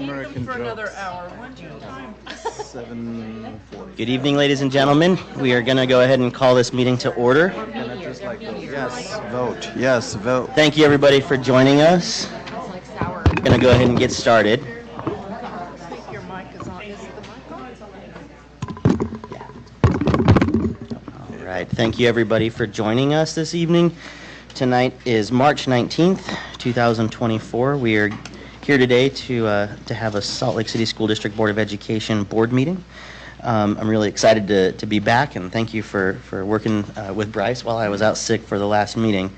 American for another jokes. hour. When's your time? 7:40. Good evening, ladies and gentlemen. We are going to go ahead and call this meeting to order. Can I just like vote? Yes, vote. Yes, vote. Thank you, everybody, for joining us. We're going to go ahead and get started. I think your mic is on. Is the mic on? All right. Thank you, everybody, for joining us this evening. Tonight is March 19th, 2024. We are here today to have a Salt Lake City School District Board of Education board meeting. I'm really excited to be back, and thank you for working with Bryce while I was out sick for the last meeting.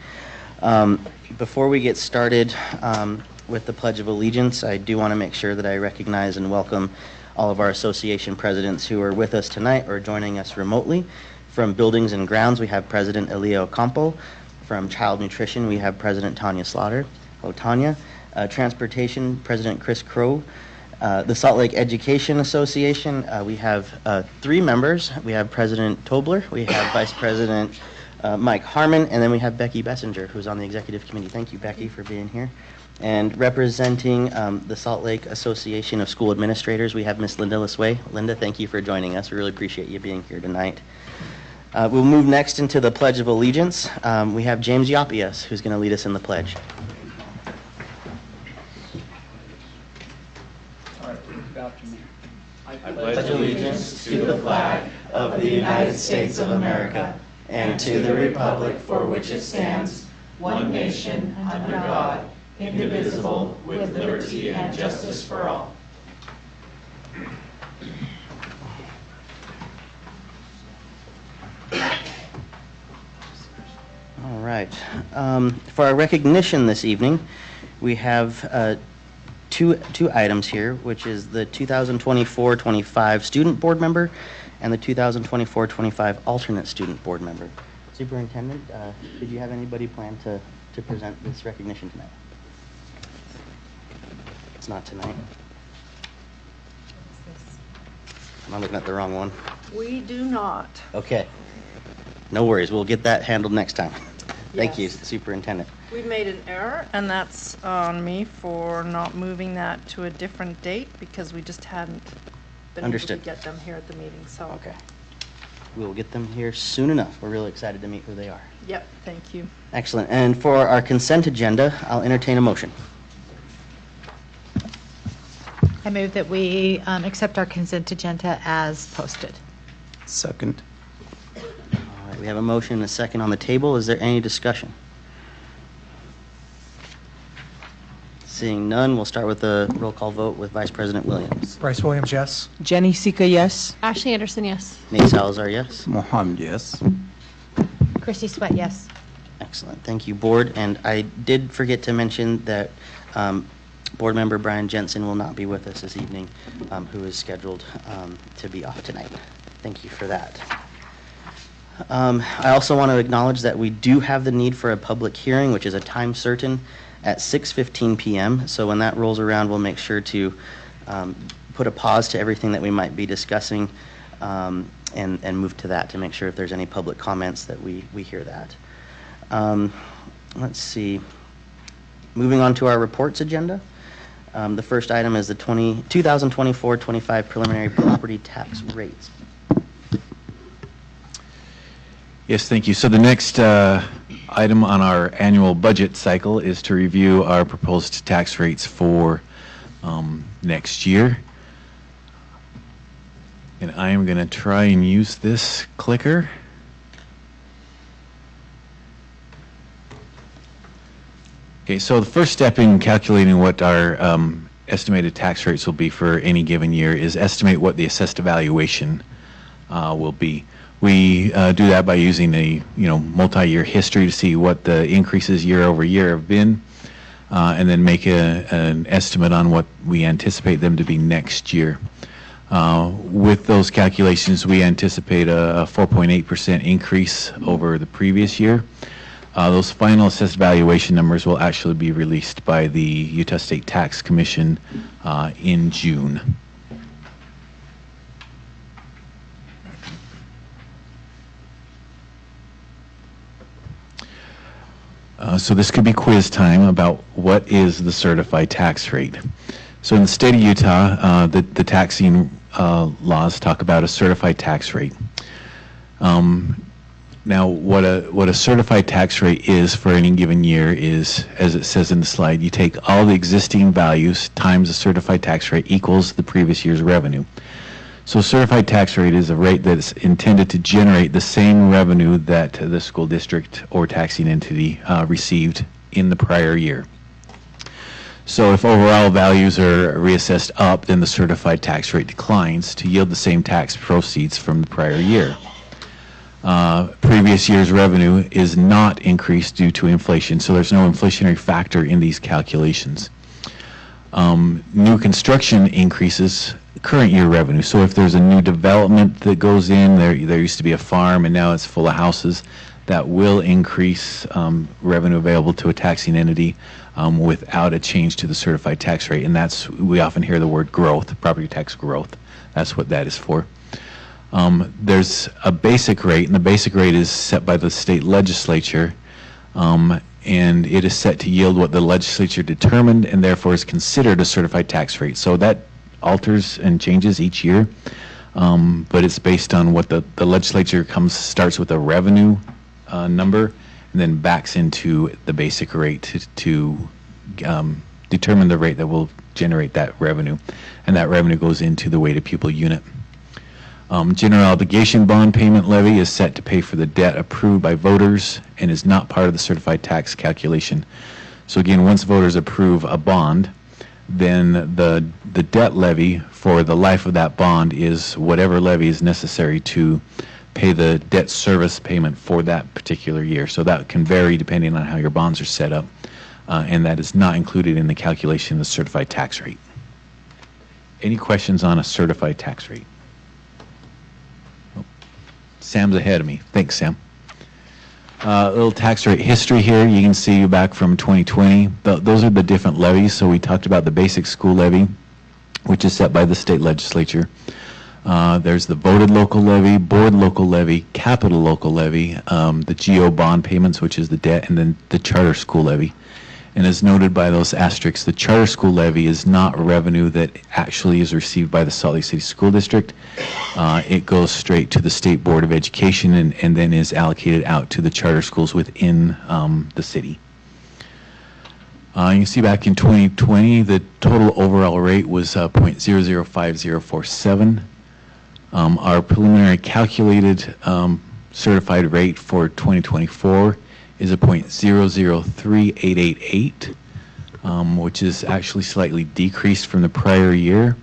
Before we get started with the Pledge of Allegiance, I do want to make sure that I recognize and welcome all of our association presidents who are with us tonight or joining us remotely. From Buildings and Grounds, we have President Elio Campo. From Child Nutrition, we have President Tanya Slaughter. Hello, Tanya. Transportation, President Chris Crow. The Salt Lake Education Association, we have 3 members. We have President Tobler, we have Vice President Mike Harmon, and then we have Becky Bessinger, who's on the executive committee. Thank you, Becky, for being here. And representing the Salt Lake Association of School Administrators, we have Miss Linda Lisway. Linda, thank you for joining us. We really appreciate you being here tonight. We'll move next into the Pledge of Allegiance. We have James Yapias, who's going to lead us in the pledge. I pledge allegiance to the flag of the United States of America and to the republic for which it stands, one nation, under God, indivisible, with liberty and justice for all. All right. For our recognition this evening, we have two items here, which is the 2024-25 student board member and the 2024-25 alternate student board member. Superintendent, did you have anybody plan to present this recognition tonight? It's not tonight. Am I looking at the wrong one? We do not. Okay. No worries. We'll get that handled next time. Thank you, Yes. Superintendent. We made an error, and that's on me for not moving that to a different date because we just hadn't been Understood. able to get them here at the meeting. So, Okay. We'll get them here soon enough. We're really excited to meet who they are. Yep, thank you. Excellent. And for our consent agenda, I'll entertain a motion. I move that we accept our consent agenda as posted. Second. All right, we have a motion and a second on the table. Is there any discussion? Seeing none, we'll start with a roll call vote with Vice President Williams. Bryce Williams, yes. Jenny Sika, yes. Ashley Anderson, yes. Nate Salazar, yes. Mohammed, yes. Christy Sweat, yes. Excellent. Thank you, Board. And I did forget to mention that Board Member Brian Jensen will not be with us this evening, who is scheduled to be off tonight. Thank you for that. I also want to acknowledge that we do have the need for a public hearing, which is a time certain at 6:15 p.m. So when that rolls around, we'll make sure to put a pause to everything that we might be discussing and move to that to make sure if there's any public comments that we hear that. Let's see. Moving on to our reports agenda. The first item is the 2024-25 preliminary property tax rates. Yes, thank you. So the next item on our annual budget cycle is to review our proposed tax rates for next year. And I am going to try and use this clicker. Okay, so the first step in calculating what our estimated tax rates will be for any given year is estimate what the assessed evaluation will be. We do that by using a multi-year history to see what the increases year over year have been, and then make an estimate on what we anticipate them to be next year. With those calculations, we anticipate a 4.8% increase over the previous year. Those final assessed valuation numbers will actually be released by the Utah State Tax Commission in June. So this could be quiz time about what is the certified tax rate. So in the state of Utah, the taxing laws talk about a certified tax rate. Now, what a certified tax rate is for any given year is, as it says in the slide, you take all the existing values times the certified tax rate equals the previous year's revenue. So certified tax rate is a rate that's intended to generate the same revenue that the school district or taxing entity received in the prior year. So if overall values are reassessed up, then the certified tax rate declines to yield the same tax proceeds from the prior year. Previous year's revenue is not increased due to inflation, so there's no inflationary factor in these calculations. New construction increases current year revenue. So if there's a new development that goes in, there used to be a farm and now it's full of houses, that will increase revenue available to a taxing entity without a change to the certified tax rate. And that's, we often hear the word growth, property tax growth. That's what that is for. There's a basic rate, and the basic rate is set by the state legislature, and it is set to yield what the legislature determined and therefore is considered a certified tax rate. So that alters and changes each year, but it's based on what the legislature starts with a revenue number and then backs into the basic rate to determine the rate that will generate that revenue, and that revenue goes into the weighted pupil unit. General obligation bond payment levy is set to pay for the debt approved by voters and is not part of the certified tax calculation. So again, once voters approve a bond, then the debt levy for the life of that bond is whatever levy is necessary to pay the debt service payment for that particular year. So that can vary depending on how your bonds are set up, and that is not included in the calculation of the certified tax rate. Any questions on a certified tax rate? Sam's ahead of me. Thanks, Sam. A little tax rate history here. You can see back from 2020. Those are the different levies. So we talked about the basic school levy, which is set by the state legislature. There's the voted local levy, board local levy, capital local levy, the GO bond payments, which is the debt, and then the charter school levy. And as noted by those asterisks, the charter school levy is not revenue that actually is received by the Salt Lake City School District. It goes straight to the State Board of Education and then is allocated out to the charter schools within the city. You can see back in 2020, the total overall rate was 0.005047. Our preliminary calculated certified rate for 2024 is a 0.003888, which is actually slightly decreased from the prior year.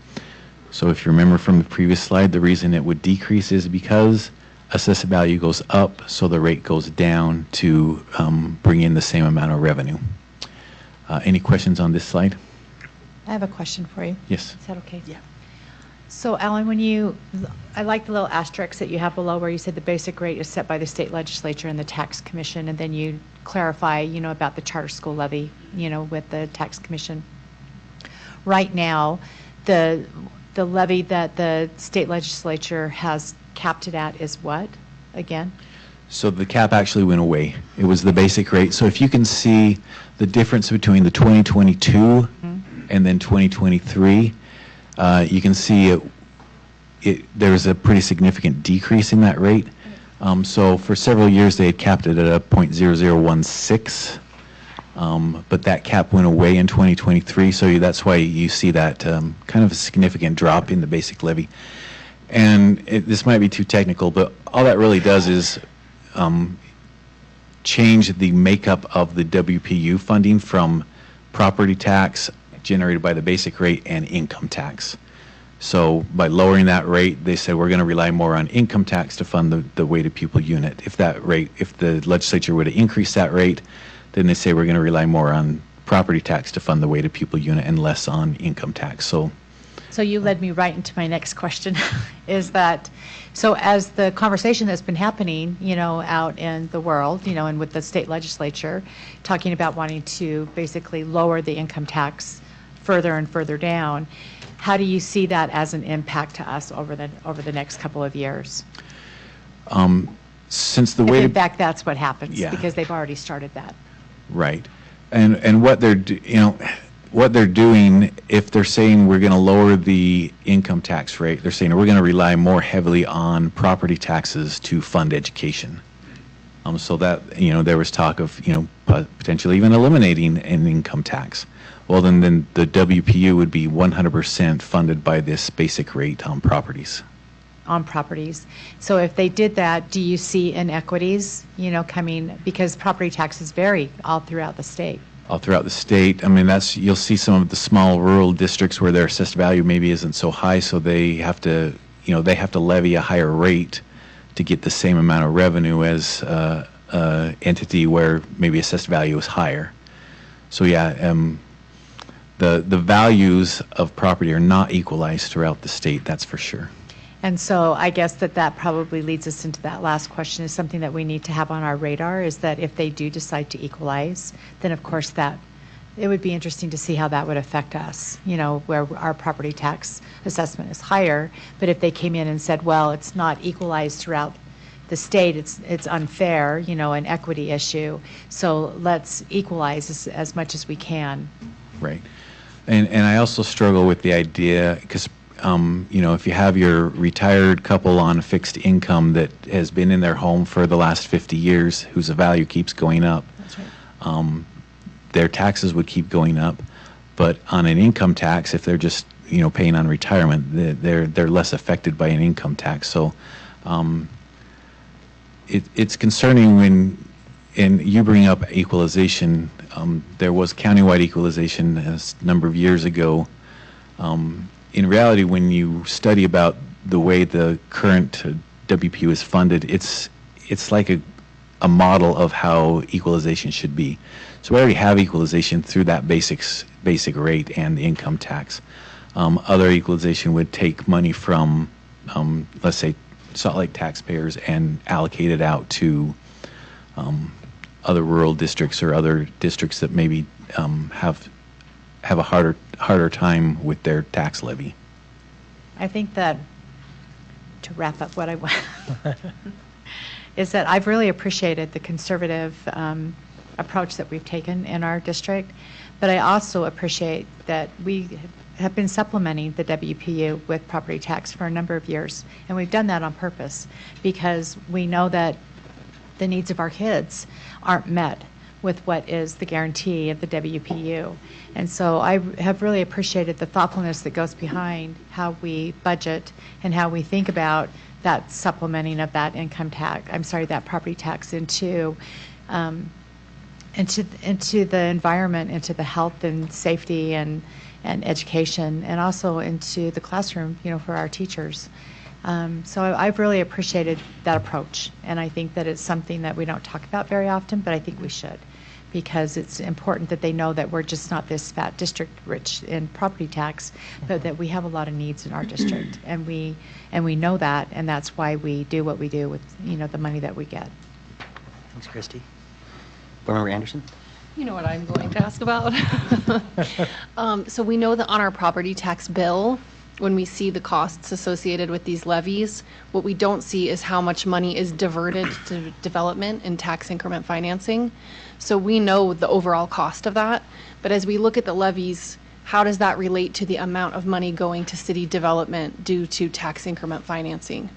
So if you remember from the previous slide, the reason it would decrease is because assessed value goes up, so the rate goes down to bring in the same amount of revenue. Any questions on this slide? I have a question for you. Yes. Is that okay? Yeah. So Alan, I like the little asterisks that you have below where you said the basic rate is set by the state legislature and the tax commission, and then you clarify, about the charter school levy, with the tax commission. Right now, the levy that the state legislature has capped it at is what, again? So the cap actually went away. It was the basic rate. So if you can see the difference between the 2022 and then 2023, you can see there was a pretty significant decrease in that rate. So for several years they had capped it at a 0.0016, but that cap went away in 2023. So that's why you see that kind of a significant drop in the basic levy. And this might be too technical, but all that really does is change the makeup of the WPU funding from property tax generated by the basic rate and income tax. So by lowering that rate, they said we're going to rely more on income tax to fund the weighted pupil unit. If the legislature were to increase that rate, then they say we're going to rely more on property tax to fund the weighted pupil unit and less on income tax. So you led me right into my next question, is that, so as the conversation that's been happening, out in the world, and with the state legislature, talking about wanting to basically lower the income tax further and further down, how do you see that as an impact to us over the next couple of years? Since the If weighted, in fact that's what happens, Yeah. because they've already started that. right, and what they're what they're doing, if they're saying we're going to lower the income tax rate, they're saying we're going to rely more heavily on property taxes to fund education. So that, there was talk of, potentially even eliminating an income tax. Well, then the WPU would be 100% funded by this basic rate on properties. On properties. So if they did that, do you see inequities, coming, because property taxes vary all throughout the state? All throughout the state. I mean, you'll see some of the small rural districts where their assessed value maybe isn't so high, so they have to, levy a higher rate to get the same amount of revenue as entity where maybe assessed value is higher. So yeah, the values of property are not equalized throughout the state, that's for sure. And so I guess that probably leads us into that last question, is something that we need to have on our radar, is that if they do decide to equalize, then of course that it would be interesting to see how that would affect us, where our property tax assessment is higher. But if they came in and said, well, it's not equalized throughout the state, it's unfair, an equity issue, so let's equalize as much as we can. Right. And I also struggle with the idea, because if you have your retired couple on a fixed income that has been in their home for the last 50 years, whose value keeps going up, That's right. their taxes would keep going up. But on an income tax, if they're just paying on retirement, they're less affected by an income tax. So it's concerning when, and you bring up equalization. There was countywide equalization a number of years ago. In reality, when you study about the way the current WPU is funded, it's like a model of how equalization should be. So we already have equalization through that basic rate and the income tax. Other equalization would take money from, let's say, Salt Lake taxpayers and allocate it out to other rural districts or other districts that maybe have a harder time with their tax levy. I think that, to wrap up what I want, is that I've really appreciated the conservative approach that we've taken in our district, but I also appreciate that we have been supplementing the WPU with property tax for a number of years, and we've done that on purpose because we know that the needs of our kids aren't met with what is the guarantee of the WPU. And so I have really appreciated the thoughtfulness that goes behind how we budget and how we think about that supplementing of that that property tax into the environment, into the health and safety and education, and also into the classroom, for our teachers. So I've really appreciated that approach, and I think that it's something that we don't talk about very often, but I think we should, because it's important that they know that we're just not this fat district rich in property tax, but that we have a lot of needs in our district, and we know that, and that's why we do what we do with the money that we get. Thanks, Christy. Board Member Anderson? You know what I'm going to ask about. So we know that on our property tax bill, when we see the costs associated with these levies, what we don't see is how much money is diverted to development and tax increment financing. So we know the overall cost of that, but as we look at the levies, how does that relate to the amount of money going to city development due to tax increment financing,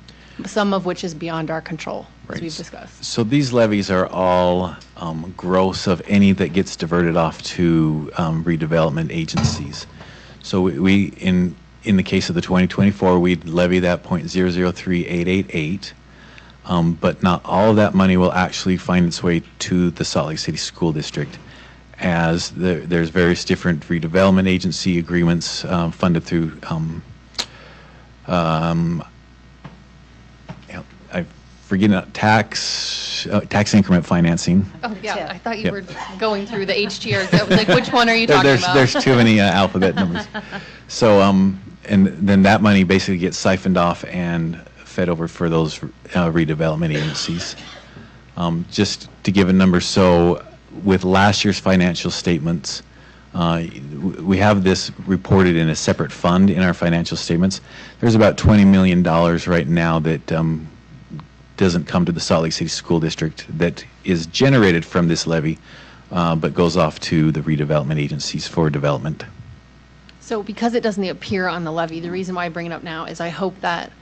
some of which is beyond our control, as we've discussed? So these levies are all gross of any that gets diverted off to redevelopment agencies. So we in the case of the 2024, we'd levy that 0.003888, but not all of that money will actually find its way to the Salt Lake City School District, as there's various different redevelopment agency agreements funded through I forget tax increment financing. Oh, yeah, I thought you were going through the HTRs. I was like, which one are you talking about? There's too many alphabet numbers. So, and then that money basically gets siphoned off and fed over for those redevelopment agencies. Just to give a number, so with last year's financial statements, we have this reported in a separate fund in our financial statements. There's about $20 million right now that doesn't come to the Salt Lake City School District that is generated from this levy but goes off to the redevelopment agencies for development. So because it doesn't appear on the levy, the reason why I bring it up now is I hope that,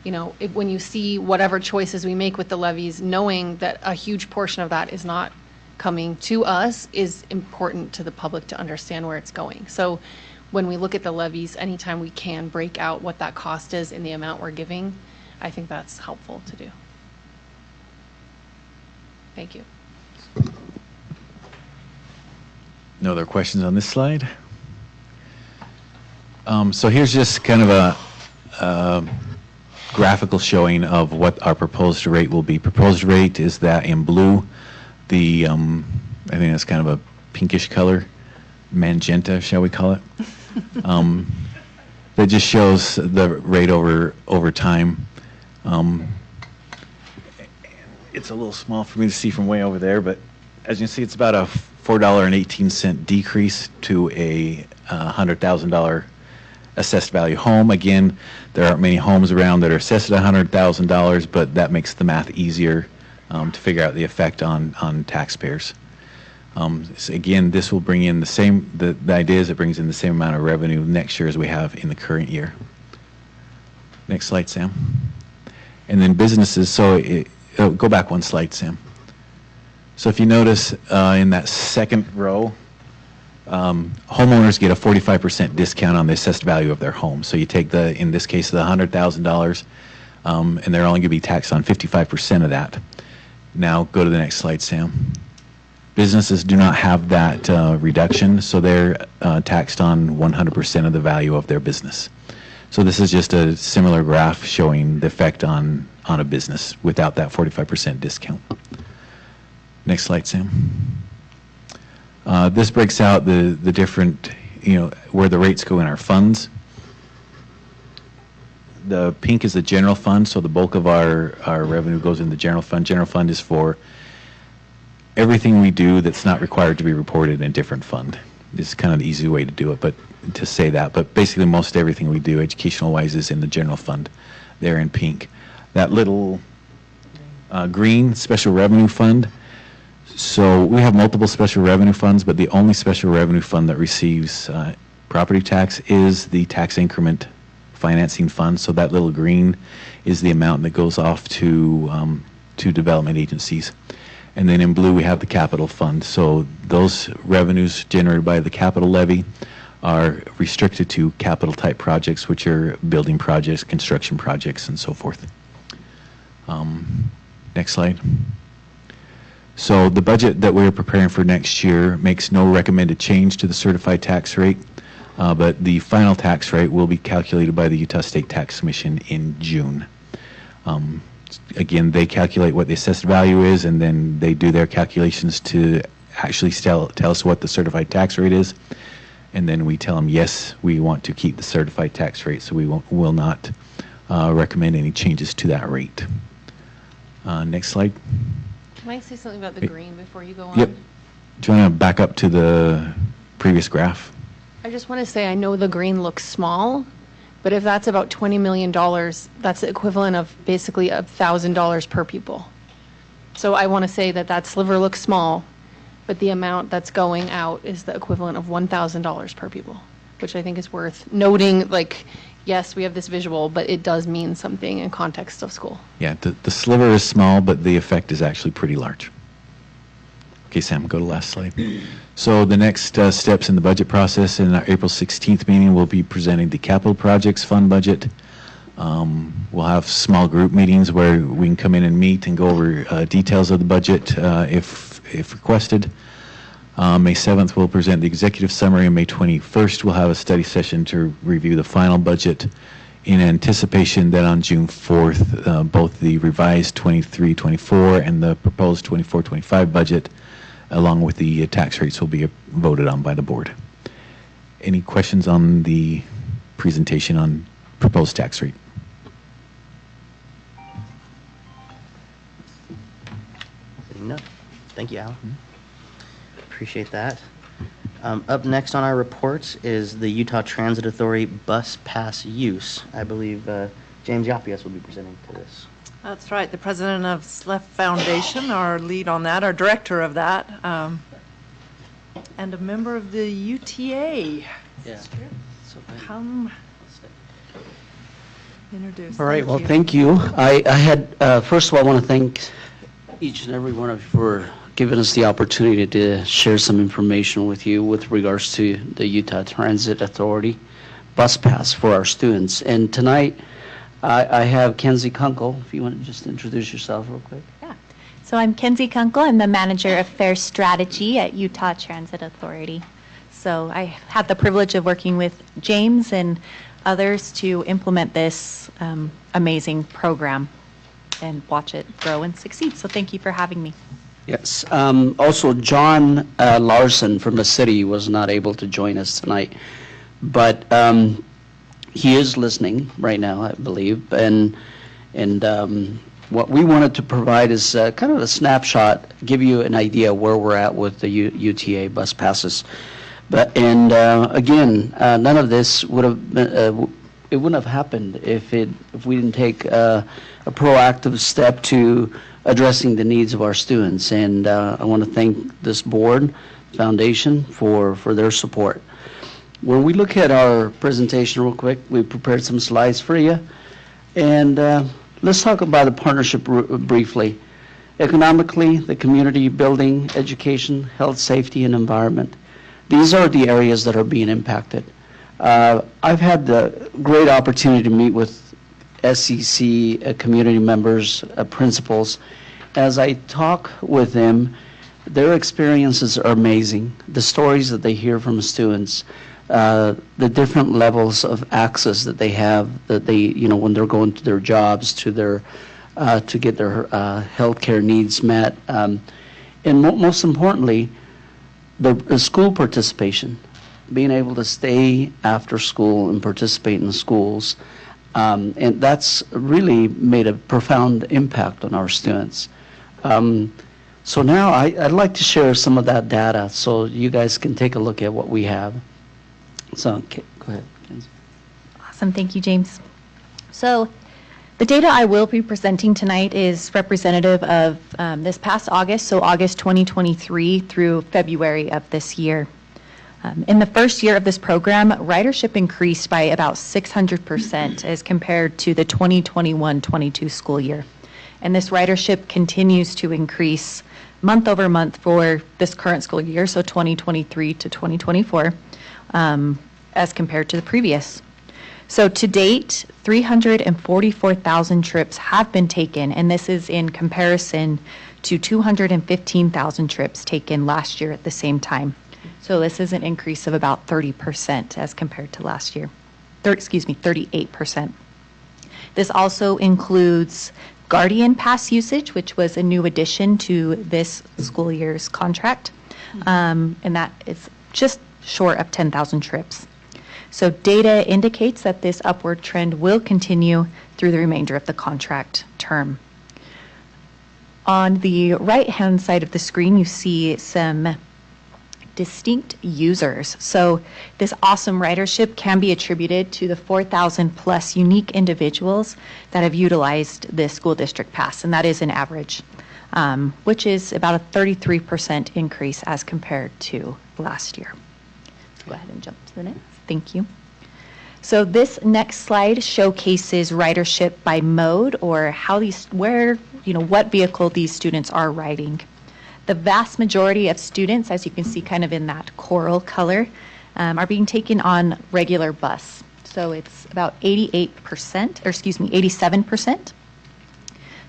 when you see whatever choices we make with the levies, knowing that a huge portion of that is not coming to us is important to the public to understand where it's going. So when we look at the levies, anytime we can break out what that cost is in the amount we're giving, I think that's helpful to do. Thank you. No other questions on this slide? So here's just kind of a graphical showing of what our proposed rate will be. Proposed rate is that in blue. The I think that's kind of a pinkish color, magenta, shall we call it? That just shows the rate over time. It's a little small for me to see from way over there, but as you can see, it's about a $4.18 decrease to a $100,000 assessed value home. Again, there aren't many homes around that are assessed at $100,000, but that makes the math easier to figure out the effect on taxpayers. So again, this will bring in the idea is it brings in the same amount of revenue next year as we have in the current year. Next slide, Sam. And then businesses, so go back one slide, Sam. So if you notice in that second row, homeowners get a 45% discount on the assessed value of their home. So you take in this case, the $100,000, and they're only going to be taxed on 55% of that. Now go to the next slide, Sam. Businesses do not have that reduction, so they're taxed on 100% of the value of their business. So this is just a similar graph showing the effect on a business without that 45% discount. Next slide, Sam. This breaks out the different, where the rates go in our funds. The pink is the general fund, so the bulk of our revenue goes in the general fund. General fund is for everything we do that's not required to be reported in a different fund. This is kind of the easy way to do it, but to say that. But basically, most everything we do educational-wise is in the general fund there in pink. That little green special revenue fund, so we have multiple special revenue funds, but the only special revenue fund that receives property tax is the tax increment financing fund. So that little green is the amount that goes off to development agencies. And then in blue we have the capital fund. So those revenues generated by the capital levy are restricted to capital type projects, which are building projects, construction projects, and so forth. Next slide. So the budget that we're preparing for next year makes no recommended change to the certified tax rate, but the final tax rate will be calculated by the Utah State Tax Commission in June. Again, they calculate what the assessed value is, and then they do their calculations to actually tell us what the certified tax rate is, and then we tell them, yes, we want to keep the certified tax rate, so we will not recommend any changes to that rate. Next slide. Can I say something about the green before you go on? Yep. Do you want to back up to the previous graph? I just want to say I know the green looks small, but if that's about $20 million, that's the equivalent of basically $1,000 per pupil. So I want to say that sliver looks small, but the amount that's going out is the equivalent of $1,000 per pupil, which I think is worth noting. Like, yes, we have this visual, but it does mean something in context of school. Yeah, the sliver is small, but the effect is actually pretty large. Okay, Sam, go to the last slide. So the next steps in the budget process in our April 16th meeting, we'll be presenting the capital projects fund budget. We'll have small group meetings where we can come in and meet and go over details of the budget if requested. May 7th, we'll present the executive summary, and May 21st, we'll have a study session to review the final budget in anticipation that on June 4th, both the revised 23-24 and the proposed 24-25 budget, along with the tax rates, will be voted on by the board. Any questions on the presentation on proposed tax rate? No. Thank you, Alan. Appreciate that. Up next on our reports is the Utah Transit Authority bus pass use. I believe James Yapias will be presenting to this. That's right. The president of SLEF Foundation, our lead on that, our director of that, and a member of the UTA. Yeah. Come introduce. All right, well, thank you. I had, first of all, I want to thank each and every one of you for giving us the opportunity to share some information with you with regards to the Utah Transit Authority bus pass for our students. And tonight, I have Kenzie Kunkel, if you want to just introduce yourself real quick. Yeah. So I'm Kenzie Kunkel. I'm the Manager of Fare Strategy at Utah Transit Authority. So I have the privilege of working with James and others to implement this amazing program and watch it grow and succeed. So thank you for having me. Yes. Also, John Larson from the city was not able to join us tonight, but he is listening right now, I believe. And what we wanted to provide is kind of a snapshot, give you an idea where we're at with the UTA bus passes. Again, none of this would have been, it wouldn't have happened if we didn't take a proactive step to addressing the needs of our students. And I want to thank this board, foundation, for their support. When we look at our presentation real quick, we prepared some slides for you. And let's talk about the partnership briefly. Economically, the community building, education, health, safety, and environment. These are the areas that are being impacted. I've had the great opportunity to meet with SEC community members, principals. As I talk with them, their experiences are amazing. The stories that they hear from students, the different levels of access that they have, that they, when they're going to their jobs, to get their healthcare needs met, and most importantly, the school participation, being able to stay after school and participate in the schools. And that's really made a profound impact on our students. So now I'd like to share some of that data so you guys can take a look at what we have. So, okay, go ahead, Kenzie. Awesome. Thank you, James. So the data I will be presenting tonight is representative of this past August, so August 2023 through February of this year. In the first year of this program, ridership increased by about 600% as compared to the 2021-22 school year. And this ridership continues to increase month over month for this current school year, so 2023 to 2024, as compared to the previous. So to date, 344,000 trips have been taken, and this is in comparison to 215,000 trips taken last year at the same time. So this is an increase of about 30% as compared to last year. 38%. This also includes Guardian Pass usage, which was a new addition to this school year's contract, and that is just short of 10,000 trips. So data indicates that this upward trend will continue through the remainder of the contract term. On the right-hand side of the screen, you see some distinct users. So this awesome ridership can be attributed to the 4,000 plus unique individuals that have utilized this school district pass, and that is an average, which is about a 33% increase as compared to last year. Go ahead and jump to the next. Thank you. So this next slide showcases ridership by mode, or how what vehicle these students are riding. The vast majority of students, as you can see kind of in that coral color, are being taken on regular bus. So it's about 87%.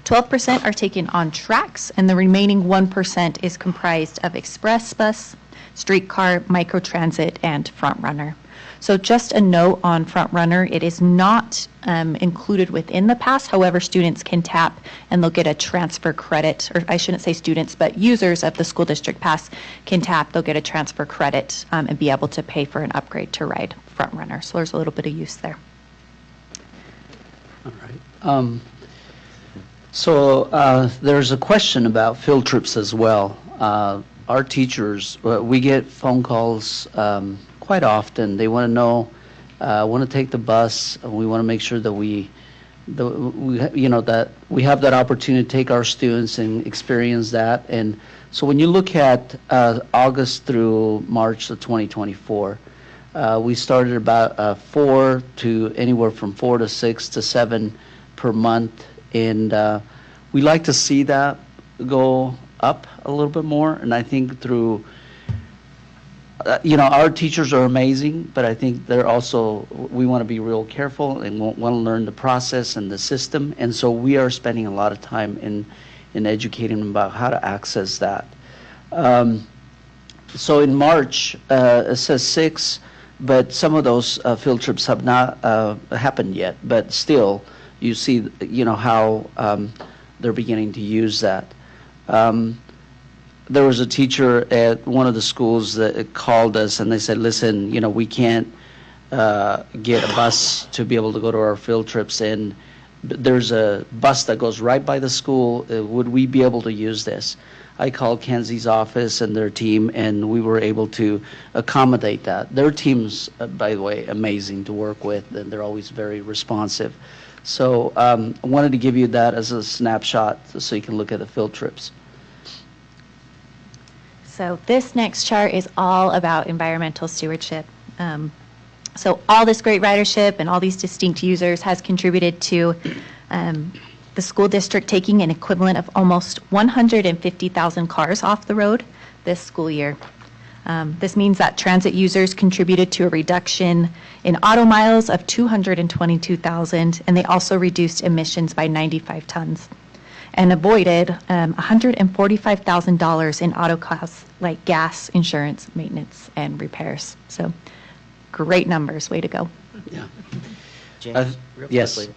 12% are taken on tracks, and the remaining 1% is comprised of express bus, streetcar, microtransit, and front runner. So just a note on front runner, it is not included within the pass. However, students can tap and they'll get a transfer credit, or I shouldn't say students, but users of the school district pass can tap, they'll get a transfer credit and be able to pay for an upgrade to ride front runner. So there's a little bit of use there. All right. There's a question about field trips as well. Our teachers, we get phone calls quite often. They want to know, want to take the bus. We want to make sure that we that we have that opportunity to take our students and experience that. And so when you look at August through March of 2024, we started about 4 to anywhere from 4 to 6 to 7 per month, and we like to see that go up a little bit more. And I think through our teachers are amazing, but I think they're also, we want to be real careful and want to learn the process and the system. And so we are spending a lot of time in educating them about how to access that. So in March, it says 6, but some of those field trips have not happened yet. But still, you see, how they're beginning to use that. There was a teacher at one of the schools that called us and they said, listen, we can't get a bus to be able to go to our field trips, and there's a bus that goes right by the school. Would we be able to use this? I called Kenzie's office and their team, and we were able to accommodate that. Their team's, by the way, amazing to work with, and they're always very responsive. So I wanted to give you that as a snapshot so you can look at the field trips. So this next chart is all about environmental stewardship. So all this great ridership and all these distinct users has contributed to the school district taking an equivalent of almost 150,000 cars off the road this school year. This means that transit users contributed to a reduction in auto miles of 222,000, and they also reduced emissions by 95 tons. And avoided $145,000 in auto costs like gas, insurance, maintenance, and repairs. So great numbers, way to go. Yeah. James, real yes. quickly,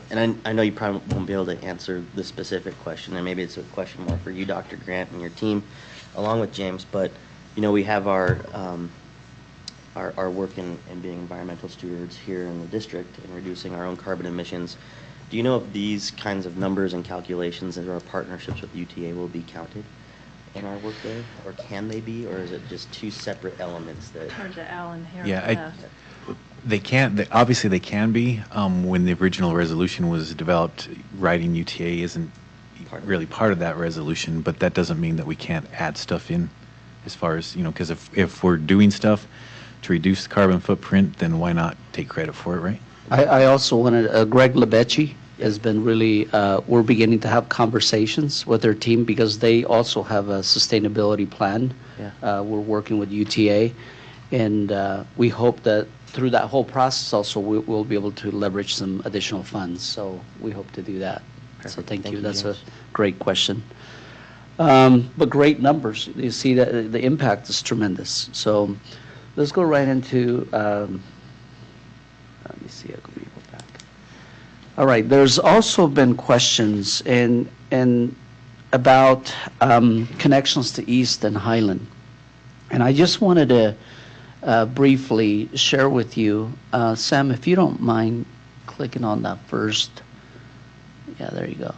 and I know you probably won't be able to answer the specific question, and maybe it's a question more for you, Dr. Grant, and your team, along with James, but we have our work in being environmental stewards here in the district and reducing our own carbon emissions. Do you know if these kinds of numbers and calculations and our partnerships with UTA will be counted in our work there, or can they be, or is it just two separate elements that? Turn to Alan here. Yeah, they can. Obviously, they can be. When the original resolution was developed, writing UTA isn't really part of that resolution, but that doesn't mean that we can't add stuff in, as far as because if we're doing stuff to reduce the carbon footprint, then why not take credit for it, right? I also wanted, Greg Lebecci has been really, we're beginning to have conversations with their team because they also have a sustainability plan. Yeah. We're working with UTA, and we hope that through that whole process also we'll be able to leverage some additional funds. So we hope to do that. Perfect. So thank you. James. That's a great question. But great numbers. You see that the impact is tremendous. So let's go right into, let me see, I can go back. All right, there's also been questions about connections to East and Highland. And I just wanted to briefly share with you, Sam, if you don't mind clicking on that first. Yeah, there you go.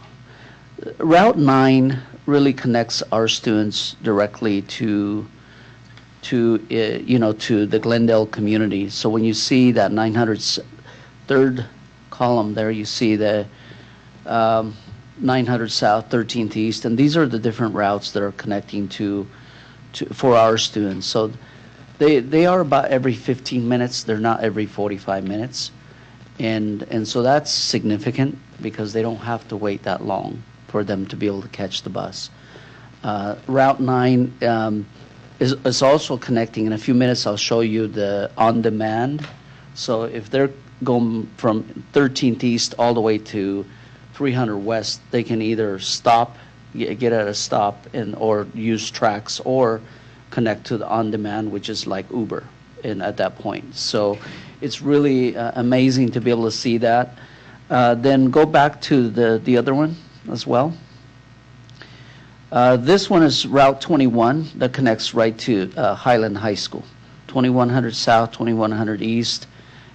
Route 9 really connects our students directly to the Glendale community. So when you see that 900 third column there, you see the 900 South, 13th East, and these are the different routes that are connecting for our students. So they are about every 15 minutes. They're not every 45 minutes, and so that's significant because they don't have to wait that long for them to be able to catch the bus. Route 9 is also connecting. In a few minutes, I'll show you the on-demand. So if they're going from 13th East all the way to 300 West, they can either stop, get at a stop, or use tracks, or connect to the on-demand, which is like Uber at that point. So it's really amazing to be able to see that. Then go back to the other one as well. This one is Route 21 that connects right to Highland High School. 2100 South, 2100 East,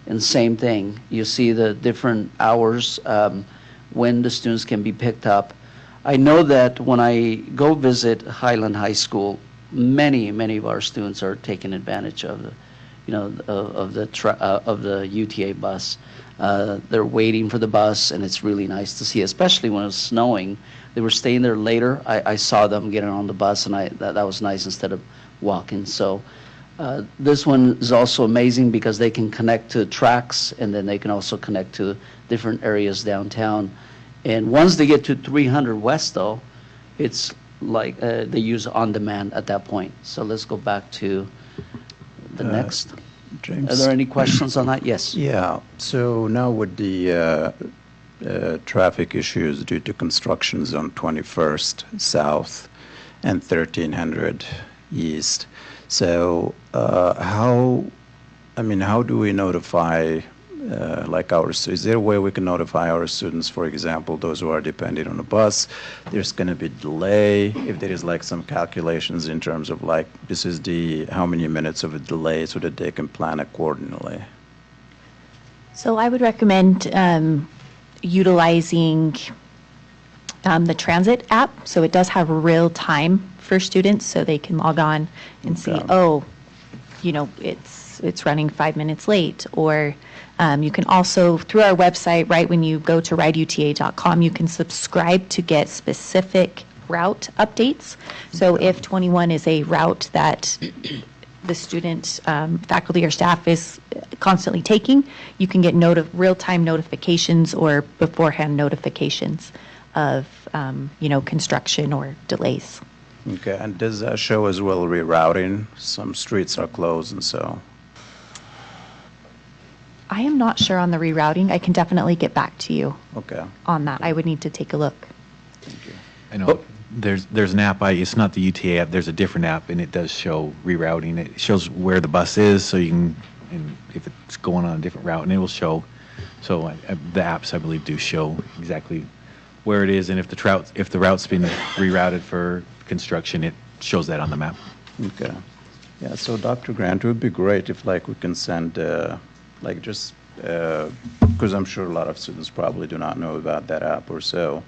and same thing. You see the different hours when the students can be picked up. I know that when I go visit Highland High School, many of our students are taking advantage of of the UTA bus. They're waiting for the bus, and it's really nice to see, especially when it was snowing. They were staying there later. I saw them getting on the bus, and that was nice instead of walking. So this one is also amazing because they can connect to tracks, and then they can also connect to different areas downtown. And once they get to 300 West, though, it's like they use on-demand at that point. So let's go back to the next. James. Are there any questions on that? Yes. Yeah. So now with the traffic issues due to constructions on 21st South and 1300 East, so how do we notify is there a way we can notify our students, for example, those who are dependent on a bus, there's going to be delay, if there is like some calculations in terms of like, this is how many minutes of a delay so that they can plan accordingly? So I would recommend utilizing the transit app. So it does have real time for students, so they can log on and see, it's running 5 minutes late. Or you can also, through our website, right, when you go to rideuta.com, you can subscribe to get specific route updates. So if 21 is a route that the student, faculty, or staff is constantly taking, you can get real-time notifications or beforehand notifications of, construction or delays. Okay, and does that show as well rerouting? Some streets are closed and so. I am not sure on the rerouting. I can definitely get back to you on that. I would need to take a look. Thank you. I know there's an app. It's not the UTA app. There's a different app, and it does show rerouting. It shows where the bus is, so you can, and if it's going on a different route, and it will show. So the apps, I believe, do show exactly where it is, and if the route's been rerouted for construction, it shows that on the map. Okay. Yeah. So Dr. Grant, it would be great if we can send because I'm sure a lot of students probably do not know about that app or so.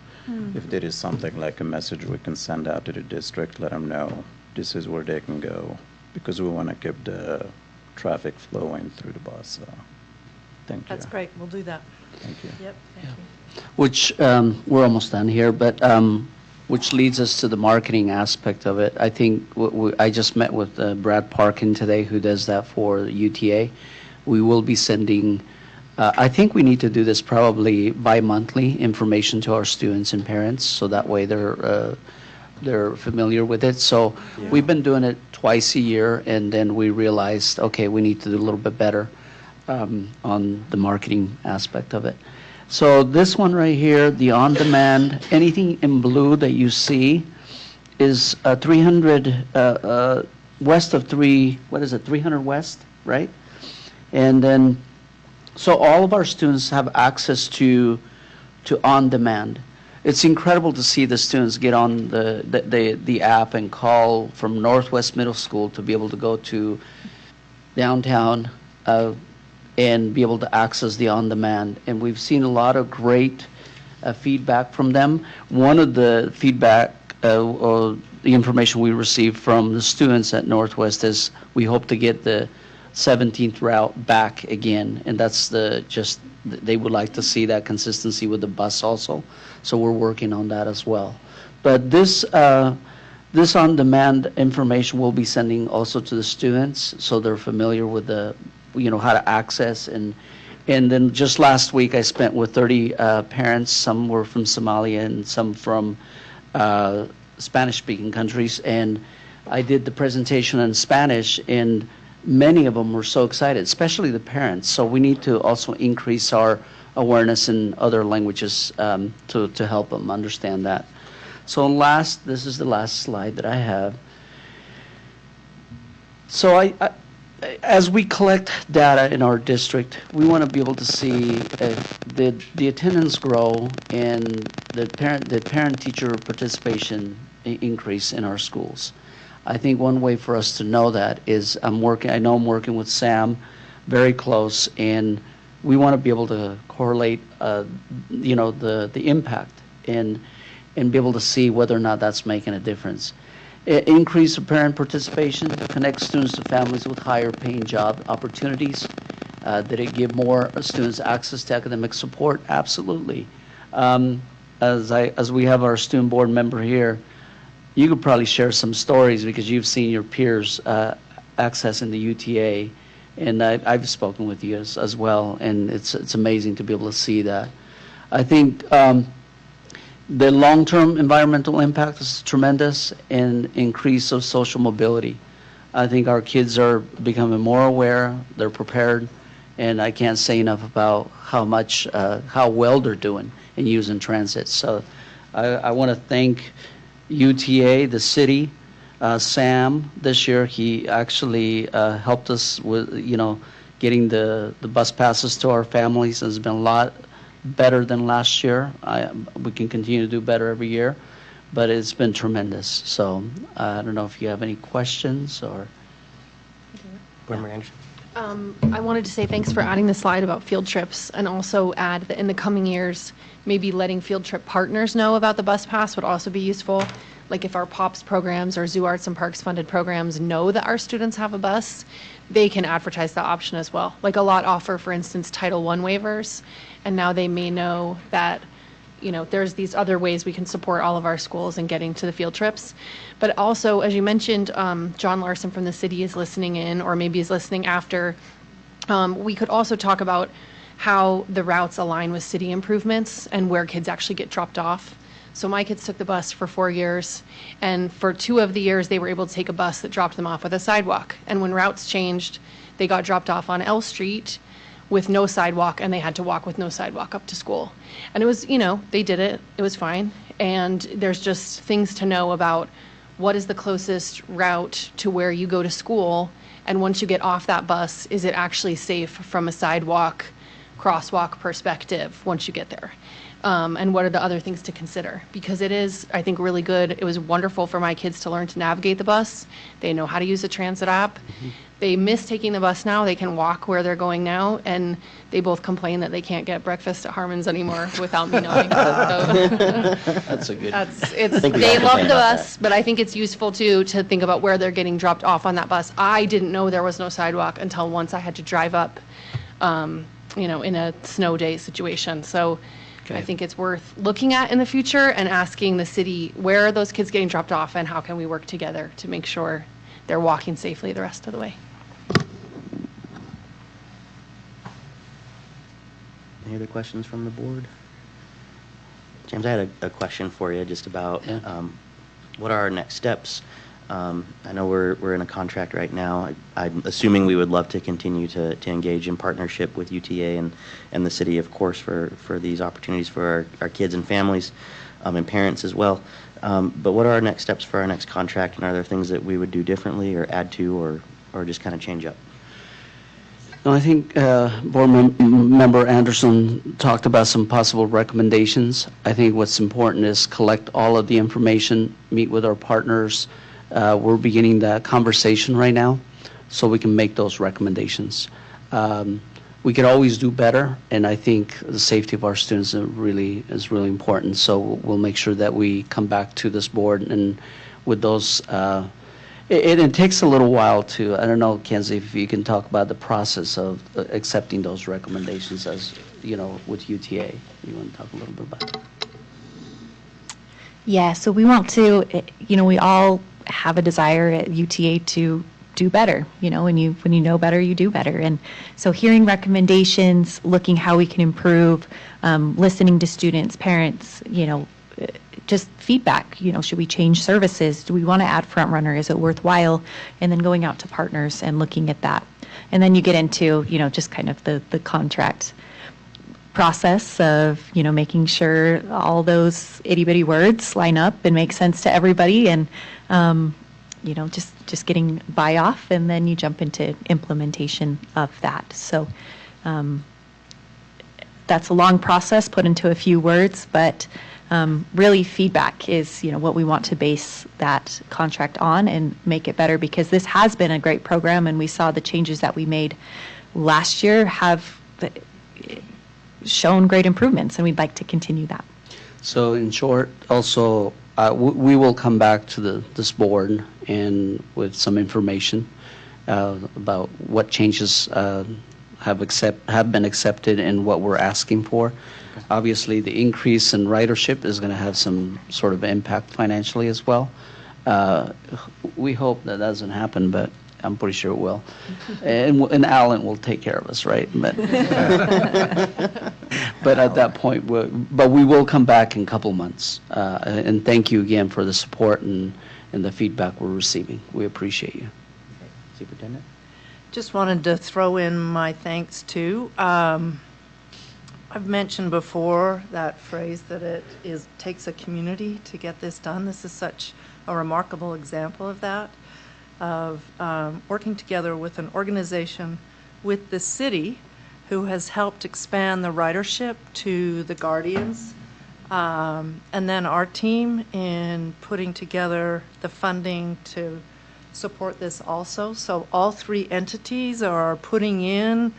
If there is something like a message we can send out to the district, let them know this is where they can go, because we want to keep the traffic flowing through the bus. So, thank you. That's great. We'll do that. Thank you. Yep. Thank you. Which, we're almost done here, but which leads us to the marketing aspect of it. I think I just met with Brad Parkin today, who does that for UTA. We will be sending, I think we need to do this probably bi-monthly, information to our students and parents, so that way they're familiar with it. So we've been doing it twice a year, and then we realized, okay, we need to do a little bit better on the marketing aspect of it. So this one right here, the on-demand, anything in blue that you see is 300 west of 300 West, right? And then, so all of our students have access to on-demand. It's incredible to see the students get on the app and call from Northwest Middle School to be able to go to downtown and be able to access the on-demand. And we've seen a lot of great feedback from them. One of the feedback or the information we received from the students at Northwest is we hope to get the 17th route back again, and that's they would like to see that consistency with the bus also. So we're working on that as well. But this on-demand information we'll be sending also to the students, so they're familiar with how to access. And then just last week I spent with 30 parents. Some were from Somalia and some from Spanish-speaking countries, and I did the presentation in Spanish, and many of them were so excited, especially the parents. So we need to also increase our awareness in other languages to help them understand that. So this is the last slide that I have. So as we collect data in our district, we want to be able to see if the attendance grow and the parent-teacher participation increase in our schools. I think one way for us to know that is I know I'm working with Sam very close, and we want to be able to correlate, the impact and be able to see whether or not that's making a difference. Increase of parent participation to connect students to families with higher paying job opportunities. Did it give more students access to academic support? Absolutely. As we have our student board member here, you could probably share some stories because you've seen your peers accessing the UTA, and I've spoken with you as well, and it's amazing to be able to see that. I think the long-term environmental impact is tremendous, and increase of social mobility. I think our kids are becoming more aware, they're prepared, and I can't say enough about how well they're doing in using transit. So I want to thank UTA, the city, Sam. This year he actually helped us with, getting the bus passes to our families. It's been a lot better than last year. We can continue to do better every year, but it's been tremendous. So I don't know if you have any questions or. Board Member Anderson? I wanted to say thanks for adding the slide about field trips, and also add that in the coming years, maybe letting field trip partners know about the bus pass would also be useful. Like if our POPs programs or Zoo Arts and Parks funded programs know that our students have a bus, they can advertise that option as well. Like a lot offer, for instance, Title I waivers, and now they may know that there's these other ways we can support all of our schools in getting to the field trips. But also, as you mentioned, John Larson from the city is listening in, or maybe is listening after. We could also talk about how the routes align with city improvements and where kids actually get dropped off. So my kids took the bus for 4 years, and for 2 of the years they were able to take a bus that dropped them off with a sidewalk. And when routes changed, they got dropped off on L Street with no sidewalk, and they had to walk with no sidewalk up to school. And it was, they did it. It was fine. And there's just things to know about what is the closest route to where you go to school, and once you get off that bus, is it actually safe from a sidewalk, crosswalk perspective once you get there? And what are the other things to consider? Because it is, I think, really good. It was wonderful for my kids to learn to navigate the bus. They know how to use the transit app. They miss taking the bus now. They can walk where they're going now, and they both complain that they can't get breakfast at Harmon's anymore without me knowing. That's a good. They love the bus, but I think it's useful too to think about where they're getting dropped off on that bus. I didn't know there was no sidewalk until once I had to drive up, in a snow day situation. So. Okay. I think it's worth looking at in the future and asking the city, where are those kids getting dropped off, and how can we work together to make sure they're walking safely the rest of the way. Any other questions from the board? James, I had a question for you just about what are our next steps? I know we're in a contract right now. I'm assuming we would love to continue to engage in partnership with UTA and the city, of course, for these opportunities for our kids and families and parents as well. But what are our next steps for our next contract, and are there things that we would do differently or add to or just kind of change up? No, I think Board Member Anderson talked about some possible recommendations. I think what's important is collect all of the information, meet with our partners. We're beginning that conversation right now, so we can make those recommendations. We could always do better, and I think the safety of our students is really important. So we'll make sure that we come back to this board and with those. It takes a little while to. I don't know, Kenzie, if you can talk about the process of accepting those recommendations as with UTA. You want to talk a little bit about that? Yeah, so we want to, we all have a desire at UTA to do better. When you know better, you do better. And so hearing recommendations, looking how we can improve, listening to students, parents, just feedback. Should we change services? Do we want to add front runner? Is it worthwhile? And then going out to partners and looking at that. And then you get into, just kind of the contract process of, making sure all those itty-bitty words line up and make sense to everybody, and, just getting buy-off, and then you jump into implementation of that. So that's a long process put into a few words, but really feedback is, what we want to base that contract on and make it better, because this has been a great program, and we saw the changes that we made last year have shown great improvements, and we'd like to continue that. So in short, also we will come back to this board and with some information about what changes have been accepted and what we're asking for. Obviously, the increase in ridership is going to have some sort of impact financially as well. We hope that doesn't happen, but I'm pretty sure it will. And Alan will take care of us, right? But, but at that point, but we will come back in a couple months. And thank you again for the support and the feedback we're receiving. We appreciate you. Superintendent? Just wanted to throw in my thanks too. I've mentioned before that phrase that it takes a community to get this done. This is such a remarkable example of that, of working together with an organization, with the city, who has helped expand the ridership to the Guardians, and then our team in putting together the funding to support this also. So all three entities are putting in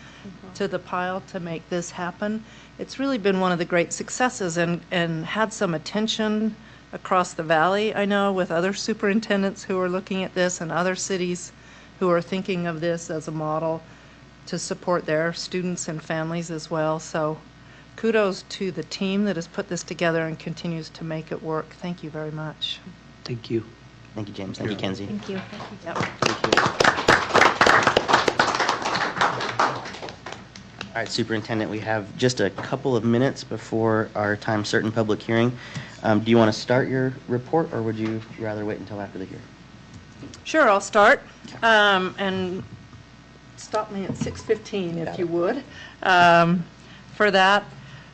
to the pile to make this happen. It's really been one of the great successes and had some attention across the valley, I know, with other superintendents who are looking at this and other cities who are thinking of this as a model to support their students and families as well. So kudos to the team that has put this together and continues to make it work. Thank you very much. Thank you. Thank you, James. Thank you, Kenzie. Thank you. All right, Superintendent, we have just a couple of minutes before our time certain public hearing. Do you want to start your report, or would you rather wait until after the hearing? Sure, I'll start. And stop me at 6:15 if you would, for that.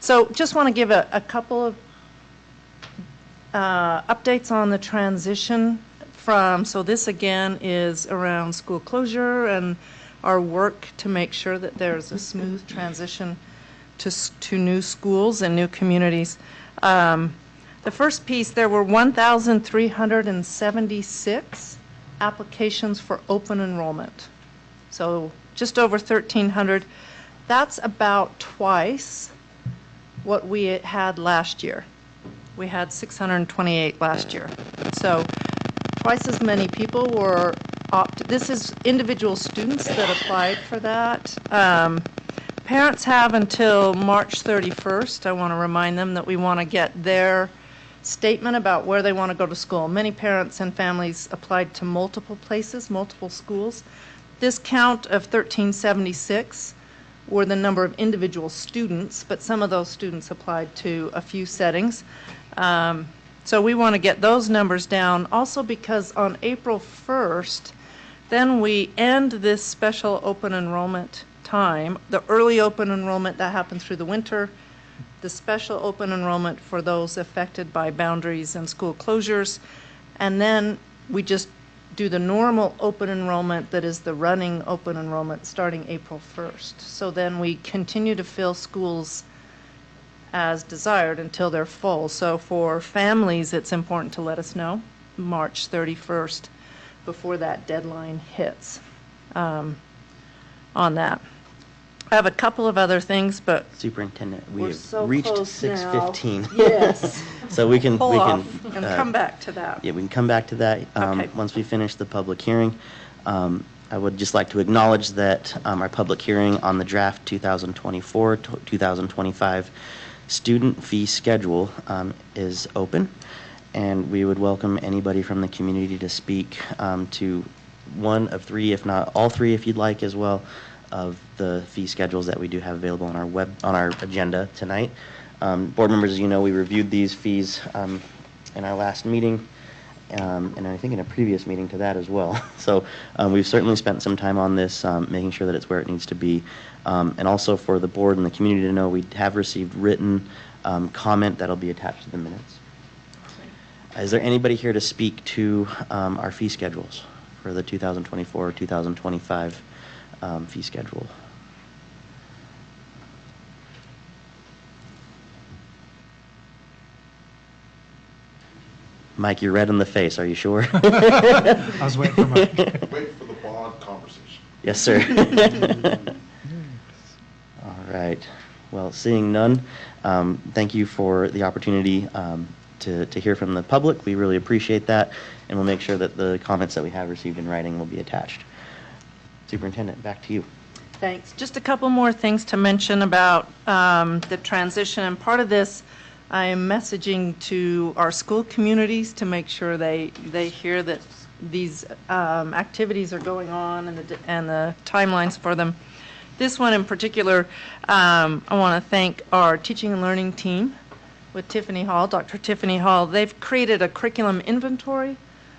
So just want to give a couple of updates on the transition from, so this again is around school closure and our work to make sure that there's a smooth transition to new schools and new communities. The first piece, there were 1,376 applications for open enrollment. So just over 1,300. That's about twice what we had last year. We had 628 last year. So twice as many people were this is individual students that applied for that. Parents have until March 31st. I want to remind them that we want to get their statement about where they want to go to school. Many parents and families applied to multiple places, multiple schools. This count of 1,376 were the number of individual students, but some of those students applied to a few settings. So we want to get those numbers down, also because on April 1st, then we end this special open enrollment time. The early open enrollment, that happened through the winter. The special open enrollment for those affected by boundaries and school closures. And then we just do the normal open enrollment that is the running open enrollment starting April 1st. So then we continue to fill schools as desired until they're full. So for families, it's important to let us know March 31st before that deadline hits on that. I have a couple of other things, but Superintendent, we we're have so reached close 6:15. now. Yes. So we can Pull off and come back to that. Yeah, we can come back to that Okay. once we finish the public hearing. I would just like to acknowledge that our public hearing on the draft 2024-2025 student fee schedule is open, and we would welcome anybody from the community to speak to one of three, if not all three, if you'd like, as well, of the fee schedules that we do have available on our agenda tonight. Board members, as you know, we reviewed these fees in our last meeting, and I think in a previous meeting to that as well. So we've certainly spent some time on this, making sure that it's where it needs to be. And also for the board and the community to know, we have received written comment that'll be attached to the minutes. Is there anybody here to speak to our fee schedules for the 2024-2025 fee schedule? Mike, you're red in the face. Are you sure? I was waiting for Mike. Wait for the bond conversation. Yes, sir. All right. Well, seeing none, thank you for the opportunity to hear from the public. We really appreciate that, and we'll make sure that the comments that we have received in writing will be attached. Superintendent, back to you. Thanks. Just a couple more things to mention about the transition. And part of this, I am messaging to our school communities to make sure they hear that these activities are going on and the timelines for them. This one in particular, I want to thank our teaching and learning team with Tiffany Hall, Dr. Tiffany Hall. They've created a curriculum inventory,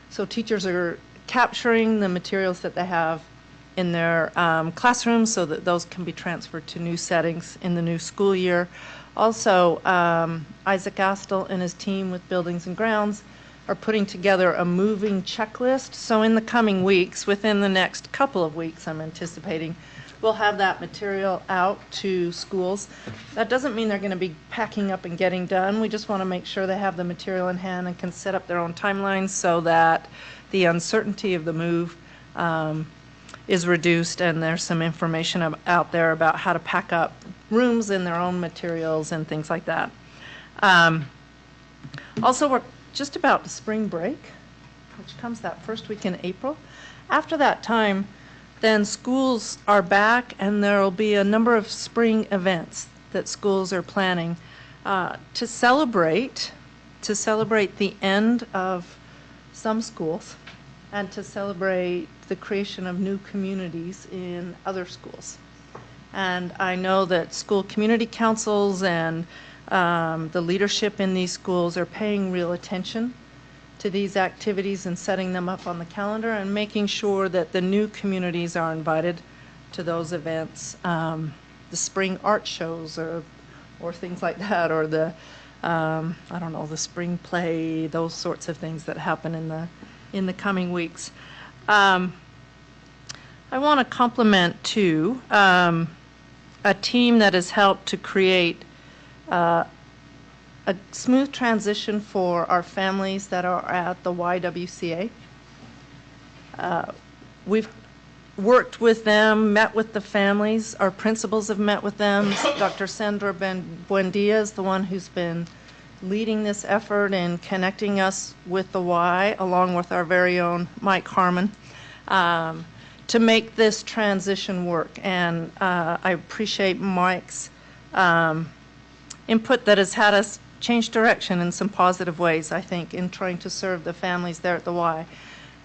so teachers are capturing the materials that they have in their classrooms so that those can be transferred to new settings in the new school year. Also, Isaac Astle and his team with Buildings and Grounds are putting together a moving checklist. So in the coming weeks, within the next couple of weeks, I'm anticipating, we'll have that material out to schools. That doesn't mean they're going to be packing up and getting done. We just want to make sure they have the material in hand and can set up their own timelines so that the uncertainty of the move is reduced, and there's some information out there about how to pack up rooms in their own materials and things like that. Also, we're just about spring break, which comes that first week in April. After that time, then schools are back, and there will be a number of spring events that schools are planning to celebrate the end of some schools and to celebrate the creation of new communities in other schools. And I know that school community councils and the leadership in these schools are paying real attention to these activities and setting them up on the calendar and making sure that the new communities are invited to those events, the spring art shows or things like that, or the, I don't know, the spring play, those sorts of things that happen in the coming weeks. I want to compliment, too, a team that has helped to create a smooth transition for our families that are at the YWCA. We've worked with them, met with the families. Our principals have met with them. Dr. Sandra Buendia is the one who's been leading this effort and connecting us with the Y, along with our very own Mike Harmon, to make this transition work. And I appreciate Mike's input that has had us change direction in some positive ways, I think, in trying to serve the families there at the Y.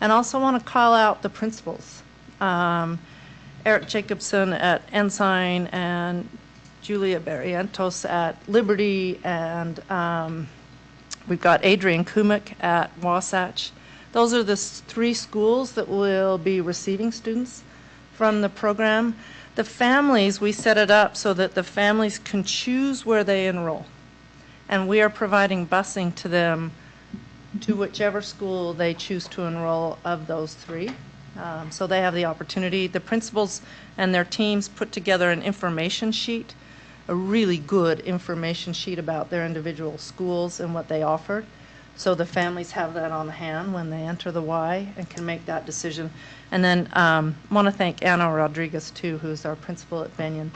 And also want to call out the principals. Eric Jacobson at Ensign and Julia Barrientos at Liberty, and we've got Adrian Kumik at Wasatch. Those are the three schools that will be receiving students from the program. The families, we set it up so that the families can choose where they enroll. And we are providing busing to them to whichever school they choose to enroll of those three. So they have the opportunity. The principals and their teams put together an information sheet, a really good information sheet about their individual schools and what they offered. So the families have that on hand when they enter the Y and can make that decision. And then want to thank Anna Rodriguez, too, who's our principal at Benyon,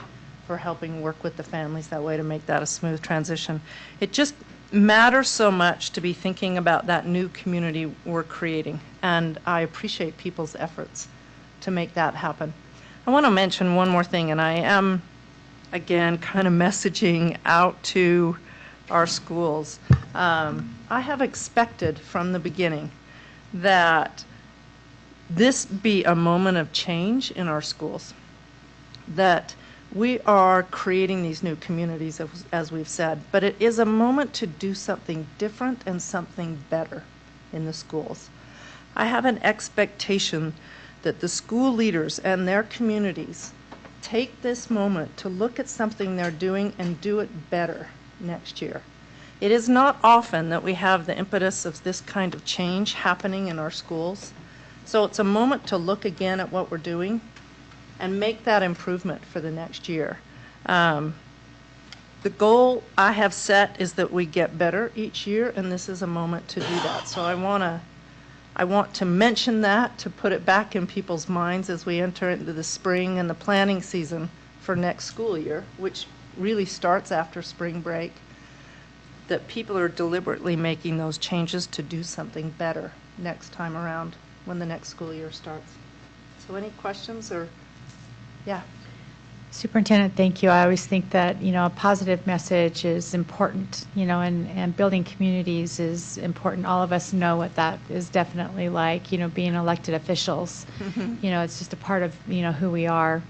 for helping work with the families that way to make that a smooth transition. It just matters so much to be thinking about that new community we're creating, and I appreciate people's efforts to make that happen. I want to mention one more thing, and I am, again, kind of messaging out to our schools. I have expected from the beginning that this be a moment of change in our schools, that we are creating these new communities, as we've said, but it is a moment to do something different and something better in the schools. I have an expectation that the school leaders and their communities take this moment to look at something they're doing and do it better next year. It is not often that we have the impetus of this kind of change happening in our schools. So it's a moment to look again at what we're doing and make that improvement for the next year. The goal I have set is that we get better each year, and this is a moment to do that. So I want to mention that, to put it back in people's minds as we enter into the spring and the planning season for next school year, which really starts after spring break. that people are deliberately making those changes to do something better next time around when the next school year starts. So any questions or, yeah? Superintendent, thank you. I always think that, a positive message is important, and building communities is important. All of us know what that is definitely like, being elected officials. It's just a part of, who we are.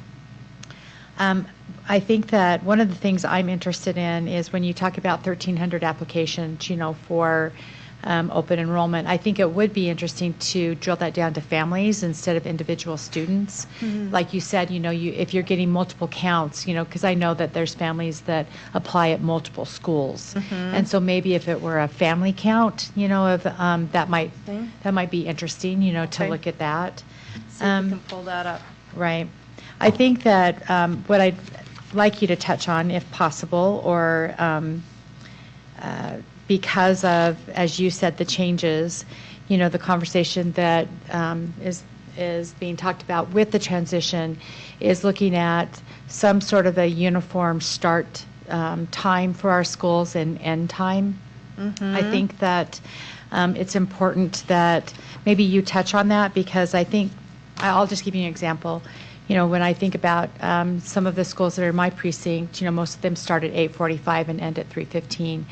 I think that one of the things I'm interested in is when you talk about 1,300 applications, for open enrollment, I think it would be interesting to drill that down to families instead of individual students. Like you said, if you're getting multiple counts, because I know that there's families that apply at multiple schools. And so maybe if it were a family count, that might be interesting, to Okay. look at that. See if we can pull that up. Right. I think that what I'd like you to touch on, if possible, or because of, as you said, the changes, the conversation that is being talked about with the transition is looking at some sort of a uniform start time for our schools and end time. I think that it's important that maybe you touch on that, because I think, I'll just give you an example. When I think about some of the schools that are in my precinct, most of them start at 8:45 and end at 3:15.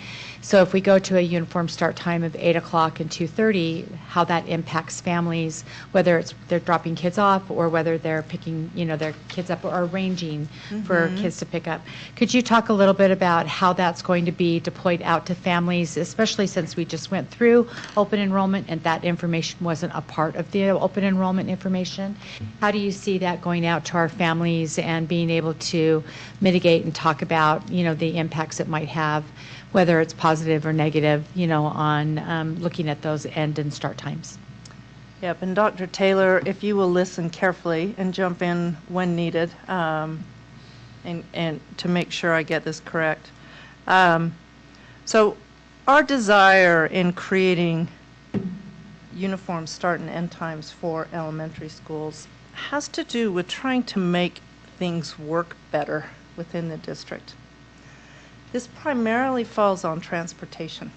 So if we go to a uniform start time of 8 o'clock and 2:30, how that impacts families, whether it's they're dropping kids off or whether they're picking, their kids up or arranging for kids to pick up. Could you talk a little bit about how that's going to be deployed out to families, especially since we just went through open enrollment and that information wasn't a part of the open enrollment information? How do you see that going out to our families and being able to mitigate and talk about, the impacts it might have, whether it's positive or negative, on looking at those end and start times? Yep, and Dr. Taylor, if you will listen carefully and jump in when needed, and to make sure I get this correct. So our desire in creating uniform start and end times for elementary schools has to do with trying to make things work better within the district. This primarily falls on transportation.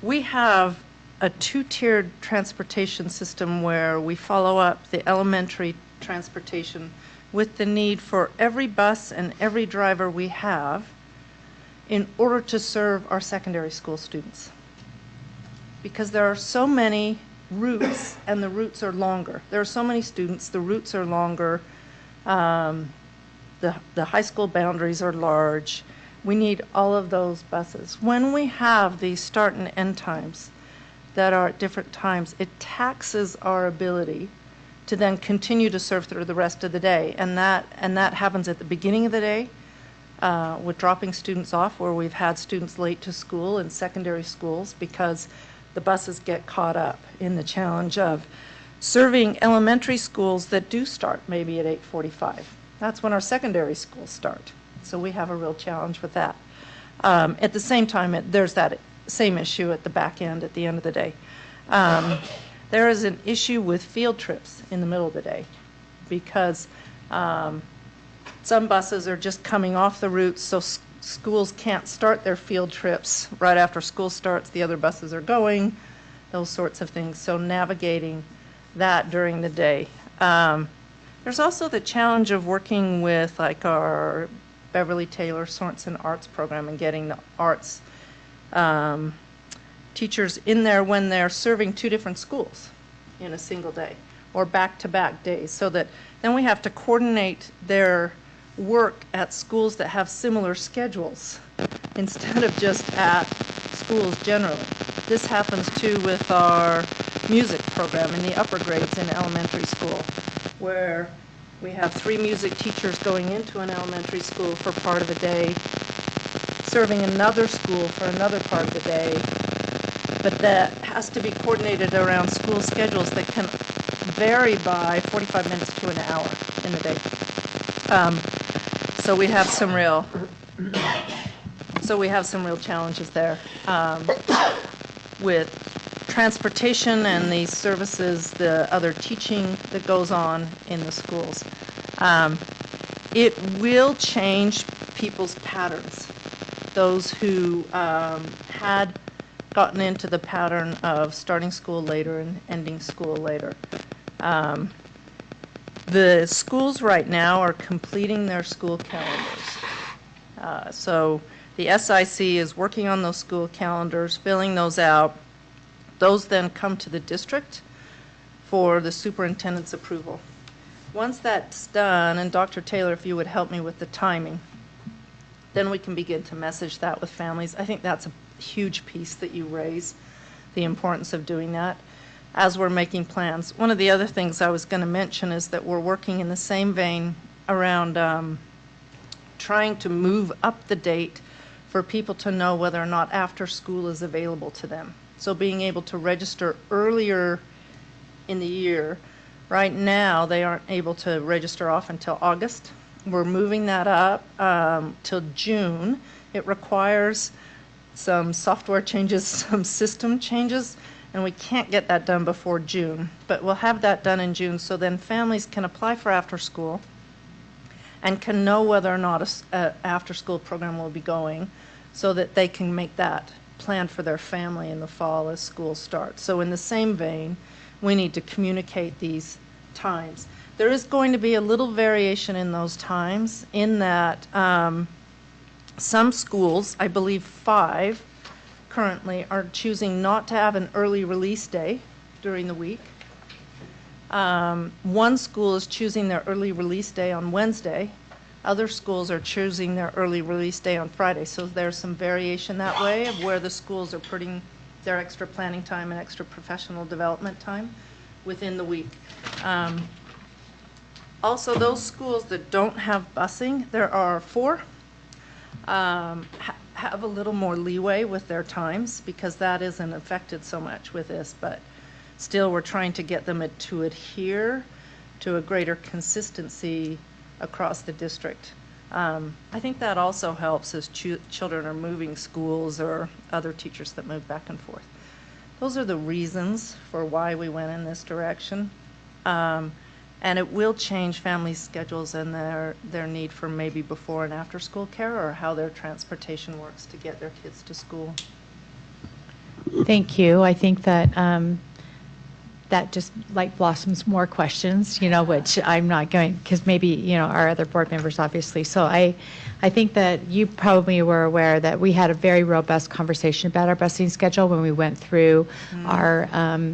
We have a two-tiered transportation system where we follow up the elementary transportation with the need for every bus and every driver we have in order to serve our secondary school students. Because there are so many routes and the routes are longer. There are so many students, the routes are longer. The high school boundaries are large. We need all of those buses. When we have these start and end times that are at different times, it taxes our ability to then continue to serve through the rest of the day. And that happens at the beginning of the day with dropping students off, where we've had students late to school in secondary schools because the buses get caught up in the challenge of serving elementary schools that do start maybe at 8:45. That's when our secondary schools start. So we have a real challenge with that. At the same time, there's that same issue at the back end at the end of the day. There is an issue with field trips in the middle of the day because some buses are just coming off the routes, so schools can't start their field trips right after school starts. The other buses are going, those sorts of things. So navigating that during the day. There's also the challenge of working with like our Beverly Taylor Sorensen Arts program and getting the arts teachers in there when they're serving two different schools in a single day or back-to-back days, so that then we have to coordinate their work at schools that have similar schedules instead of just at schools generally. This happens too with our music program in the upper grades in elementary school, where we have 3 music teachers going into an elementary school for part of the day, serving another school for another part of the day, but that has to be coordinated around school schedules that can vary by 45 minutes to an hour in the day. So we have some real challenges there with transportation and these services, the other teaching that goes on in the schools. It will change people's patterns. Those who had gotten into the pattern of starting school later and ending school later. The schools right now are completing their school calendars. So the SIC is working on those school calendars, filling those out. Those then come to the district for the superintendent's approval. Once that's done, and Dr. Taylor, if you would help me with the timing, then we can begin to message that with families. I think that's a huge piece that you raise, the importance of doing that as we're making plans. One of the other things I was going to mention is that we're working in the same vein around trying to move up the date for people to know whether or not after school is available to them. So being able to register earlier in the year. Right now, they aren't able to register off until August. We're moving that up till June. It requires some software changes, some system changes, and we can't get that done before June. But we'll have that done in June, so then families can apply for after school and can know whether or not an after school program will be going, so that they can make that plan for their family in the fall as school starts. So in the same vein, we need to communicate these times. There is going to be a little variation in those times in that some schools, I believe 5 currently, are choosing not to have an early release day during the week. One school is choosing their early release day on Wednesday. Other schools are choosing their early release day on Friday. So there's some variation that way of where the schools are putting their extra planning time and extra professional development time within the week. Also, those schools that don't have busing, there are 4, have a little more leeway with their times because that isn't affected so much with this, but still we're trying to get them to adhere to a greater consistency across the district. I think that also helps as children are moving schools or other teachers that move back and forth. Those are the reasons for why we went in this direction. And it will change families' schedules and their need for maybe before and after school care or how their transportation works to get their kids to school. Thank you. I think that that just like blossoms more questions, which I'm not going, because maybe, our other board members, obviously. So I think that you probably were aware that we had a very robust conversation about our busing schedule when we went through our,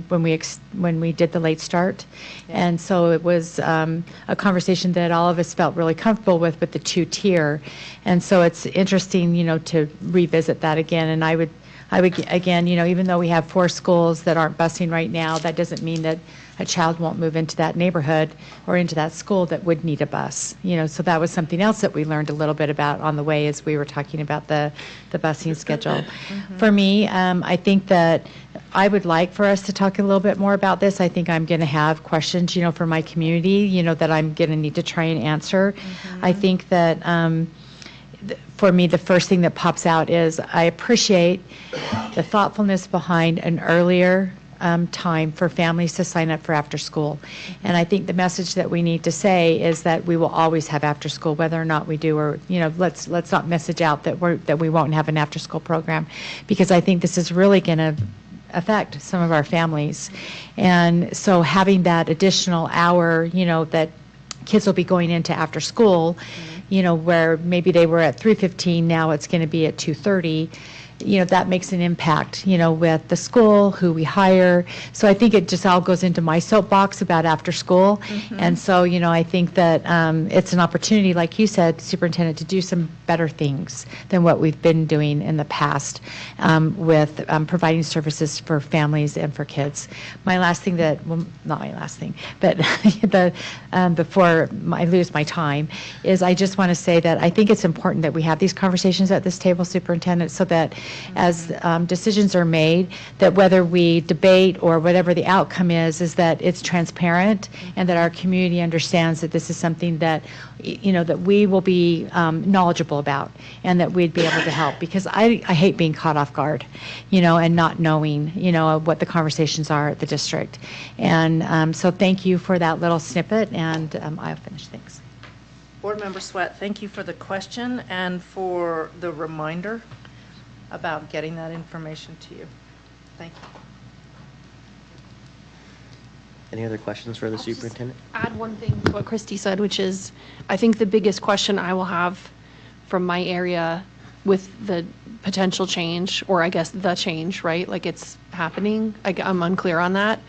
when we did the late start. Yeah. And so it was a conversation that all of us felt really comfortable with the 2-tier. And so it's interesting, to revisit that again. And I would again, even though we have 4 schools that aren't busing right now, that doesn't mean that a child won't move into that neighborhood or into that school that would need a bus. So that was something else that we learned a little bit about on the way as we were talking about the busing schedule. Mm-hmm. For me, I think that I would like for us to talk a little bit more about this. I think I'm going to have questions, for my community, that I'm going to need to try and answer. Mm-hmm. I think that for me, the first thing that pops out is I appreciate the thoughtfulness behind an earlier time for families to sign up for after school. And I think the message that we need to say is that we will always have after school, whether or not we do, or, let's not message out that we won't have an after school program, because I think this is really going to affect some of our families. And so having that additional hour, that kids will be going into after school, where maybe they were at 3:15, now it's going to be at 2:30, that makes an impact, with the school, who we hire. So I think it just all goes into my soapbox about after school. Mm-hmm. And so, I think that it's an opportunity, like you said, Superintendent, to do some better things than what we've been doing in the past with providing services for families and for kids. My last thing not my last thing, but before I lose my time, is I just want to say that I think it's important that we have these conversations at this table, Superintendent, so that as decisions are made, that whether we debate or whatever the outcome is that it's transparent and that our community understands that this is something that, that we will be knowledgeable about and that we'd be able to help. Because I hate being caught off guard, and not knowing, what the conversations are at the district. And so thank you for that little snippet, and I'll finish. Thanks. Board Member Sweat, thank you for the question and for the reminder about getting that information to you. Thank you. Any other questions for the superintendent? Add one thing to what Christy said, which is, I think the biggest question I will have from my area with the potential change, or I guess the change, right? Like it's happening, I'm unclear on that,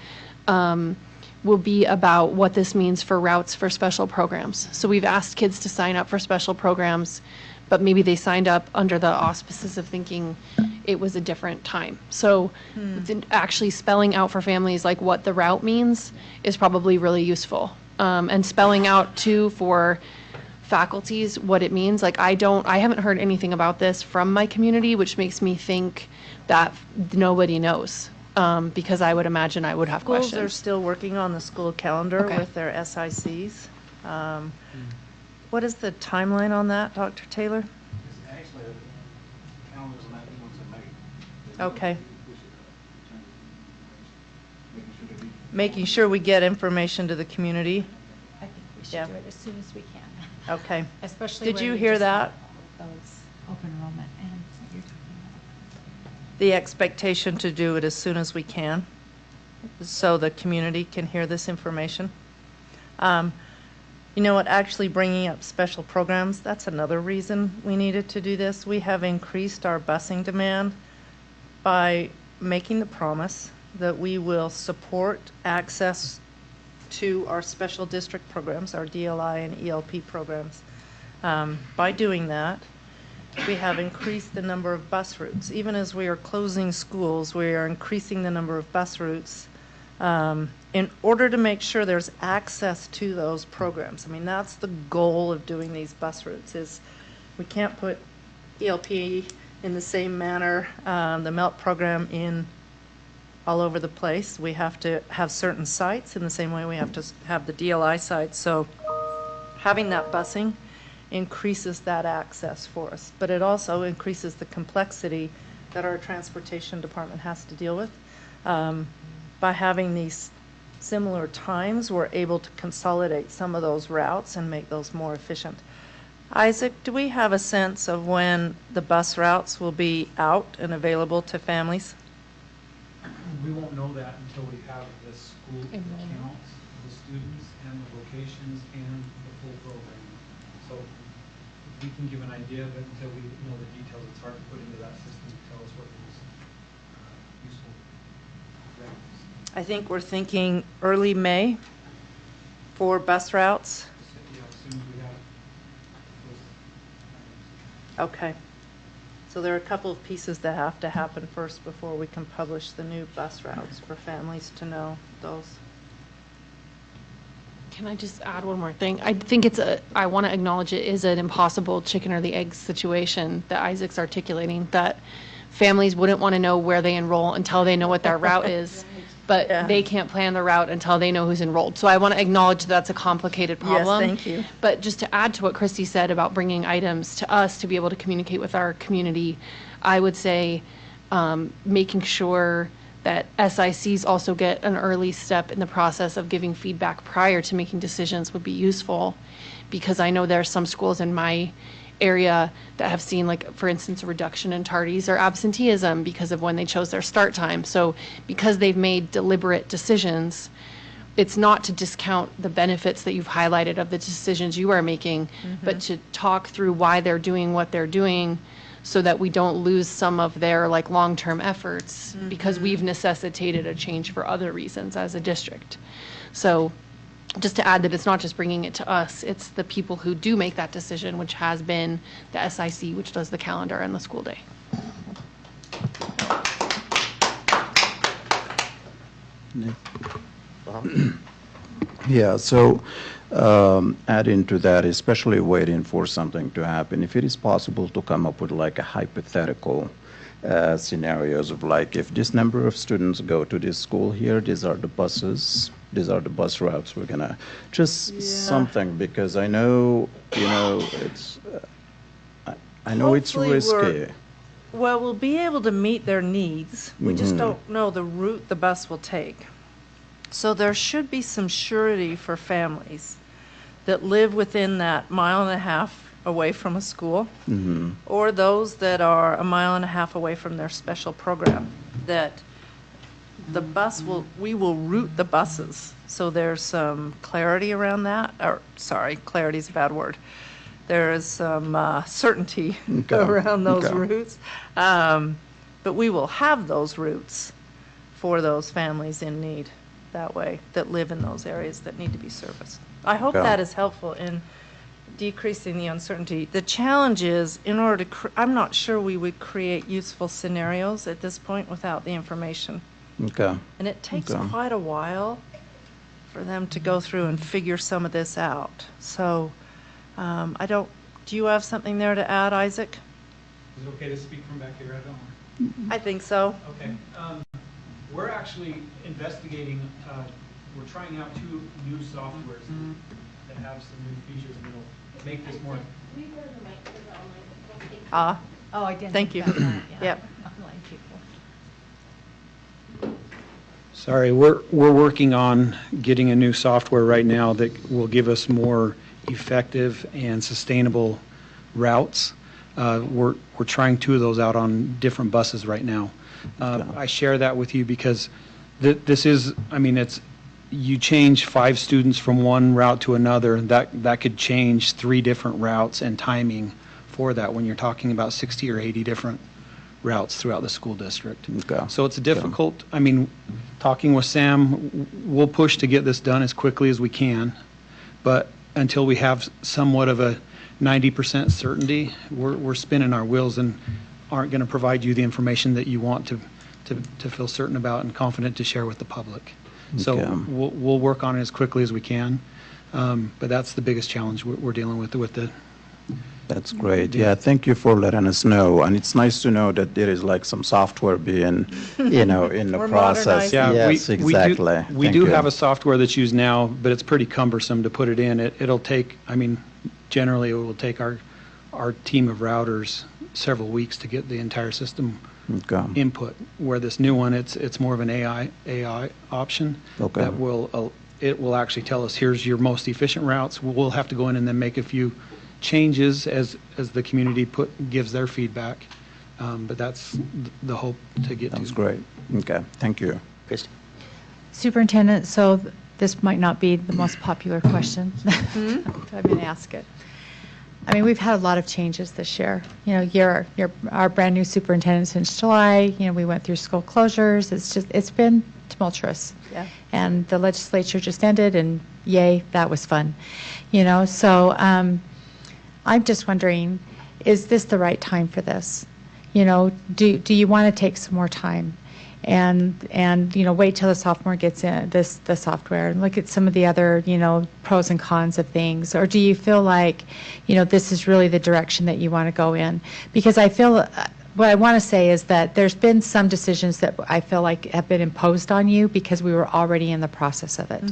will be about what this means for routes for special programs. So we've asked kids to sign up for special programs, but maybe they signed up under the auspices of thinking it was a different time. So actually spelling out for families like what the route means is probably really useful. And spelling out too for faculties what it means. Like I haven't heard anything about this from my community, which makes me think that nobody knows. Because I would imagine I would have Schools questions. are still working on the school calendar Okay. with their SICs. What is the timeline on that, Dr. Taylor? Actually, the calendar's not once in May. Okay. Making sure we get information to the community. I think we Yeah. should do it as soon as we can. Okay. Especially Did when you we hear just that? have those open enrollment and what you're talking about. The expectation to do it as soon as we can, so the community can hear this information. You know what, actually bringing up special programs, that's another reason we needed to do this. We have increased our busing demand by making the promise that we will support access to our special district programs, our DLI and ELP programs. By doing that, we have increased the number of bus routes. Even as we are closing schools, we are increasing the number of bus routes in order to make sure there's access to those programs. I mean, that's the goal of doing these bus routes, is we can't put ELP in the same manner, the MELT program in all over the place. We have to have certain sites in the same way we have to have the DLI sites. So having that busing increases that access for us, but it also increases the complexity that our transportation department has to deal with. By having these similar times, we're able to consolidate some of those routes and make those more efficient. Isaac, do we have a sense of when the bus routes will be out and available to families? We won't know that until we have the school counts, the students and the locations and the full program. So we can give an idea, but until we know the details, it's hard to put into that system to tell us what those useful revenues. I think we're thinking early May for bus routes. Yeah, as soon as we have those items. Okay. So there are a couple of pieces that have to happen first before we can publish the new bus routes for families to know those. Can I just add one more thing? I think I want to acknowledge it is an impossible chicken or the egg situation that Isaac's articulating, that families wouldn't want to know where they enroll until they know what their route is, but Yeah. they can't plan the route until they know who's enrolled. So I want to acknowledge that's a complicated problem. Yes, thank you. But just to add to what Christy said about bringing items to us to be able to communicate with our community, I would say making sure that SICs also get an early step in the process of giving feedback prior to making decisions would be useful, because I know there are some schools in my area that have seen, like, for instance, a reduction in tardies or absenteeism because of when they chose their start time. So because they've made deliberate decisions, it's not to discount the benefits that you've highlighted of the decisions you are making, but to talk through why they're doing what they're doing, so that we don't lose some of their like long-term efforts because we've necessitated a change for other reasons as a district. So just to add that it's not just bringing it to us, it's the people who do make that decision, which has been the SIC, which does the calendar and the school day. Yeah, so adding to that, especially waiting for something to happen, if it is possible to come up with like a hypothetical scenarios of like, if this number of students go to this school here, these are the buses, these are the bus routes, we're gonna, just something, because I know, it's, I know it's Hopefully risky. Well, we'll be able to meet their needs. We just don't know the route the bus will take. So there should be some surety for families that live within that mile and a half away from a school, Mm-hmm. or those that are a mile and a half away from their special program, that we will route the buses. So there's some clarity around that, or, sorry, clarity is a bad word. There is some certainty Okay. around those Okay. routes. But we will have those routes for those families in need that way, that live in those areas that need to be serviced. I hope Okay. that is helpful in decreasing the uncertainty. The challenge is, in order to, I'm not sure we would create useful scenarios at this point without the information. Okay. And it takes Okay. quite a while for them to go through and figure some of this out. So do you have something there to add, Isaac? Is it okay to speak from back here? I don't. I think so. Okay. We're actually investigating, we're trying out 2 new softwares that have some new features that'll make this more. Oh, I didn't. Thank think you. about that, yeah. Yep. Online people. Sorry, we're working on getting a new software right now that will give us more effective and sustainable routes. We're trying 2 of those out on different buses right now. I share that with you because this is, I mean, it's, you change 5 students from one route to another, that could change 3 different routes and timing for that when you're talking about 60 or 80 different routes throughout the school district. Okay. So it's difficult. I mean, talking with Sam, we'll push to get this done as quickly as we can, but until we have somewhat of a 90% certainty, we're spinning our wheels and aren't going to provide you the information that you want to feel certain about and confident to share with the public. So Okay. we'll work on it as quickly as we can, but that's the biggest challenge we're dealing with the. That's great. Yeah, thank you for letting us know. And it's nice to know that there is like some software being, in the We're process. modernizing. Yeah, Yes, exactly. We Thank do you. have a software that's used now, but it's pretty cumbersome to put it in. It'll take, I mean, generally it will take our team of routers several weeks to get the entire system Okay. input. Where this new one, it's more of an AI option Okay. that it will actually tell us, here's your most efficient routes. We'll have to go in and then make a few changes as the community gives their feedback. But that's the hope to get to. That's great. Okay, thank you. Christie? Superintendent, so this might not be the most popular question. I'm going to ask it. I mean, we've had a lot of changes this year. You know, you're our brand new superintendent since July. You know, we went through school closures. It's been tumultuous. Yeah. And the legislature just ended, and yay, that was fun. You know, so I'm just wondering, is this the right time for this? You know, do you want to take some more time and you know, wait till the sophomore gets in the software and look at some of the other, you know, pros and cons of things? Or do you feel like, you know, this is really the direction that you want to go in? Because I feel what I want to say is that there's been some decisions that I feel like have been imposed on you because we were already in the process of it.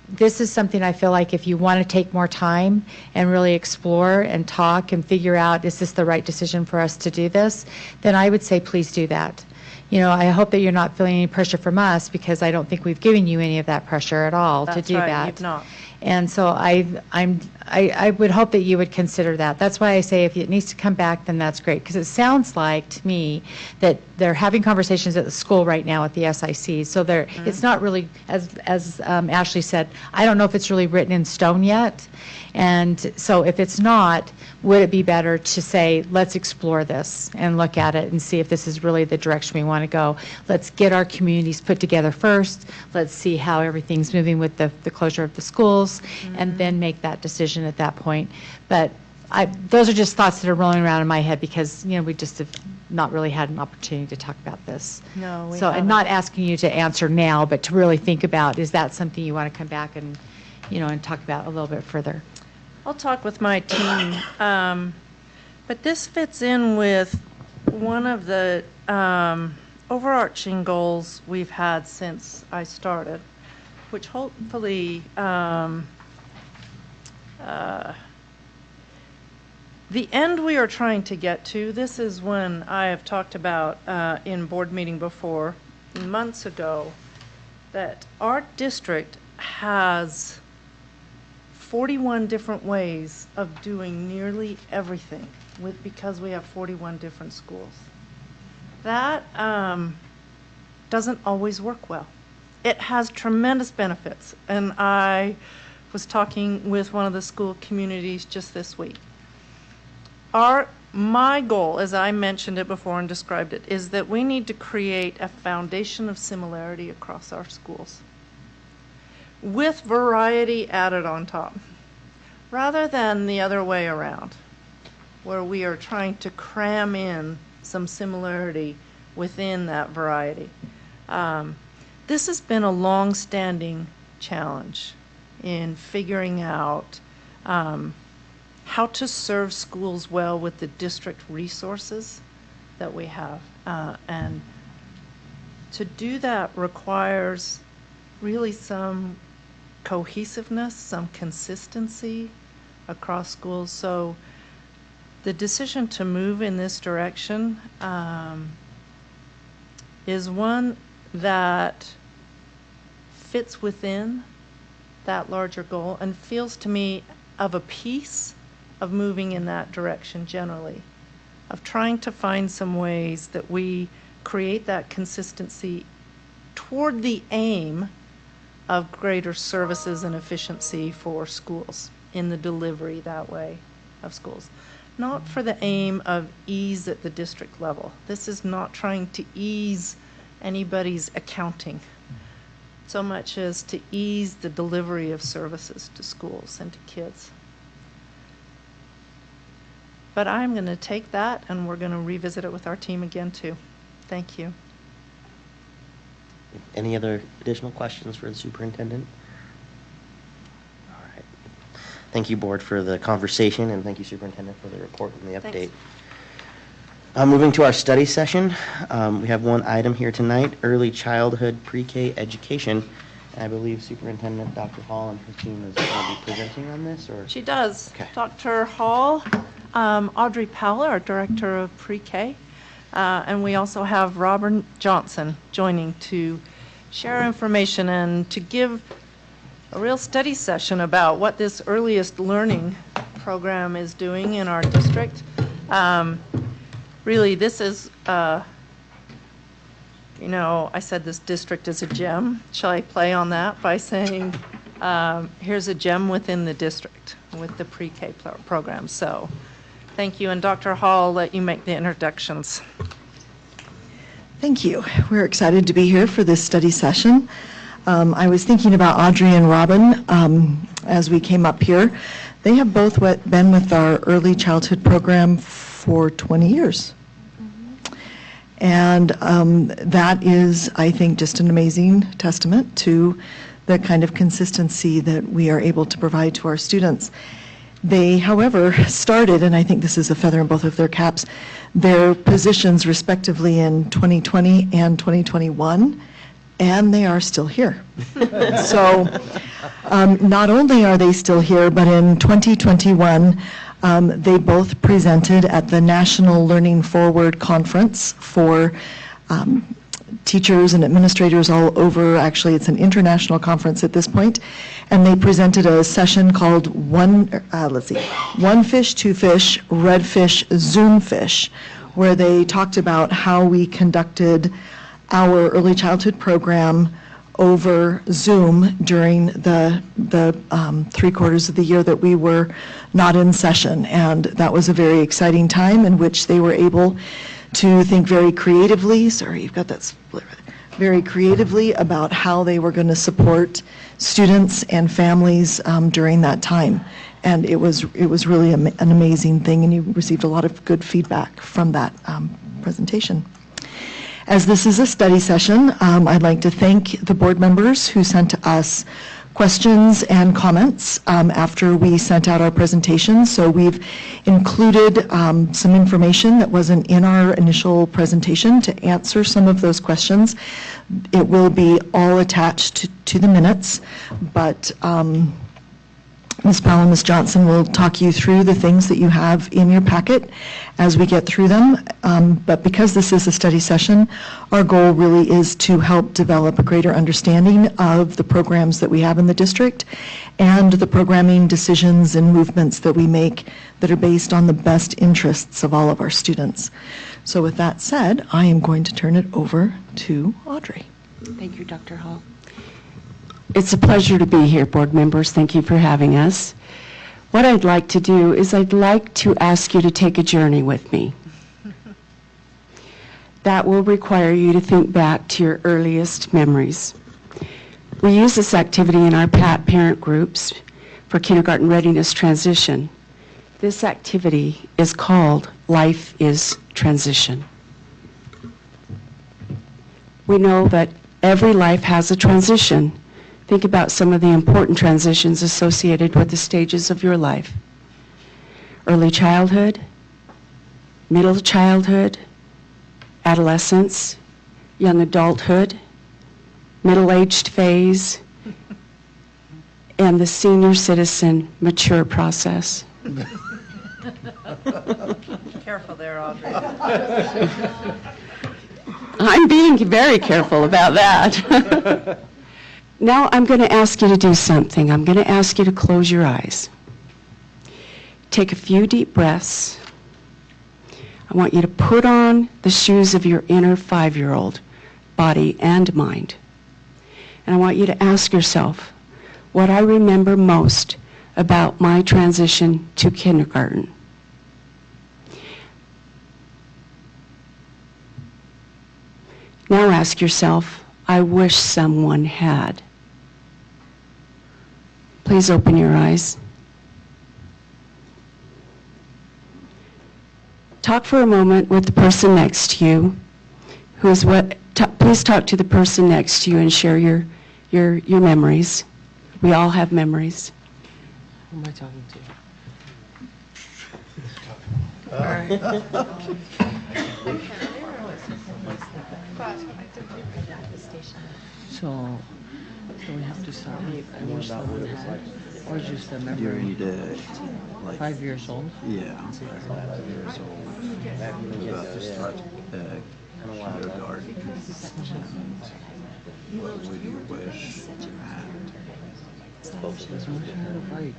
This is something I feel like if you want to take more time and really explore and talk and figure out, is this the right decision for us to do this, then I would say please do that. You know, I hope that you're not feeling any pressure from us, because I don't think we've given you any of that pressure at all to do that. That's right, you've not. And so I would hope that you would consider that. That's why I say if it needs to come back, then that's great. Because it sounds like to me that they're having conversations at the school right now at the SIC. So it's not really, as Ashley said, I don't know if it's really written in stone yet. And so if it's not, would it be better to say, let's explore this and look at it and see if this is really the direction we want to go? Let's get our communities put together first. Let's see how everything's moving with the closure of the schools, and then make that decision at that point. But those are just thoughts that are rolling around in my head because, you know, we just have not really had an opportunity to talk about this. No, we So I'm haven't. not asking you to answer now, but to really think about, is that something you want to come back and, you know, and talk about a little bit further? I'll talk with my team, but this fits in with one of the overarching goals we've had since I started, which hopefully the end we are trying to get to, this is when I have talked about in board meeting before, months ago, that our district has 41 different ways of doing nearly everything because we have 41 different schools. That doesn't always work well. It has tremendous benefits, and I was talking with one of the school communities just this week. My goal, as I mentioned it before and described it, is that we need to create a foundation of similarity across our schools with variety added on top, rather than the other way around, where we are trying to cram in some similarity within that variety. This has been a long-standing challenge in figuring out how to serve schools well with the district resources that we have. And to do that requires really some cohesiveness, some consistency across schools. So the decision to move in this direction is one that fits within that larger goal and feels to me of a piece of moving in that direction generally, of trying to find some ways that we create that consistency toward the aim of greater services and efficiency for schools in the delivery that way of schools. Not for the aim of ease at the district level. This is not trying to ease anybody's accounting so much as to ease the delivery of services to schools and to kids. But I'm going to take that and we're going to revisit it with our team again too. Thank you. Any other additional questions for the superintendent? All right. Thank you, board, for the conversation, and thank you, superintendent, for the report and the update. Moving to our study session, we have one item here tonight, early childhood pre-K education. And I believe Superintendent Dr. Hall and her team is going to be presenting on this, or? She does. Okay. Dr. Hall, Audrey Powell, our Director of Pre-K, and we also have Robert Johnson joining to share information and to give a real study session about what this earliest learning program is doing in our district. Really, this is, you know, I said this district is a gem. Shall I play on that by saying, here's a gem within the district with the pre-K program. So thank you. And Dr. Hall, I'll let you make the introductions. Thank you. We're excited to be here for this study session. I was thinking about Audrey and Robin as we came up here. They have both been with our early childhood program for 20 years. And that is, I think, just an amazing testament to the kind of consistency that we are able to provide to our students. They, however, started, and I think this is a feather in both of their caps, their positions respectively in 2020 and 2021, and they are still here. So not only are they still here, but in 2021, they both presented at the National Learning Forward Conference for teachers and administrators all over. Actually, it's an international conference at this point, and they presented a session called One Fish, Two Fish, Red Fish, Zoom Fish, where they talked about how we conducted our early childhood program over Zoom during the 3 quarters of the year that we were not in session. And that was a very exciting time in which they were able to think very creatively, very creatively about how they were going to support students and families during that time. And it was really an amazing thing, and you received a lot of good feedback from that presentation. As this is a study session, I'd like to thank the board members who sent us questions and comments after we sent out our presentation. So we've included some information that wasn't in our initial presentation to answer some of those questions. It will be all attached to the minutes, but Ms. Powell and Ms. Johnson will talk you through the things that you have in your packet as we get through them. But because this is a study session, our goal really is to help develop a greater understanding of the programs that we have in the district and the programming decisions and movements that we make that are based on the best interests of all of our students. So with that said, I am going to turn it over to Audrey. Thank you, Dr. Hall. It's a pleasure to be here, board members. Thank you for having us. What I'd like to do is I'd like to ask you to take a journey with me. That will require you to think back to your earliest memories. We use this activity in our parent groups for kindergarten readiness transition. This activity is called Life is Transition. We know that every life has a transition. Think about some of the important transitions associated with the stages of your life. Early childhood, middle childhood, adolescence, young adulthood, middle-aged phase, and the senior citizen mature process. Careful there, Audrey. I'm being very careful about that. Now I'm going to ask you to do something. I'm going to ask you to close your eyes. Take a few deep breaths. I want you to put on the shoes of your inner 5-year-old, body and mind. And I want you to ask yourself, what I remember most about my transition to kindergarten. Now ask yourself, I wish someone had. Please open your eyes. Talk for a moment with the person next to you. Please talk to the person next to you and share your memories. We all have memories. Who am I talking to? So we have to start with I wish someone had, or just a memory? During like 5 years old? Yeah, 5 years old. About to start kindergarten. What would you wish you had? That's much hard to fight.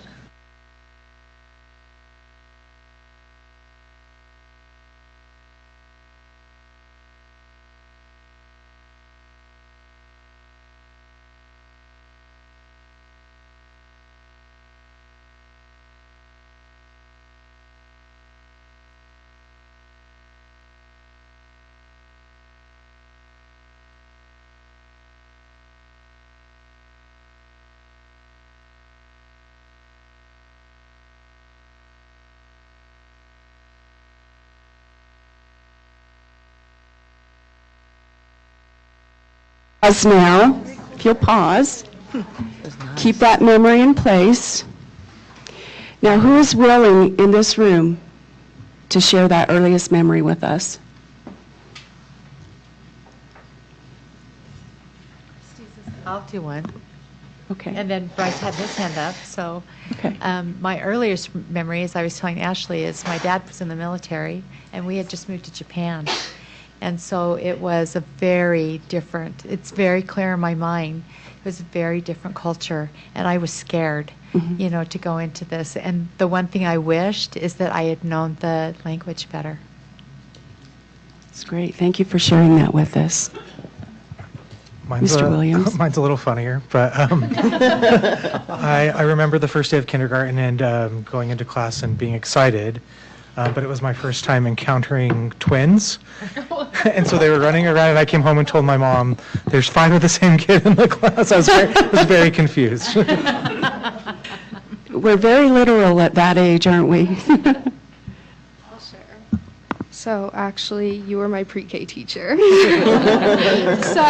Pause now. If you'll pause, keep that memory in place. Now, who is willing in this room to share that earliest memory with us? I'll do one. Okay. And then Bryce had his hand up, so. Okay. My earliest memory, as I was telling Ashley, is my dad was in the military, and we had just moved to Japan. And so it was a very different, it's very clear in my mind, it was a very different culture, and I was scared, to go into this. And the one thing I wished is that I had known the language better. That's great. Thank you for sharing that with us. Mr. Williams? Mine's a little funnier, but I remember the first day of kindergarten and going into class and being excited. But it was my first time encountering twins. And so they were running around, and I came home and told my mom, there's 5 of the same kid in the class. I was very confused. We're very literal at that age, aren't we? I'll share. So actually, you were my pre-K teacher. So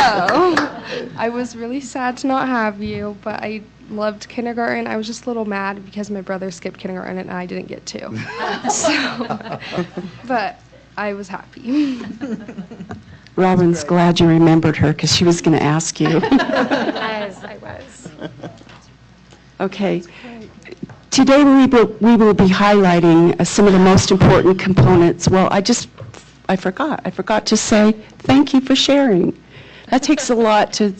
I was really sad to not have you, but I loved kindergarten. I was just a little mad because my brother skipped kindergarten and I didn't get to. But I was happy. Robin's glad you remembered her because she was going to ask you. Yes, I was. Okay. Today we will be highlighting some of the most important components. Well, I forgot to say thank you for sharing. That takes a lot to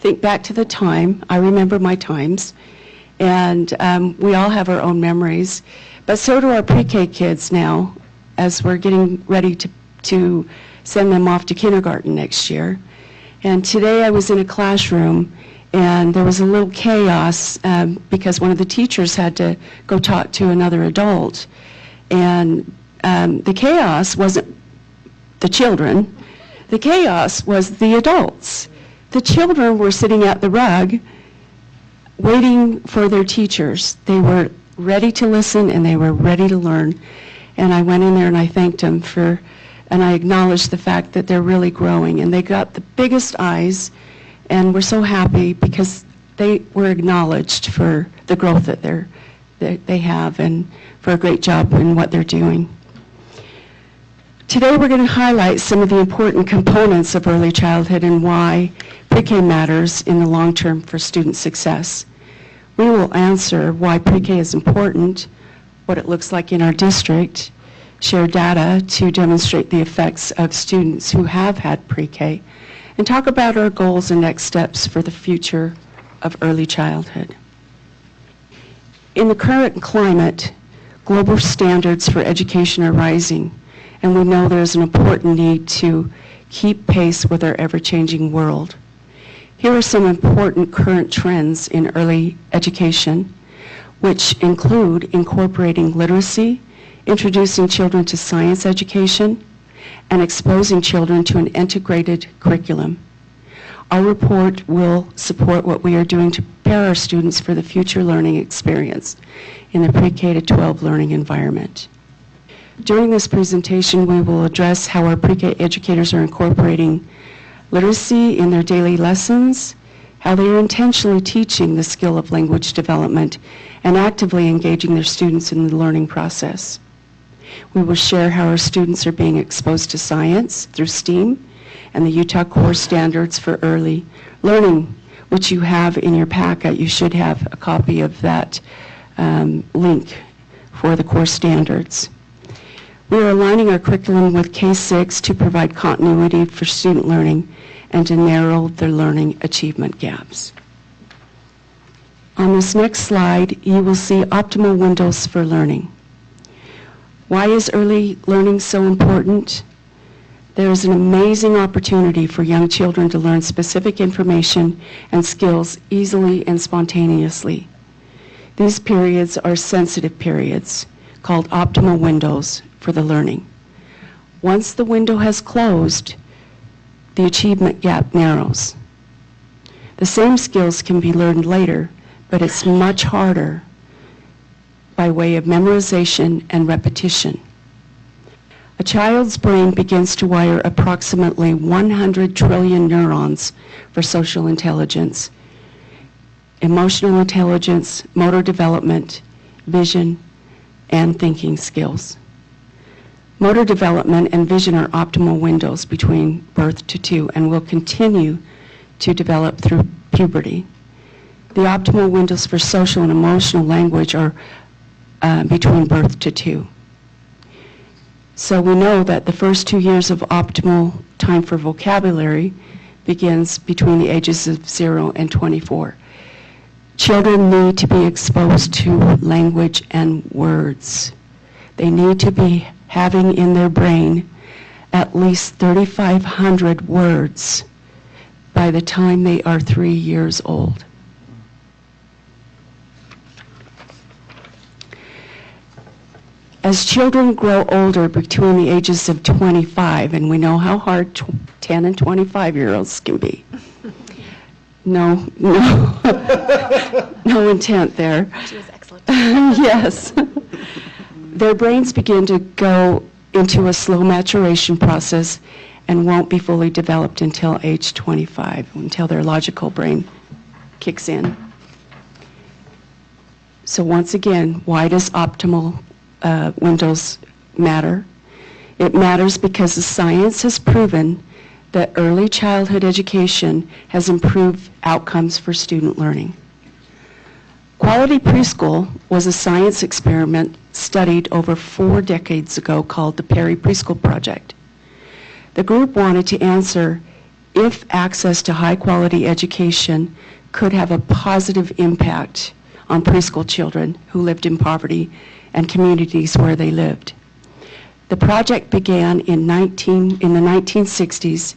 think back to the time. I remember my times. And we all have our own memories, but so do our pre-K kids now, as we're getting ready to send them off to kindergarten next year. And today I was in a classroom, and there was a little chaos because one of the teachers had to go talk to another adult. And the chaos wasn't the children, the chaos was the adults. The children were sitting at the rug waiting for their teachers. They were ready to listen and they were ready to learn. And I went in there and I thanked them and I acknowledged the fact that they're really growing. And they got the biggest eyes and we're so happy because they were acknowledged for the growth that they have and for a great job in what they're doing. Today we're going to highlight some of the important components of early childhood and why pre-K matters in the long term for student success. We will answer why pre-K is important, what it looks like in our district, share data to demonstrate the effects of students who have had pre-K, and talk about our goals and next steps for the future of early childhood. In the current climate, global standards for education are rising, and we know there's an important need to keep pace with our ever-changing world. Here are some important current trends in early education, which include incorporating literacy, introducing children to science education, and exposing children to an integrated curriculum. Our report will support what we are doing to prepare our students for the future learning experience in the pre-K to 12 learning environment. During this presentation, we will address how our pre-K educators are incorporating literacy in their daily lessons, how they are intentionally teaching the skill of language development, and actively engaging their students in the learning process. We will share how our students are being exposed to science through STEAM and the Utah Core Standards for Early Learning, which you have in your packet. You should have a copy of that link for the core standards. We are aligning our curriculum with K-6 to provide continuity for student learning and to narrow the learning achievement gaps. On this next slide, you will see optimal windows for learning. Why is early learning so important? There is an amazing opportunity for young children to learn specific information and skills easily and spontaneously. These periods are sensitive periods called optimal windows for the learning. Once the window has closed, the achievement gap narrows. The same skills can be learned later, but it's much harder by way of memorization and repetition. A child's brain begins to wire approximately 100 trillion neurons for social intelligence, emotional intelligence, motor development, vision, and thinking skills. Motor development and vision are optimal windows between birth to 2 and will continue to develop through puberty. The optimal windows for social and emotional language are between birth to 2. So we know that the first 2 years of optimal time for vocabulary begins between the ages of 0 and 24. Children need to be exposed to language and words. They need to be having in their brain at least 3,500 words by the time they are 3 years old. As children grow older between the ages of 25, and we know how hard 10 and 25-year-olds can be. No intent there. She was excellent. Yes. Their brains begin to go into a slow maturation process and won't be fully developed until age 25, until their logical brain kicks in. So once again, why does optimal windows matter? It matters because the science has proven that early childhood education has improved outcomes for student learning. Quality Preschool was a science experiment studied over 4 decades ago called the Perry Preschool Project. The group wanted to answer if access to high-quality education could have a positive impact on preschool children who lived in poverty and communities where they lived. The project began in the 1960s,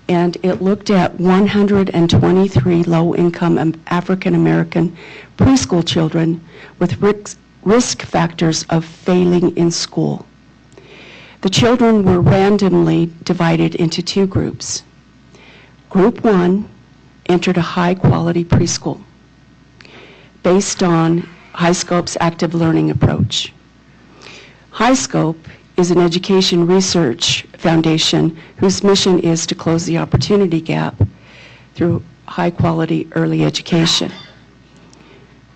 and it looked at 123 low-income African American preschool children with risk factors of failing in school. The children were randomly divided into two groups. Group 1 entered a high-quality preschool based on HighScope's active learning approach. HighScope is an education research foundation whose mission is to close the opportunity gap through high-quality early education.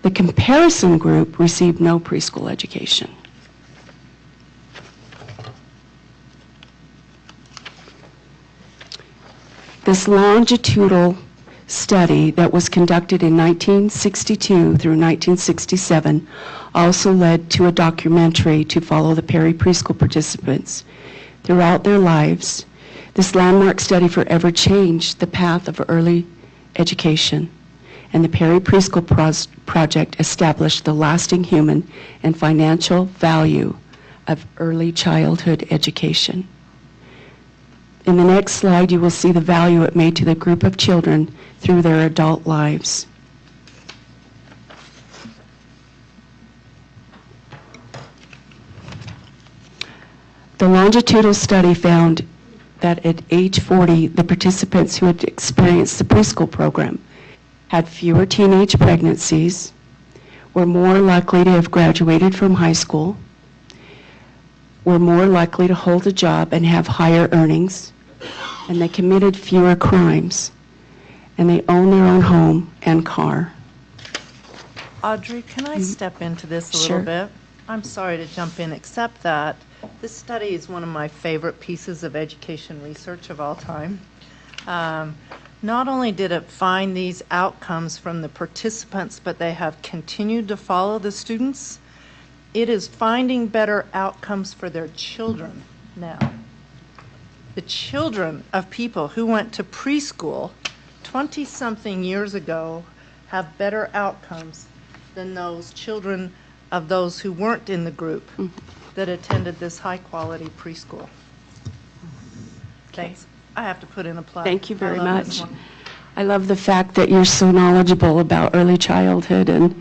The comparison group received no preschool education. This longitudinal study that was conducted in 1962 through 1967 also led to a documentary to follow the Perry preschool participants throughout their lives. This landmark study forever changed the path of early education, and the Perry Preschool Project established the lasting human and financial value of early childhood education. In the next slide, you will see the value it made to the group of children through their adult lives. The longitudinal study found that at age 40, the participants who had experienced the preschool program had fewer teenage pregnancies, were more likely to have graduated from high school, were more likely to hold a job and have higher earnings, and they committed fewer crimes, and they own their own home and car. Audrey, can I step into this a Sure. little bit? I'm sorry to jump in, except that this study is one of my favorite pieces of education research of all time. Not only did it find these outcomes from the participants, but they have continued to follow the students. It is finding better outcomes for their children now. The children of people who went to preschool 20-something years ago have better outcomes than those children of those who weren't in the group that attended this high-quality preschool. Thanks. I have to put in a plug. Thank you very I love this much. one. I love the fact that you're so knowledgeable about early childhood and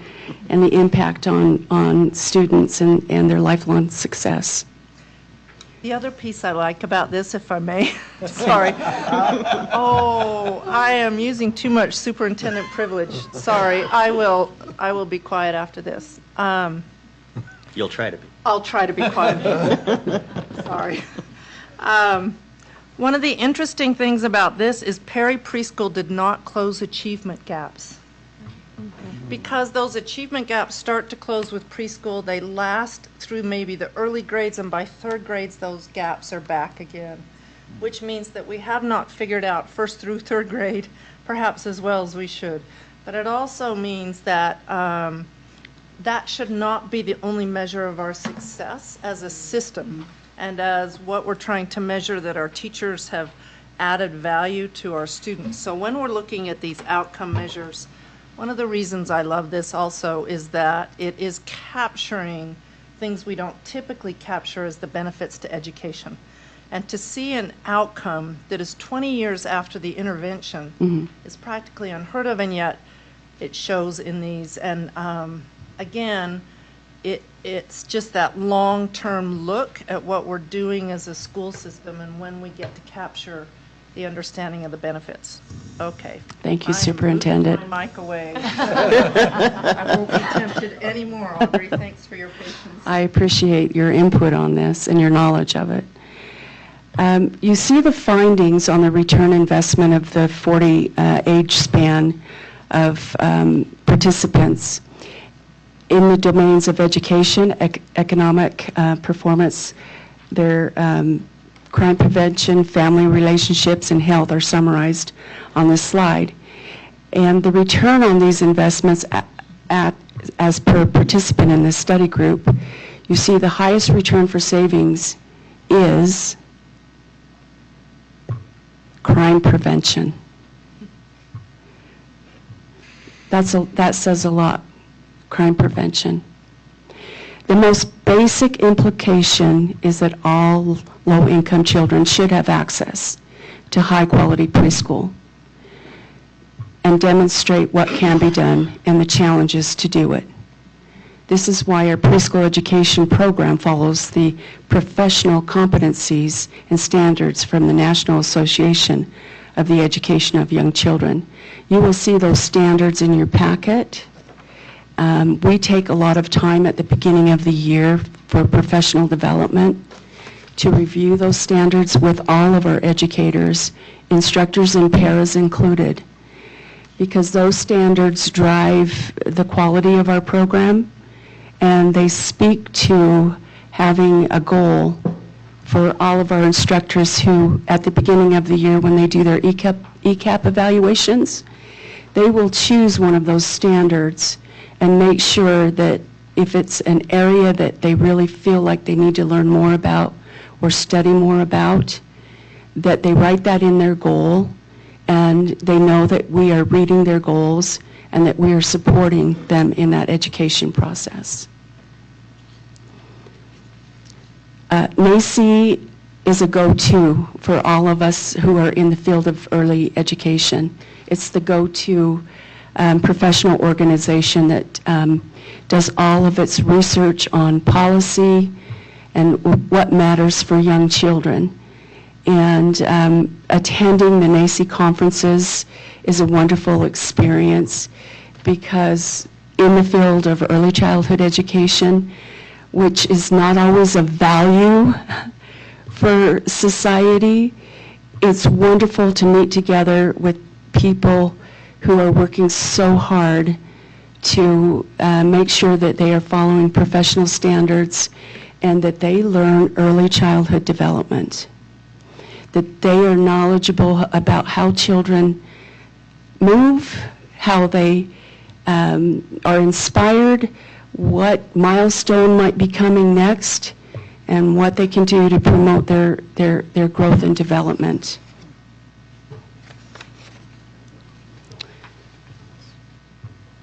the impact on students and their lifelong success. The other piece I like about this, if I may, sorry. Oh, I am using too much superintendent privilege. Sorry, I will be quiet after this. You'll try to be. I'll try to be quiet. Sorry. One of the interesting things about this is Perry Preschool did not close achievement gaps. Because those achievement gaps start to close with preschool, they last through maybe the early grades, and by third grades, those gaps are back again, which means that we have not figured out first through third grade, perhaps as well as we should. But it also means that that should not be the only measure of our success as a system and as what we're trying to measure that our teachers have added value to our students. So when we're looking at these outcome measures, one of the reasons I love this also is that it is capturing things we don't typically capture as the benefits to education. And to see an outcome that is 20 years after the intervention is practically unheard of, and yet it shows in these. And again, it's just that long-term look at what we're doing as a school system and when we get to capture the understanding of the benefits. Okay. Thank you, I am Superintendent. moving my mic away. I won't be tempted anymore, Audrey. Thanks for your patience. I appreciate your input on this and your knowledge of it. You see the findings on the return investment of the 40 age span of participants in the domains of education, economic performance, their crime prevention, family relationships, and health are summarized on this slide. And the return on these investments as per participant in this study group, you see the highest return for savings is crime prevention. That says a lot crime prevention. The most basic implication is that all low-income children should have access to high-quality preschool and demonstrate what can be done and the challenges to do it. This is why our preschool education program follows the professional competencies and standards from the National Association of the Education of Young Children. You will see those standards in your packet. We take a lot of time at the beginning of the year for professional development to review those standards with all of our educators, instructors and paras included, because those standards drive the quality of our program, and they speak to having a goal for all of our instructors who, at the beginning of the year when they do their ECAP evaluations, they will choose one of those standards and make sure that if it's an area that they really feel like they need to learn more about or study more about, that they write that in their goal, and they know that we are reading their goals and that we are supporting them in that education process. NACE is a go-to for all of us who are in the field of early education. It's the go-to professional organization that does all of its research on policy and what matters for young children. And attending the NACE conferences is a wonderful experience, because in the field of early childhood education, which is not always of value for society, it's wonderful to meet together with people who are working so hard to make sure that they are following professional standards and that they learn early childhood development, that they are knowledgeable about how children move, how they are inspired, what milestone might be coming next, and what they can do to promote their growth and development.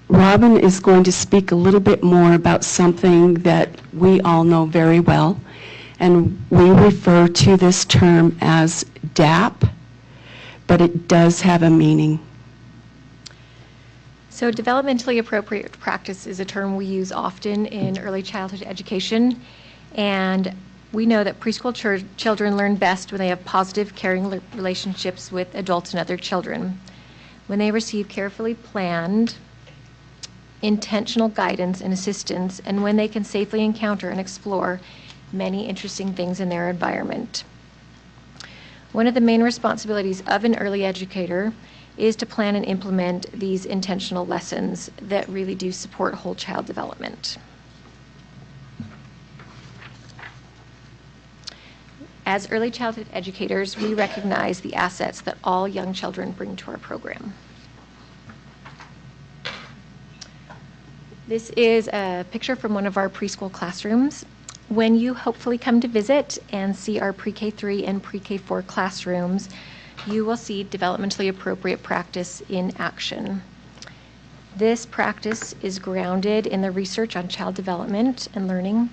Robin is going to speak a little bit more about something that we all know very well, and we refer to this term as DAP, but it does have a meaning. So developmentally appropriate practice is a term we use often in early childhood education, and we know that preschool children learn best when they have positive, caring relationships with adults and other children. When they receive carefully planned, intentional guidance and assistance, and when they can safely encounter and explore many interesting things in their environment. One of the main responsibilities of an early educator is to plan and implement these intentional lessons that really do support whole child development. As early childhood educators, we recognize the assets that all young children bring to our program. This is a picture from one of our preschool classrooms. When you hopefully come to visit and see our pre-K3 and pre-K4 classrooms, you will see developmentally appropriate practice in action. This practice is grounded in the research on child development and learning,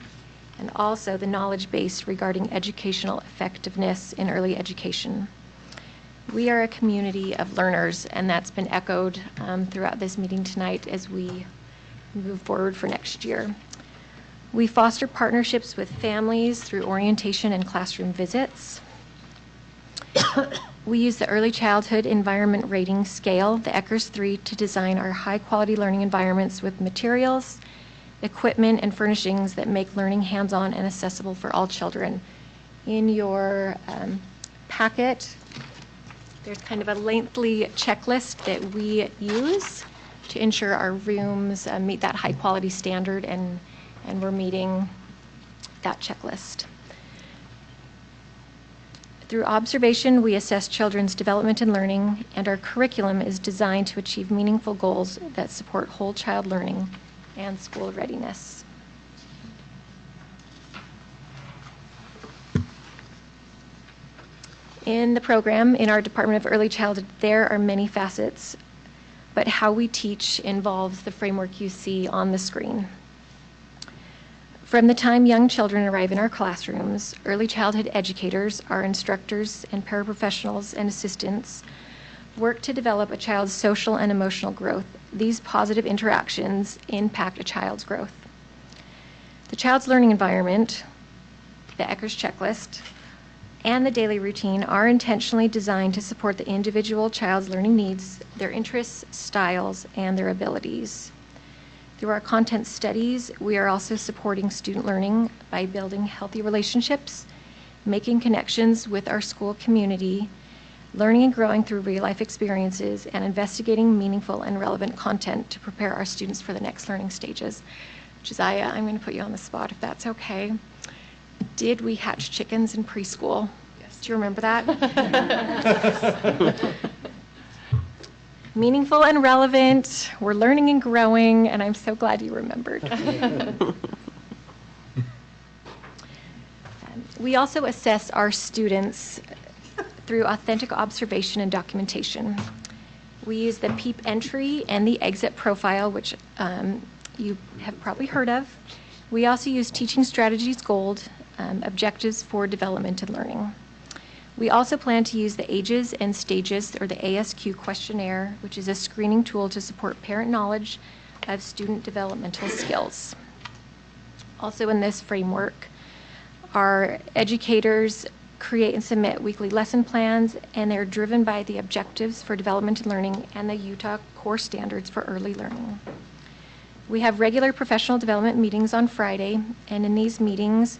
and also the knowledge base regarding educational effectiveness in early education. We are a community of learners, and that's been echoed throughout this meeting tonight as we move forward for next year. We foster partnerships with families through orientation and classroom visits. We use the Early Childhood Environment Rating Scale, the ECHRS 3, to design our high-quality learning environments with materials, equipment, and furnishings that make learning hands-on and accessible for all children. In your packet, there's kind of a lengthy checklist that we use to ensure our rooms meet that high-quality standard, and we're meeting that checklist. Through observation, we assess children's development and learning, and our curriculum is designed to achieve meaningful goals that support whole child learning and school readiness. In the program, in our Department of Early Childhood, there are many facets but how we teach involves the framework you see on the screen. From the time young children arrive in our classrooms, early childhood educators, our instructors and paraprofessionals and assistants work to develop a child's social and emotional growth. These positive interactions impact a child's growth. The child's learning environment, the Ecker's checklist, and the daily routine are intentionally designed to support the individual child's learning needs, their interests, styles, and their abilities. Through our content studies, we are also supporting student learning by building healthy relationships, making connections with our school community, learning and growing through real-life experiences, and investigating meaningful and relevant content to prepare our students for the next learning stages. Josiah, I'm going to put you on the spot if that's okay. Did we hatch chickens in preschool? Yes. Do you remember that? Meaningful and relevant. We're learning and growing, and I'm so glad you remembered. We also assess our students through authentic observation and documentation. We use the PEEP entry and the exit profile, which you have probably heard of. We also use Teaching Strategies Gold, objectives for development and learning. We also plan to use the Ages and Stages, or the ASQ questionnaire, which is a screening tool to support parent knowledge of student developmental skills. Also in this framework, our educators create and submit weekly lesson plans, and they're driven by the objectives for development and learning and the Utah core standards for early learning. We have regular professional development meetings on Friday, and in these meetings,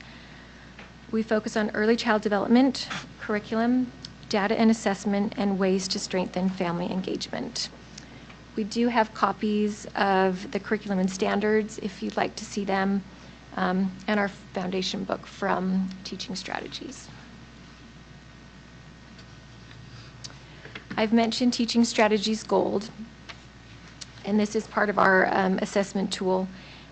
we focus on early child development, curriculum, data and assessment, and ways to strengthen family engagement. We do have copies of the curriculum and standards if you'd like to see them, and our foundation book from Teaching Strategies. I've mentioned Teaching Strategies Gold, and this is part of our assessment tool.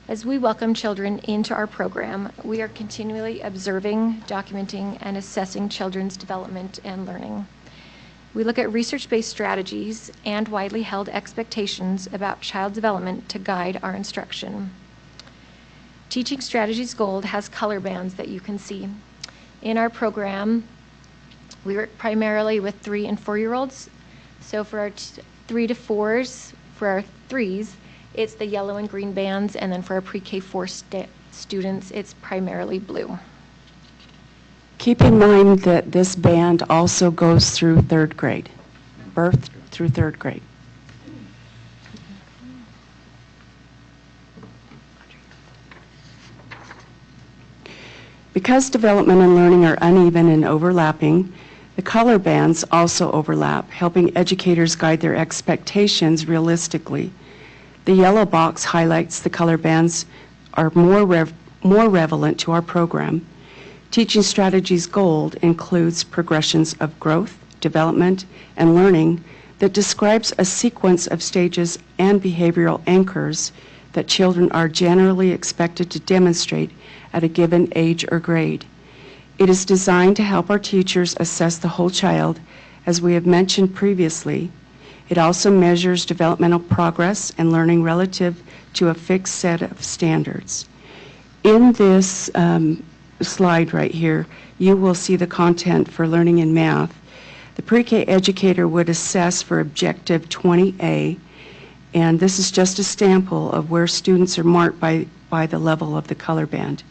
As we welcome children into our program, we are continually observing, documenting, and assessing children's development and learning. We look at research-based strategies and widely held expectations about child development to guide our instruction. Teaching Strategies Gold has color bands that you can see. In our program, we work primarily with 3 and 4-year-olds. So for our 3 to 4s, for our 3s, it's the yellow and green bands, and then for our pre-K4 students, it's primarily blue. Keep in mind that this band also goes through 3rd grade, birth through 3rd grade. Because development and learning are uneven and overlapping, the color bands also overlap, helping educators guide their expectations realistically. The yellow box highlights the color bands are more relevant to our program. Teaching Strategies Gold includes progressions of growth, development, and learning that describes a sequence of stages and behavioral anchors that children are generally expected to demonstrate at a given age or grade. It is designed to help our teachers assess the whole child, as we have mentioned previously. It also measures developmental progress and learning relative to a fixed set of standards. In this slide right here, you will see the content for learning in math. The pre-K educator would assess for objective 20A, and this is just a sample of where students are marked by the level of the color band.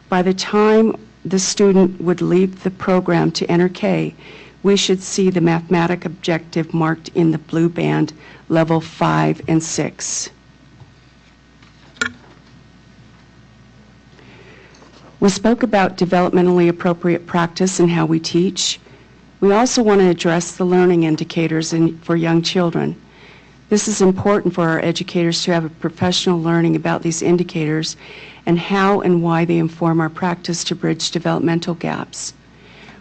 By the time the student would leave the program to enter K, we should see the mathematic objective marked in the blue band, level 5 and 6. We spoke about developmentally appropriate practice and how we teach. We also want to address the learning indicators for young children. This is important for our educators to have a professional learning about these indicators and how and why they inform our practice to bridge developmental gaps.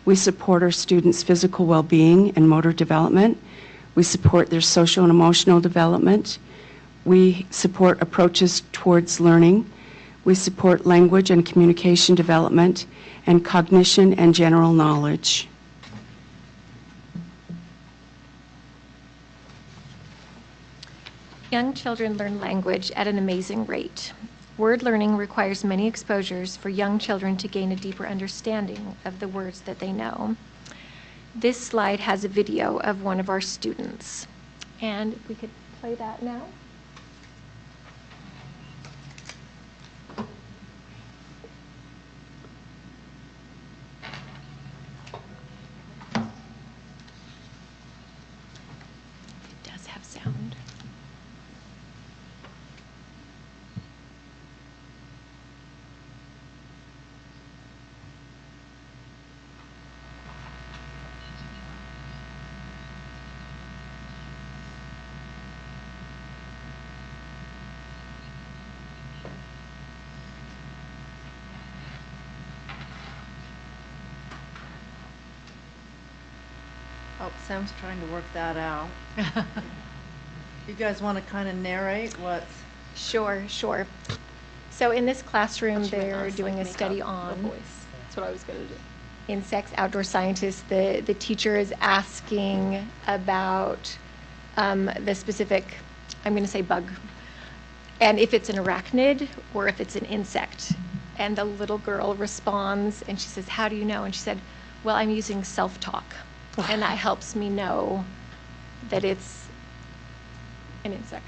We support our students' physical well-being and motor development. We support their social and emotional development. We support approaches towards learning. We support language and communication development and cognition and general knowledge. Young children learn language at an amazing rate. Word learning requires many exposures for young children to gain a deeper understanding of the words that they know. This slide has a video of one of our students, and we could play that now. It does have sound. Oh, Sam's trying to work that out. You guys want to kind of narrate what's... Sure. So in this classroom, But you and they're us, doing like, a make study up on the voice. That's what I was going to do. insects, outdoor scientists. The teacher is asking about the specific, I'm going to say bug, and if it's an arachnid or if it's an insect. And the little girl responds and she says, "How do you know?" And she said, "Well, I'm using self-talk, and that helps me know that it's an insect."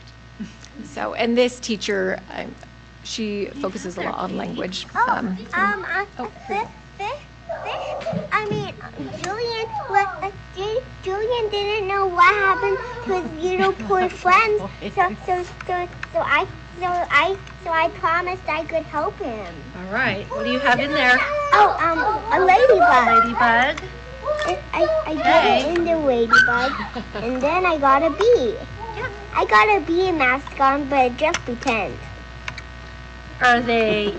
So, and this teacher, she focuses a lot on language. Julian didn't know what happened to his little poor friends, so I promised I could help him. All right, what do you have in there? A ladybug. Ladybug. I got it in the ladybug, and then I got a bee. I got a bee mask on, but just pretend. Are they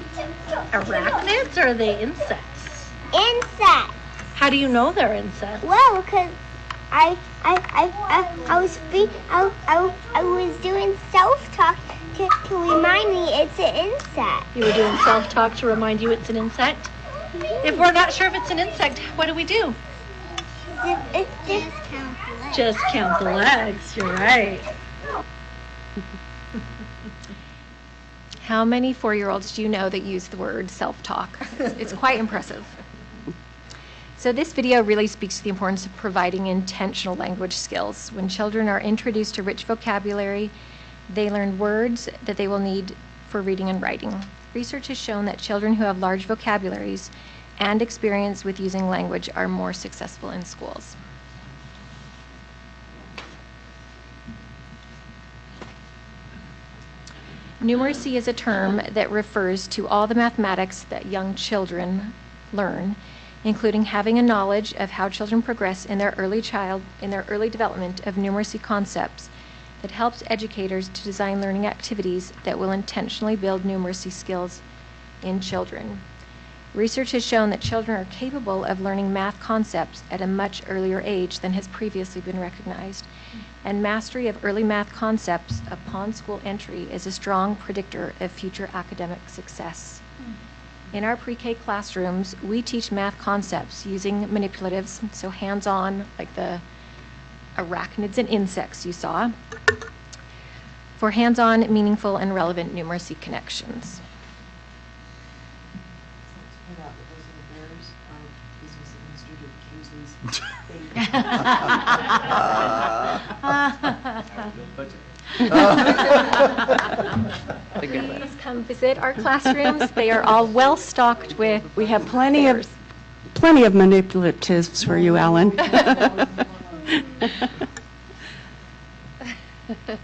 arachnids or are they insects? Insects. How do you know they're insects? Well, because I was doing self-talk to remind me it's an insect. You were doing self-talk to remind you it's an insect? If we're not sure if it's an insect, what do we do? Just count the legs. You're right. How many 4-year-olds do you know that use the word self-talk? It's quite impressive. So this video really speaks to the importance of providing intentional language skills. When children are introduced to rich vocabulary, they learn words that they will need for reading and writing. Research has shown that children who have large vocabularies and experience with using language are more successful in schools. Numeracy is a term that refers to all the mathematics that young children learn, including having a knowledge of how children progress in their early development of numeracy concepts that helps educators to design learning activities that will intentionally build numeracy skills in children. Research has shown that children are capable of learning math concepts at a much earlier age than has previously been recognized, and mastery of early math concepts upon school entry is a strong predictor of future academic success. In our pre-K classrooms, we teach math concepts using manipulatives, so hands-on, like the arachnids and insects you saw, for hands-on, meaningful, and relevant numeracy connections. Please come visit our classrooms. They are all well stocked with. We have plenty of manipulatives for you, Alan.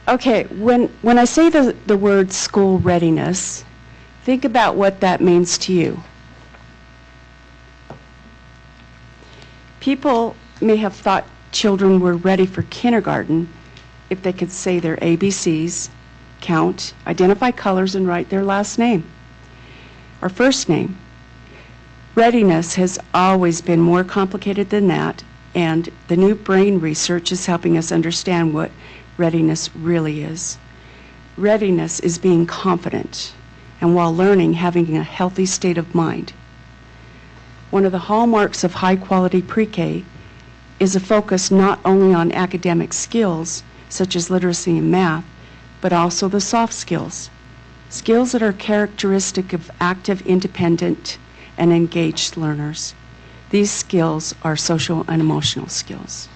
Okay, when I say the word school readiness, think about what that means to you. People may have thought children were ready for kindergarten if they could say their ABCs, count, identify colors, and write their last name or first name. Readiness has always been more complicated than that, and the new brain research is helping us understand what readiness really is. Readiness is being confident, and while learning, having a healthy state of mind. One of the hallmarks of high-quality pre-K is a focus not only on academic skills, such as literacy and math, but also the soft skills. Skills that are characteristic of active, independent, and engaged learners. These skills are social and emotional skills.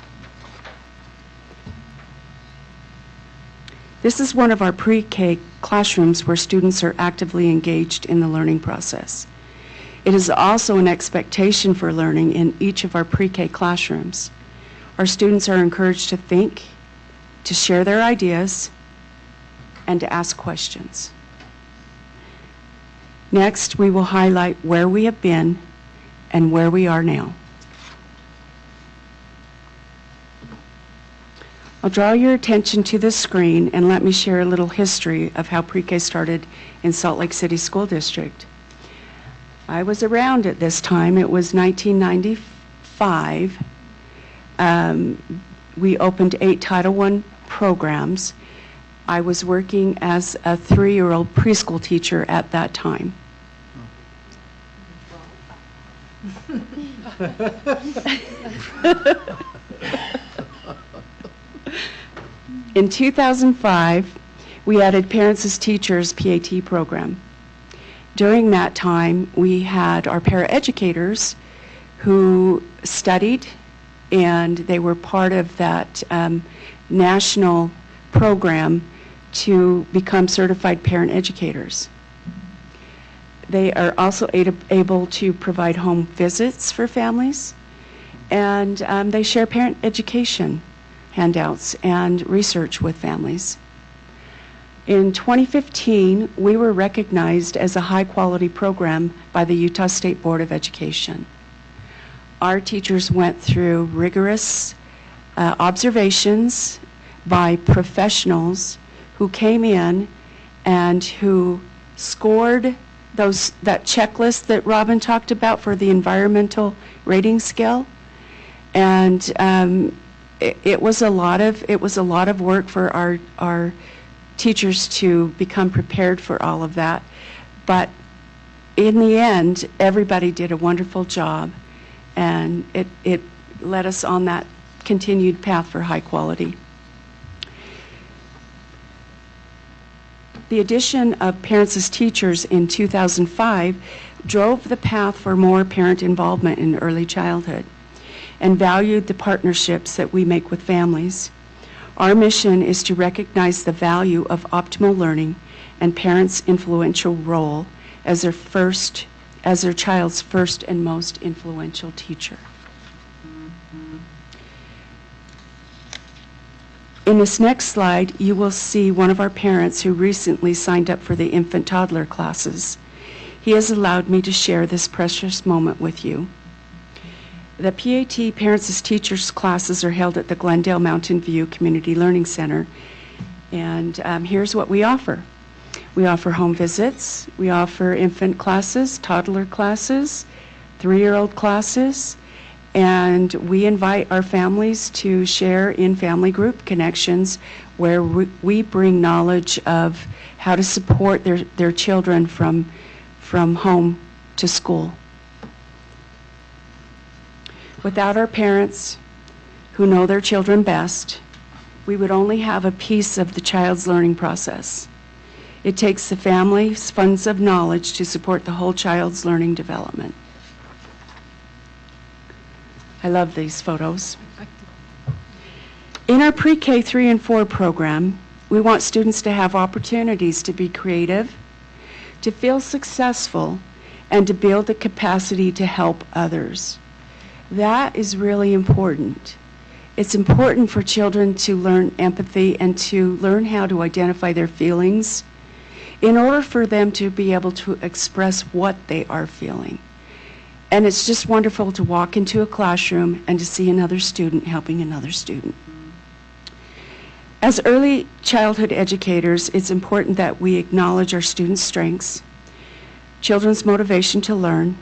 This is one of our pre-K classrooms where students are actively engaged in the learning process. It is also an expectation for learning in each of our pre-K classrooms. Our students are encouraged to think, to share their ideas, and to ask questions. Next, we will highlight where we have been and where we are now. I'll draw your attention to the screen and let me share a little history of how pre-K started in Salt Lake City School District. I was around at this time. It was 1995. We opened 8 Title I programs. I was working as a 3-year-old preschool teacher at that time. In 2005, we added Parents as Teachers PAT program. During that time, we had our paraeducators who studied, and they were part of that national program to become certified parent educators. They are also able to provide home visits for families, and they share parent education handouts and research with families. In 2015, we were recognized as a high-quality program by the Utah State Board of Education. Our teachers went through rigorous observations by professionals who came in and who scored that checklist that Robin talked about for the environmental rating scale. And it was a lot of work for our teachers to become prepared for all of that. But in the end, everybody did a wonderful job, and it led us on that continued path for high quality. The addition of Parents as Teachers in 2005 drove the path for more parent involvement in early childhood and valued the partnerships that we make with families. Our mission is to recognize the value of optimal learning and parents' influential role as their child's first and most influential teacher. In this next slide, you will see one of our parents who recently signed up for the infant toddler classes. He has allowed me to share this precious moment with you. The PAT Parents as Teachers classes are held at the Glendale Mountain View Community Learning Center, and here's what we offer. We offer home visits, we offer infant classes, toddler classes, 3-year-old classes, and we invite our families to share in family group connections where we bring knowledge of how to support their children from home to school. Without our parents who know their children best, we would only have a piece of the child's learning process. It takes the family's funds of knowledge to support the whole child's learning development. I love these photos. In our pre-K 3 and 4 program, we want students to have opportunities to be creative, to feel successful, and to build the capacity to help others. That is really important. It's important for children to learn empathy and to learn how to identify their feelings in order for them to be able to express what they are feeling. And it's just wonderful to walk into a classroom and to see another student helping another student. As early childhood educators, it's important that we acknowledge our students' strengths, children's motivation to learn,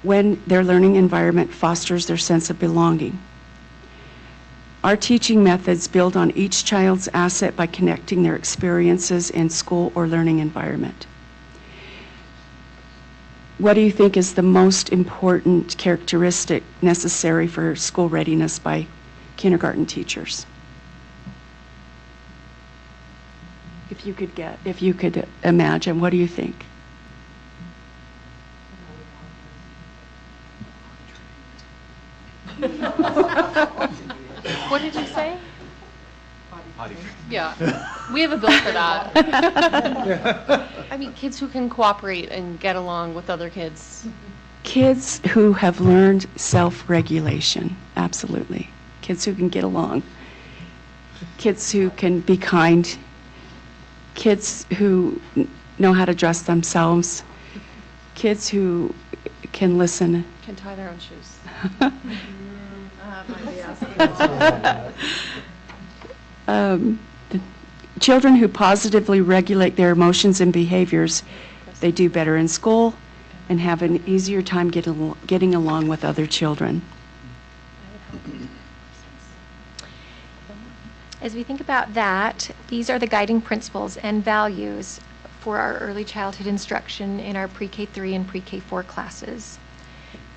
when their learning environment fosters their sense of belonging. Our teaching methods build on each child's asset by connecting their experiences in school or learning environment. What do you think is the most important characteristic necessary for school readiness by kindergarten teachers? if you could imagine, what do you think? What did you say? Yeah, we have a bill for that. I mean, kids who can cooperate and get along with other kids. Kids who have learned self-regulation, absolutely. Kids who can get along. Kids who can be kind. Kids who know how to dress themselves. Kids who can listen. Can tie their own shoes. The children who positively regulate their emotions and behaviors, they do better in school and have an easier time getting along with other children. As we think about that, these are the guiding principles and values for our early childhood instruction in our pre-K 3 and pre-K 4 classes.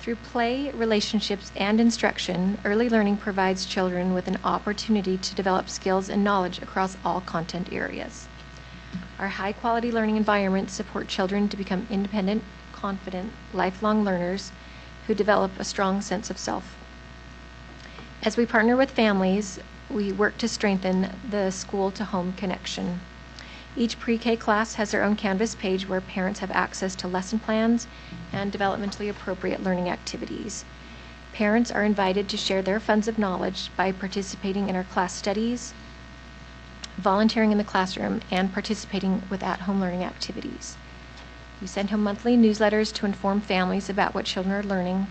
Through play, relationships, and instruction, early learning provides children with an opportunity to develop skills and knowledge across all content areas. Our high-quality learning environments support children to become independent, confident, lifelong learners who develop a strong sense of self. As we partner with families, we work to strengthen the school-to-home connection. Each pre-K class has their own Canvas page where parents have access to lesson plans and developmentally appropriate learning activities. Parents are invited to share their funds of knowledge by participating in our class studies, volunteering in the classroom, and participating with at-home learning activities. We send home monthly newsletters to inform families about what children are learning,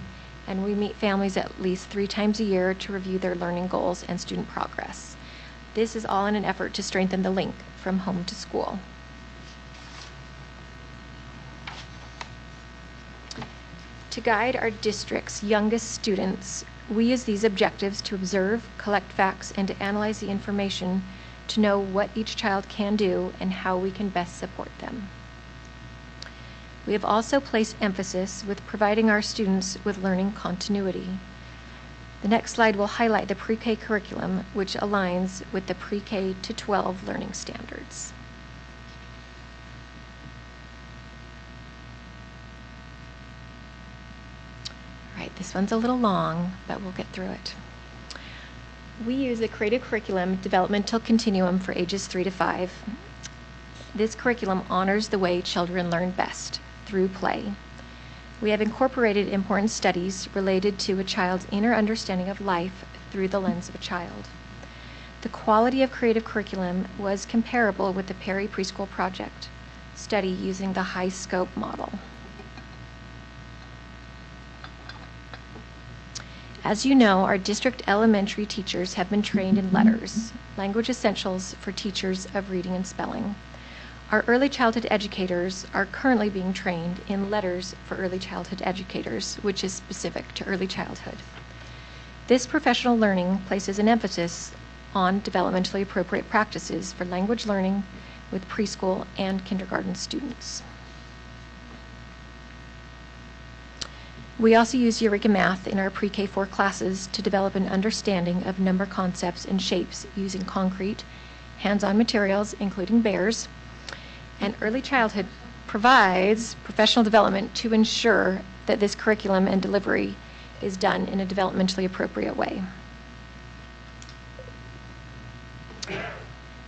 and we meet families at least 3 times a year to review their learning goals and student progress. This is all in an effort to strengthen the link from home to school. To guide our district's youngest students, we use these objectives to observe, collect facts, and to analyze the information to know what each child can do and how we can best support them. We have also placed emphasis with providing our students with learning continuity. The next slide will highlight the pre-K curriculum, which aligns with the pre-K to 12 learning standards. All right, this one's a little long, but we'll get through it. We use the Creative Curriculum Developmental Continuum for ages 3 to 5. This curriculum honors the way children learn best, through play. We have incorporated important studies related to a child's inner understanding of life through the lens of a child. The quality of creative curriculum was comparable with the Perry Preschool Project study using the high scope model. As you know, our district elementary teachers have been trained in letters, language essentials for teachers of reading and spelling. Our early childhood educators are currently being trained in letters for early childhood educators, which is specific to early childhood. This professional learning places an emphasis on developmentally appropriate practices for language learning with preschool and kindergarten students. We also use Eureka Math in our pre-K 4 classes to develop an understanding of number concepts and shapes using concrete, hands-on materials, including bears. And early childhood provides professional development to ensure that this curriculum and delivery is done in a developmentally appropriate way.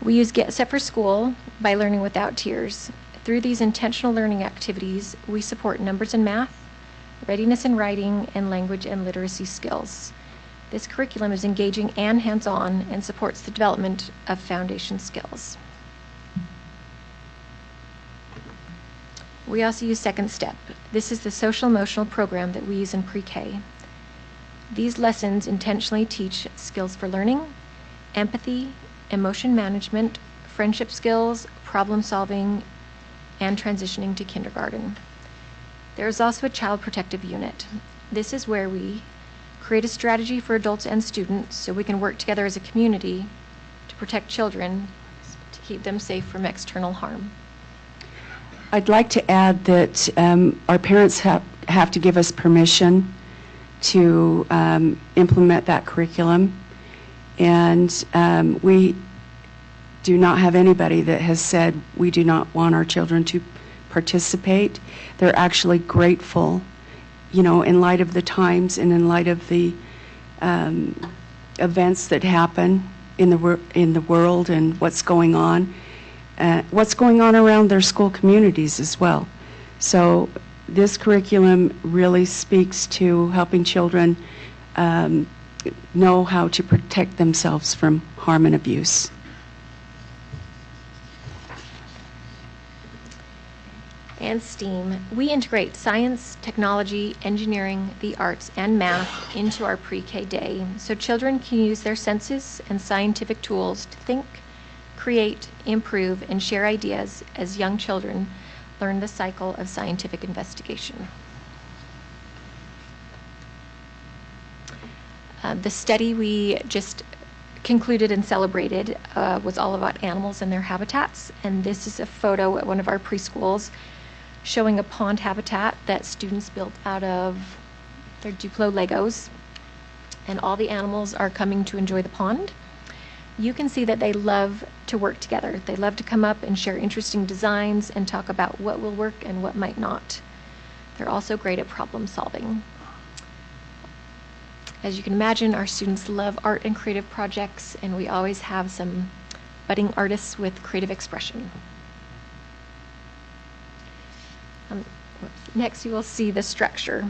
We use Get Set for School by Learning Without Tears. Through these intentional learning activities, we support numbers and math, readiness in writing, and language and literacy skills. This curriculum is engaging and hands-on and supports the development of foundation skills. We also use Second Step. This is the social emotional program that we use in pre-K. These lessons intentionally teach skills for learning, empathy, emotion management, friendship skills, problem solving, and transitioning to kindergarten. There is also a child protective unit. This is where we create a strategy for adults and students so we can work together as a community to protect children, to keep them safe from external harm. I'd like to add that our parents have to give us permission to implement that curriculum. And we do not have anybody that has said we do not want our children to participate. They're actually grateful, in light of the times and in light of the events that happen in the world and what's going on around their school communities as well. So this curriculum really speaks to helping children know how to protect themselves from harm and abuse. And STEAM, we integrate science, technology, engineering, the arts, and math into our pre-K day so children can use their senses and scientific tools to think, create, improve, and share ideas as young children learn the cycle of scientific investigation. The study we just concluded and celebrated was all about animals and their habitats, and this is a photo at one of our preschools showing a pond habitat that students built out of their Duplo Legos, and all the animals are coming to enjoy the pond. You can see that they love to work together. They love to come up and share interesting designs and talk about what will work and what might not. They're also great at problem solving. As you can imagine, our students love art and creative projects, and we always have some budding artists with creative expression. Next, you will see the structure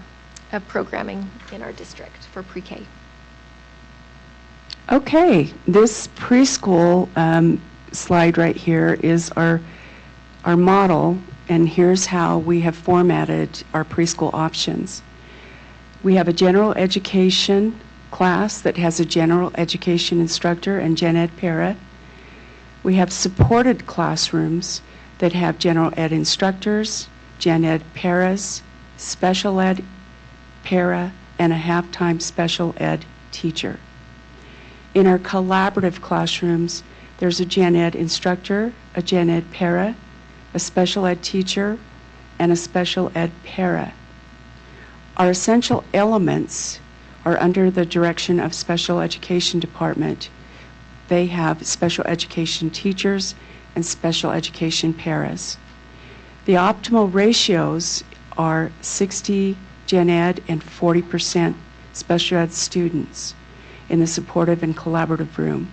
of programming in our district for pre-K. Okay, this preschool slide right here is our model, and here's how we have formatted our preschool options. We have a general education class that has a general education instructor and gen ed para. We have supported classrooms that have general ed instructors, gen ed paras, special ed para, and a half-time special ed teacher. In our collaborative classrooms, there's a gen ed instructor, a gen ed para, a special ed teacher, and a special ed para. Our essential elements are under the direction of Special Education Department. They have special education teachers and special education paras. The optimal ratios are 60 gen ed and 40% special ed students in the supportive and collaborative room.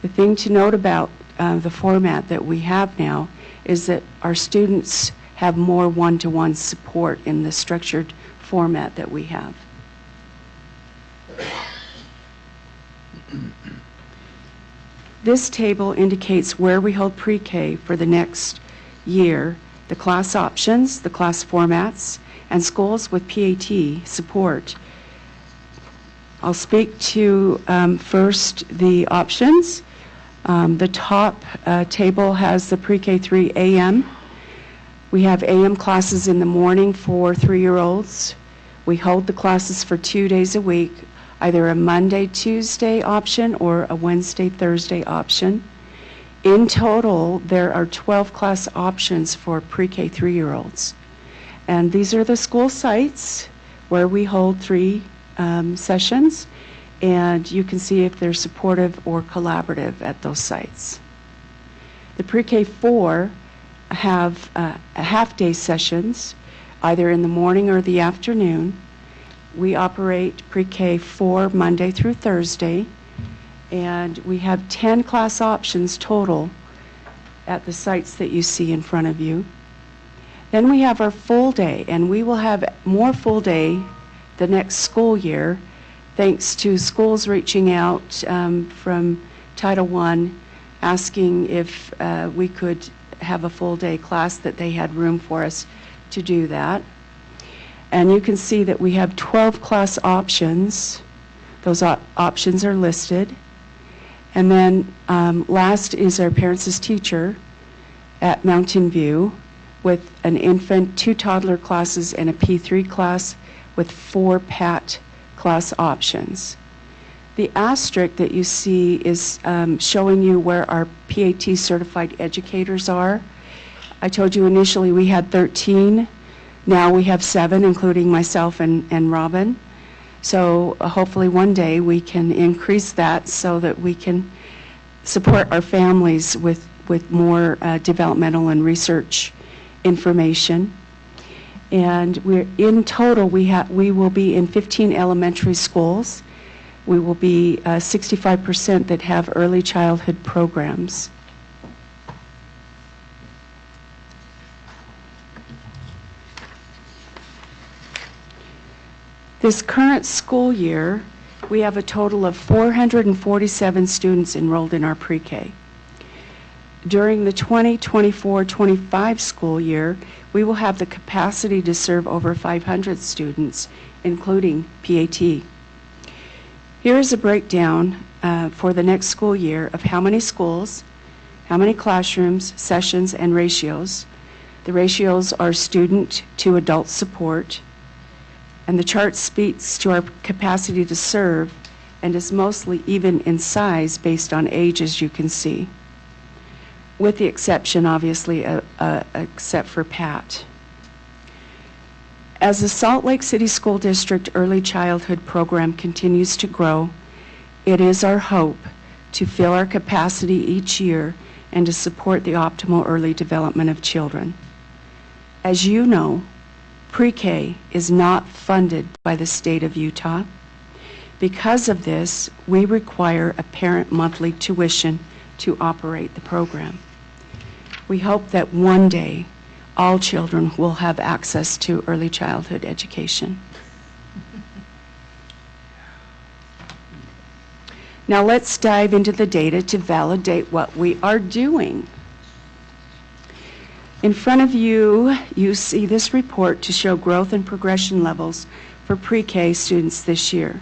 The thing to note about the format that we have now is that our students have more one-to-one support in the structured format that we have. This table indicates where we hold pre-K for the next year, the class options, the class formats, and schools with PAT support. I'll speak to first the options. The top table has the pre-K 3 AM. We have AM classes in the morning for 3-year-olds. We hold the classes for 2 days a week, either a Monday, Tuesday option or a Wednesday, Thursday option. In total, there are 12 class options for pre-K 3-year-olds. And these are the school sites where we hold 3 sessions, and you can see if they're supportive or collaborative at those sites. The pre-K 4 have half-day sessions, either in the morning or the afternoon. We operate pre-K 4 Monday through Thursday, and we have 10 class options total at the sites that you see in front of you. Then we have our full day, and we will have more full day the next school year, thanks to schools reaching out from Title I, asking if we could have a full day class, that they had room for us to do that. And you can see that we have 12 class options. Those options are listed. And then last is our Parents as Teacher at Mountain View with an infant, 2 toddler classes, and a P3 class with 4 PAT class options. The asterisk that you see is showing you where our PAT certified educators are. I told you initially we had 13. Now we have 7, including myself and Robin. So hopefully one day we can increase that so that we can support our families with more developmental and research information. And in total, we will be in 15 elementary schools. We will be 65% that have early childhood programs. This current school year, we have a total of 447 students enrolled in our pre-K. During the 2024-25 school year, we will have the capacity to serve over 500 students, including PAT. Here is a breakdown for the next school year of how many schools, how many classrooms, sessions, and ratios. The ratios are student to adult support, and the chart speaks to our capacity to serve and is mostly even in size based on age, as you can see, with the exception, obviously, except for Pat. As the Salt Lake City School District Early Childhood Program continues to grow, it is our hope to fill our capacity each year and to support the optimal early development of children. As you know, pre-K is not funded by the state of Utah. Because of this, we require a parent monthly tuition to operate the program. We hope that one day all children will have access to early childhood education. Now let's dive into the data to validate what we are doing. In front of you, you see this report to show growth and progression levels for pre-K students this year.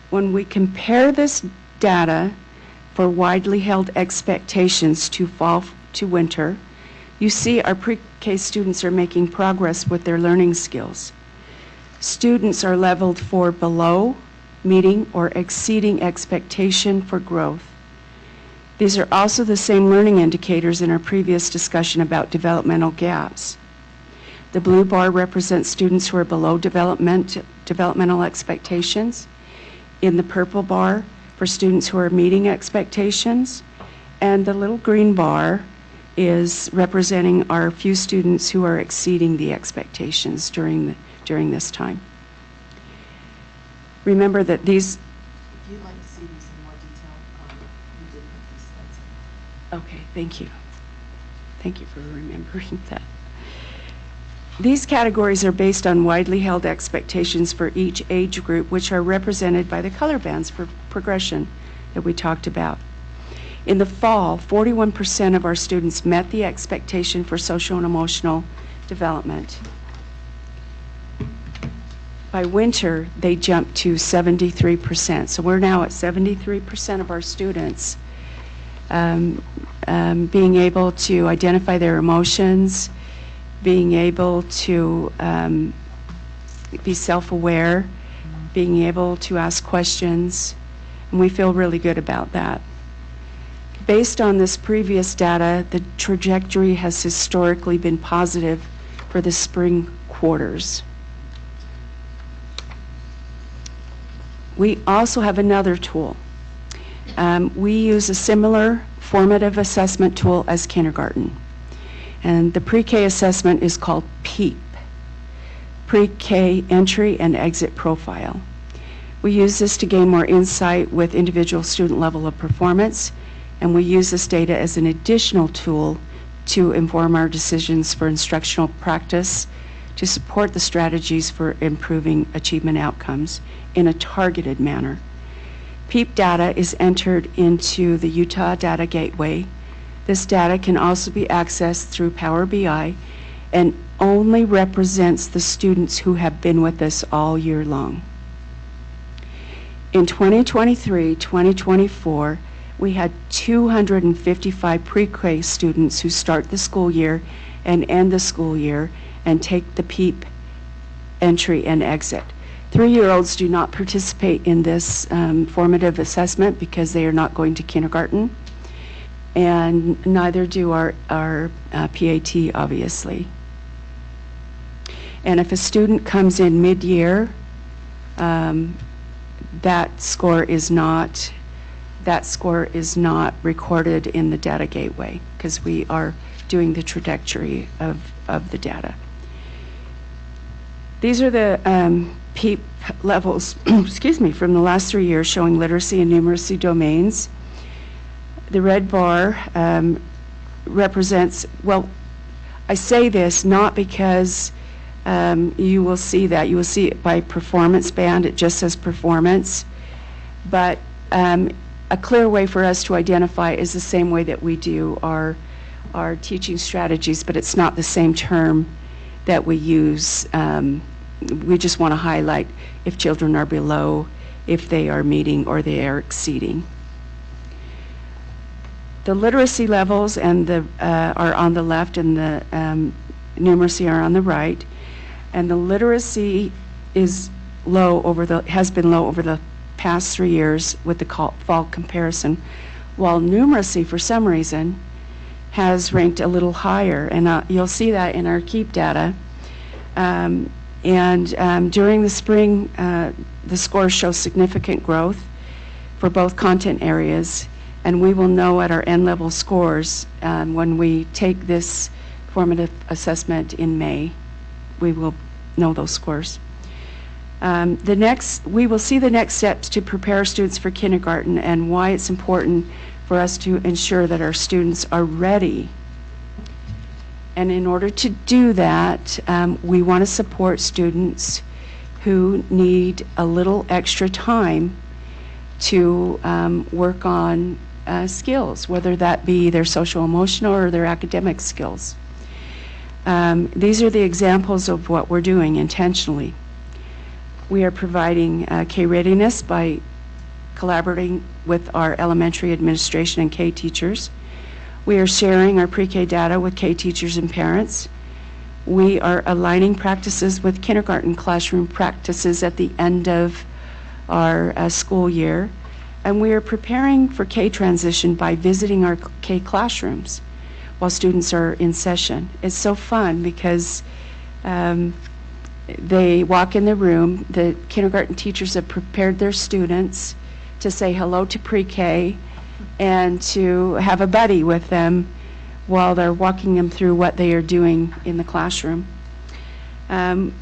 When we compare this data for widely held expectations to fall to winter, you see our pre-K students are making progress with their learning skills. Students are leveled for below, meeting, or exceeding expectation for growth. These are also the same learning indicators in our previous discussion about developmental gaps. The blue bar represents students who are below developmental expectations. In the purple bar, for students who are meeting expectations. And the little green bar is representing our few students who are exceeding the expectations during this time. Remember that these... If you'd like to see these in more detail, we did put these slides in. Okay, thank you. Thank you for remembering that. These categories are based on widely held expectations for each age group, which are represented by the color bands for progression that we talked about. In the fall, 41% of our students met the expectation for social and emotional development. By winter, they jumped to 73%. So we're now at 73% of our students being able to identify their emotions, being able to be self-aware, being able to ask questions, and we feel really good about that. Based on this previous data, the trajectory has historically been positive for the spring quarters. We also have another tool. We use a similar formative assessment tool as kindergarten. And the pre-K assessment is called PEEP, Pre-K Entry and Exit Profile. We use this to gain more insight with individual student level of performance, and we use this data as an additional tool to inform our decisions for instructional practice, to support the strategies for improving achievement outcomes in a targeted manner. PEEP data is entered into the Utah Data Gateway. This data can also be accessed through Power BI and only represents the students who have been with us all year long. In 2023-2024, we had 255 pre-K students who start the school year and end the school year and take the PEEP entry and exit. 3-year-olds do not participate in this formative assessment because they are not going to kindergarten, and neither do our PAT, obviously. And if a student comes in mid-year, that score is not that score is not recorded in the data gateway because we are doing the trajectory of the data. These are the PEEP levels, excuse me, from the last 3 years showing literacy and numeracy domains. The red bar represents, well, I say this not because you will see that. You will see it by performance band. It just says performance. But a clear way for us to identify is the same way that we do our teaching strategies, but it's not the same term that we use. We just want to highlight if children are below, if they are meeting, or they are exceeding. The literacy levels and are on the left, and the numeracy are on the right. And the literacy is has been low over the past 3 years with the fall comparison, while numeracy, for some reason, has ranked a little higher. And you'll see that in our KEEP data. During the spring, the scores show significant growth for both content areas, and we will know at our end-level scores when we take this formative assessment in May. We will know those scores. We will see the next steps to prepare students for kindergarten and why it's important for us to ensure that our students are ready. And in order to do that, we want to support students who need a little extra time to work on skills, whether that be their social emotional or their academic skills. These are the examples of what we're doing intentionally. We are providing K-readiness by collaborating with our elementary administration and K teachers. We are sharing our pre-K data with K teachers and parents. We are aligning practices with kindergarten classroom practices at the end of our school year. And we are preparing for K transition by visiting our K classrooms while students are in session. It's so fun because they walk in the room, the kindergarten teachers have prepared their students to say hello to pre-K and to have a buddy with them while they're walking them through what they are doing in the classroom.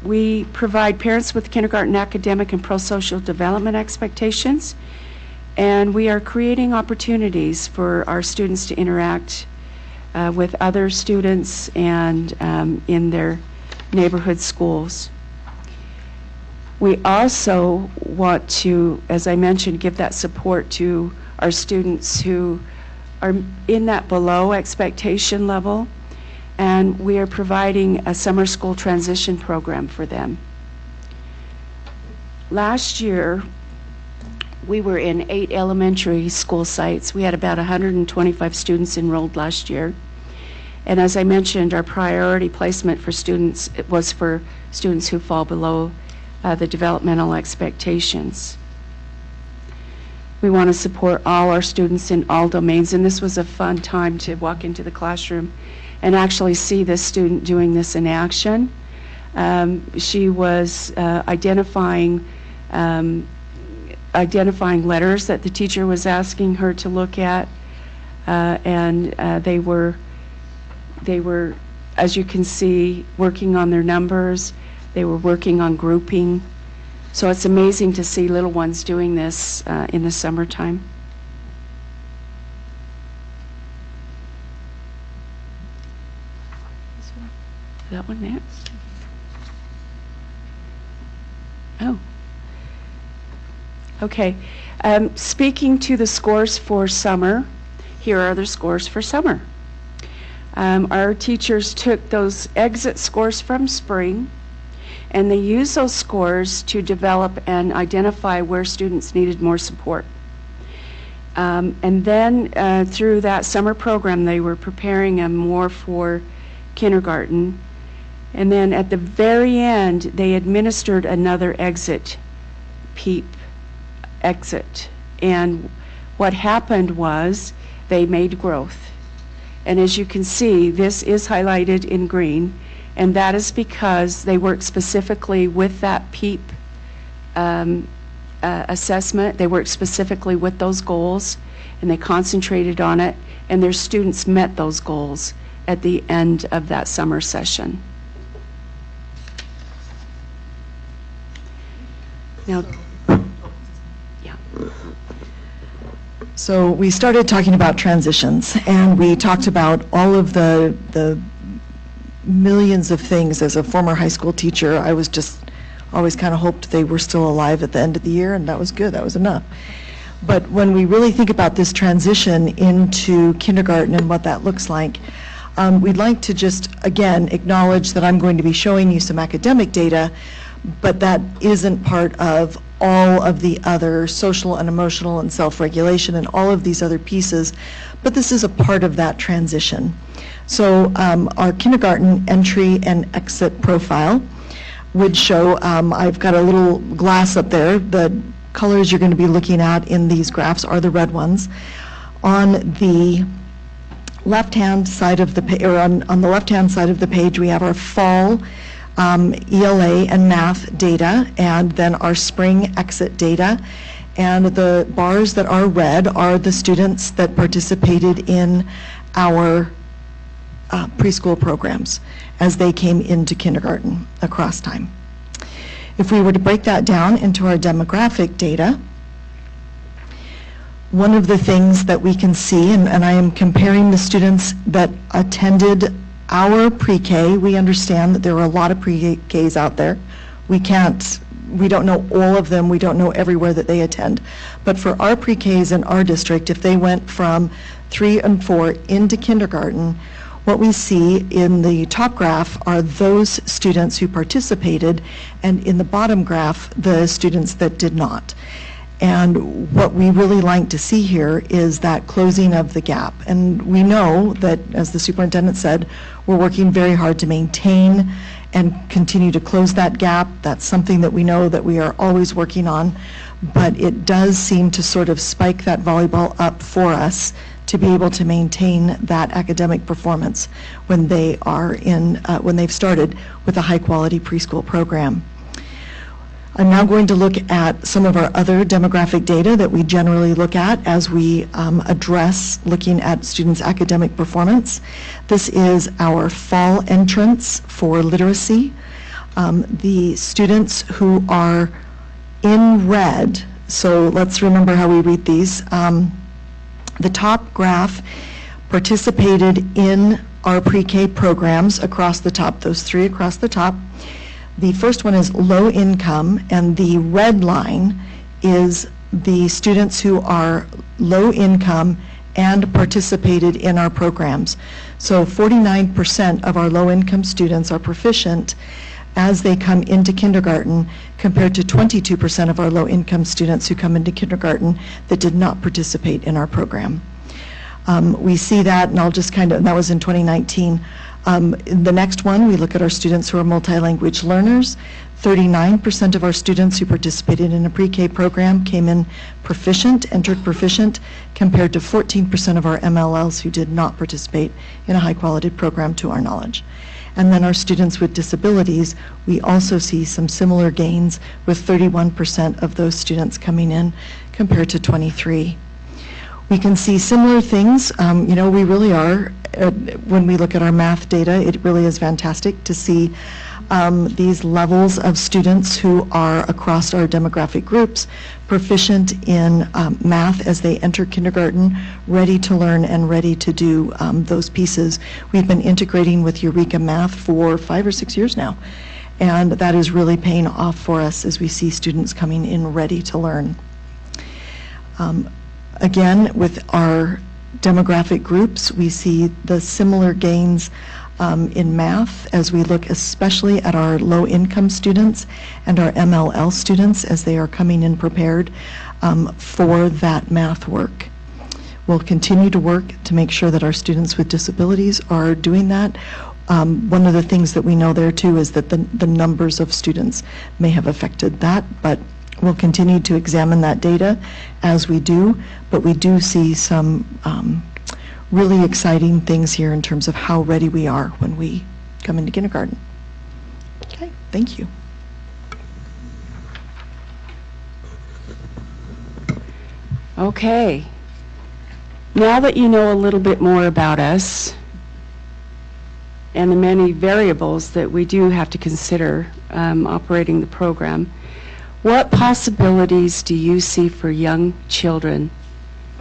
We provide parents with kindergarten academic and pro-social development expectations, and we are creating opportunities for our students to interact with other students and in their neighborhood schools. We also want to, as I mentioned, give that support to our students who are in that below expectation level, and we are providing a summer school transition program for them. Last year, we were in 8 elementary school sites. We had about 125 students enrolled last year. And as I mentioned, our priority placement for students was for students who fall below the developmental expectations. We want to support all our students in all domains, and this was a fun time to walk into the classroom and actually see this student doing this in action. She was identifying letters that the teacher was asking her to look at, and they were, as you can see, working on their numbers. They were working on grouping. So it's amazing to see little ones doing this in the summertime. That one next. Oh. Okay. Speaking to the scores for summer, here are the scores for summer. Our teachers took those exit scores from spring, and they used those scores to develop and identify where students needed more support. And then through that summer program, they were preparing them more for kindergarten. And then at the very end, they administered another exit, PEEP exit. And what happened was they made growth. And as you can see, this is highlighted in green, and that is because they work specifically with that PEEP assessment. They worked specifically with those goals, and they concentrated on it, and their students met those goals at the end of that summer session. Now, yeah. So we started talking about transitions, and we talked about all of the millions of things. As a former high school teacher, I was just always kind of hoped they were still alive at the end of the year, and that was good, that was enough. But when we really think about this transition into kindergarten and what that looks like, we'd like to just, again, acknowledge that I'm going to be showing you some academic data, but that isn't part of all of the other social and emotional and self-regulation and all of these other pieces, but this is a part of that transition. So our kindergarten entry and exit profile would show, I've got a little glass up there. The colors you're going to be looking at in these graphs are the red ones. On the left-hand side of the page, or on the left-hand side of the page, we have our fall ELA and math data, and then our spring exit data. And the bars that are red are the students that participated in our preschool programs as they came into kindergarten across time. If we were to break that down into our demographic data, one of the things that we can see, and I am comparing the students that attended our pre-K. We understand that there are a lot of pre-Ks out there. We don't know all of them, we don't know everywhere that they attend. But for our pre-Ks in our district, if they went from 3 and 4 into kindergarten, what we see in the top graph are those students who participated, and in the bottom graph, the students that did not. And what we really like to see here is that closing of the gap. And we know that, as the superintendent said, we're working very hard to maintain and continue to close that gap. That's something that we know that we are always working on, but it does seem to sort of spike that volleyball up for us to be able to maintain that academic performance when they are in, when they've started with a high-quality preschool program. I'm now going to look at some of our other demographic data that we generally look at as we address looking at students' academic performance. This is our fall entrance for literacy. The students who are in red, so let's remember how we read these. The top graph participated in our pre-K programs across the top, those 3 across the top. The first one is low income, and the red line is the students who are low income and participated in our programs. So 49% of our low income students are proficient as they come into kindergarten, compared to 22% of our low income students who come into kindergarten that did not participate in our program. We see that, and I'll just that was in 2019. The next one, we look at our students who are multi-language learners. 39% of our students who participated in a pre-K program came in proficient, entered proficient, compared to 14% of our MLLs who did not participate in a high-quality program to our knowledge. And then our students with disabilities, we also see some similar gains, with 31% of those students coming in compared to 23. We can see similar things. We really are, when we look at our math data, it really is fantastic to see these levels of students who are across our demographic groups, proficient in math as they enter kindergarten, ready to learn and ready to do those pieces. We've been integrating with Eureka Math for 5 or 6 years now, and that is really paying off for us as we see students coming in ready to learn. Again, with our demographic groups, we see the similar gains in math as we look especially at our low-income students and our MLL students as they are coming in prepared for that math work. We'll continue to work to make sure that our students with disabilities are doing that. One of the things that we know there too is that the numbers of students may have affected that, but we'll continue to examine that data as we do, but we do see some really exciting things here in terms of how ready we are when we come into kindergarten. Okay, thank you. Okay. Now that you know a little bit more about us and the many variables that we do have to consider operating the program, what possibilities do you see for young children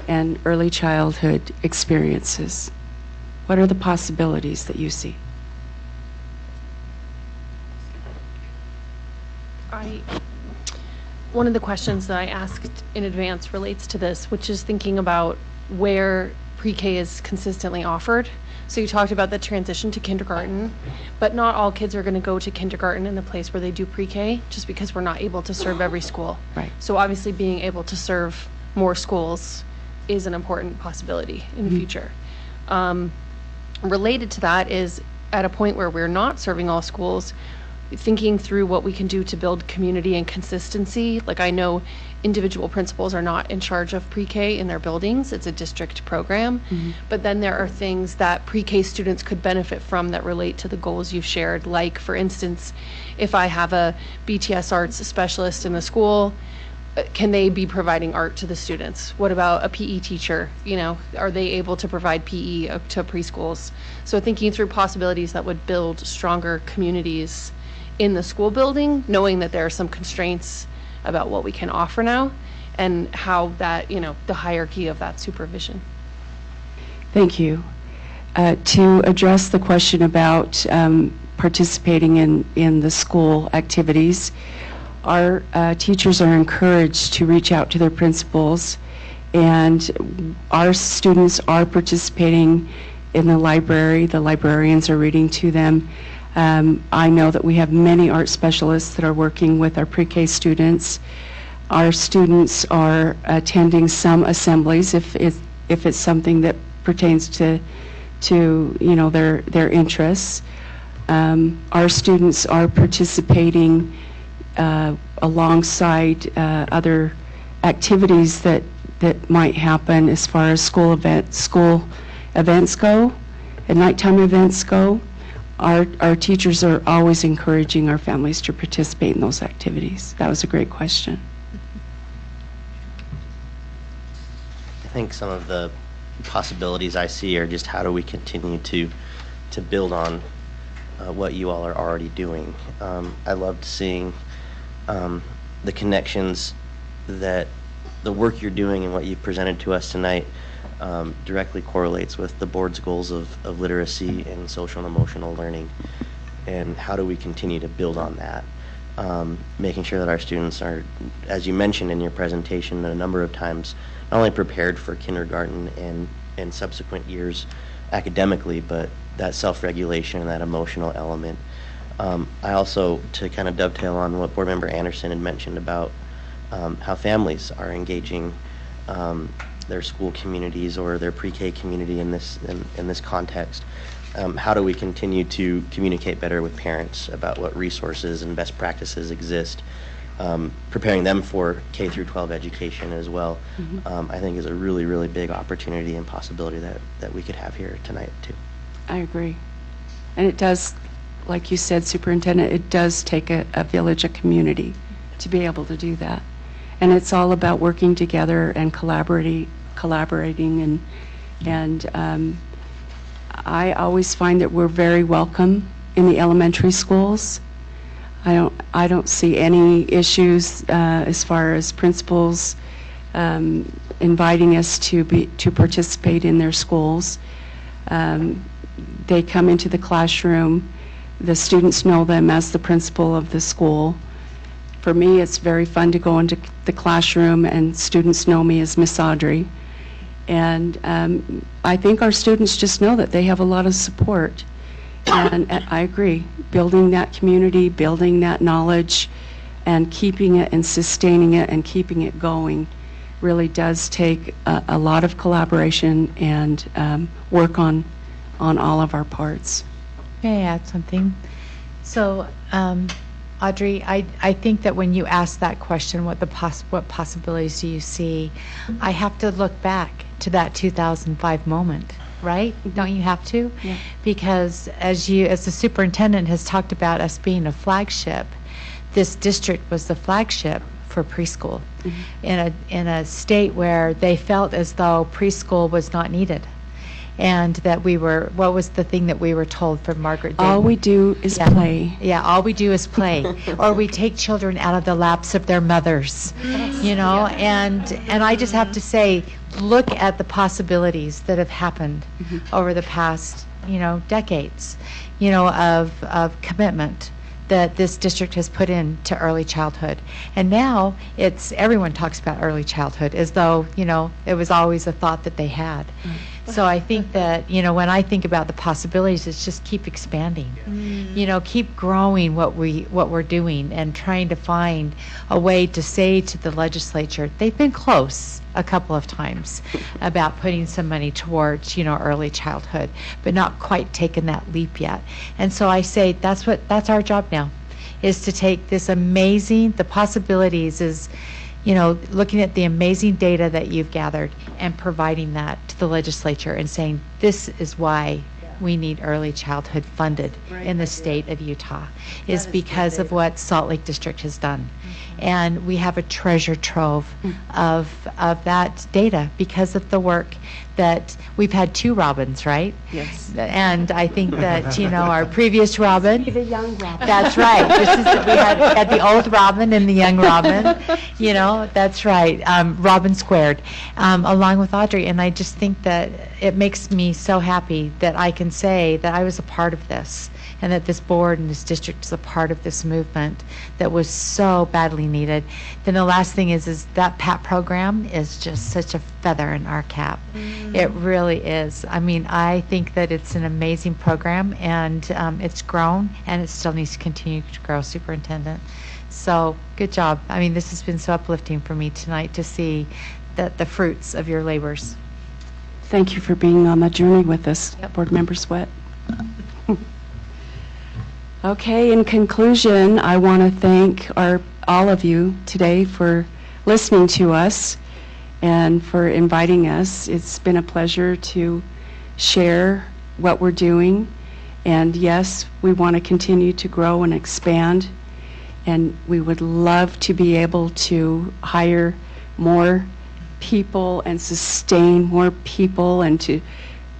and early childhood experiences? What are the possibilities that you see? One of the questions that I asked in advance relates to this, which is thinking about where pre-K is consistently offered. So you talked about the transition to kindergarten, but not all kids are going to go to kindergarten in the place where they do pre-K, just because we're not able to serve every school. Right. So obviously being able to serve more schools is an important possibility in the future. Related to that is, at a point where we're not serving all schools, thinking through what we can do to build community and consistency. Like, I know individual principals are not in charge of pre-K in their buildings. It's a district program. But then there are things that pre-K students could benefit from that relate to the goals you've shared. Like, for instance, if I have a BTS arts specialist in the school, can they be providing art to the students? What about a PE teacher? You know, are they able to provide PE to preschools? So thinking through possibilities that would build stronger communities in the school building, knowing that there are some constraints about what we can offer now and how that, you know, the hierarchy of that supervision. Thank you. To address the question about participating in the school activities, our teachers are encouraged to reach out to their principals, and our students are participating in the library. The librarians are reading to them. I know that we have many art specialists that are working with our pre-K students. Our students are attending some assemblies if it's something that pertains to you know, their interests. Our students are participating alongside other activities that might happen as far as school events go and nighttime events go. Our teachers are always encouraging our families to participate in those activities. That was a great question. I think some of the possibilities I see are just how do we continue to build on what you all are already doing. I loved seeing the connections that the work you're doing and what you presented to us tonight directly correlates with the board's goals of literacy and social and emotional learning. And how do we continue to build on that? Making sure that our students are, as you mentioned in your presentation a number of times, not only prepared for kindergarten and subsequent years academically, but that self-regulation and that emotional element. I also, to kind of dovetail on what Board Member Anderson had mentioned about how families are engaging their school communities or their pre-K community in this context. How do we continue to communicate better with parents about what resources and best practices exist, preparing them for K through 12 education as well, I think is a really, really big opportunity and possibility that we could have here tonight too. I agree. And it does, like you said, Superintendent, it does take a village, a community to be able to do that. And it's all about working together and collaborating and I always find that we're very welcome in the elementary schools. I don't see any issues as far as principals inviting us to participate in their schools. They come into the classroom. The students know them as the principal of the school. For me, it's very fun to go into the classroom and students know me as Miss Audrey. And I think our students just know that they have a lot of support. And I agree, building that community, building that knowledge, and keeping it and sustaining it and keeping it going really does take a lot of collaboration and work on all of our parts. May I add something? So, Audrey, I think that when you ask that question, what possibilities do you see, I have to look back to that 2005 moment, right? Don't you have to? Yeah. Because as the superintendent has talked about us being a flagship, this district was the flagship for preschool in a state where they felt as though preschool was not needed. And that what was the thing that we were told from Margaret Dayton? All we do is play. Yeah, all we do is play. Or we take children out of the laps of their mothers, you know? And I just have to say, look at the possibilities that have happened over the past, decades, of commitment that this district has put into early childhood. And now everyone talks about early childhood as though, it was always a thought that they had. So I think that, when I think about the possibilities, it's just keep expanding, keep growing what we're doing and trying to find a way to say to the legislature, they've been close a couple of times about putting some money towards, early childhood, but not quite taken that leap yet. And so I say that's our job now, is to take the possibilities is, looking at the amazing data that you've gathered and providing that to the legislature and saying, this is why we need early childhood funded in the state of Utah, is because of what Salt Lake District has done. And we have a treasure trove of that data because of the work that we've had 2 Robins, right? Yes. And I think that, our previous Robin. The young Robin. That's right. We had the old Robin and the young Robin. That's right. Robin squared, along with Audrey. And I just think that it makes me so happy that I can say that I was a part of this, and that this board and this district is a part of this movement that was so badly needed. Then the last thing is that PAT program is just such a feather in our cap. It really is. I mean, I think that it's an amazing program, and it's grown, and it still needs to continue to grow, Superintendent. So good job. I mean, this has been so uplifting for me tonight to see the fruits of your labors. Thank you for being on the journey with us, Board Member Sweat. Okay, in conclusion, I want to thank all of you today for listening to us and for inviting us. It's been a pleasure to share what we're doing. And yes, we want to continue to grow and expand. And we would love to be able to hire more people and sustain more people and to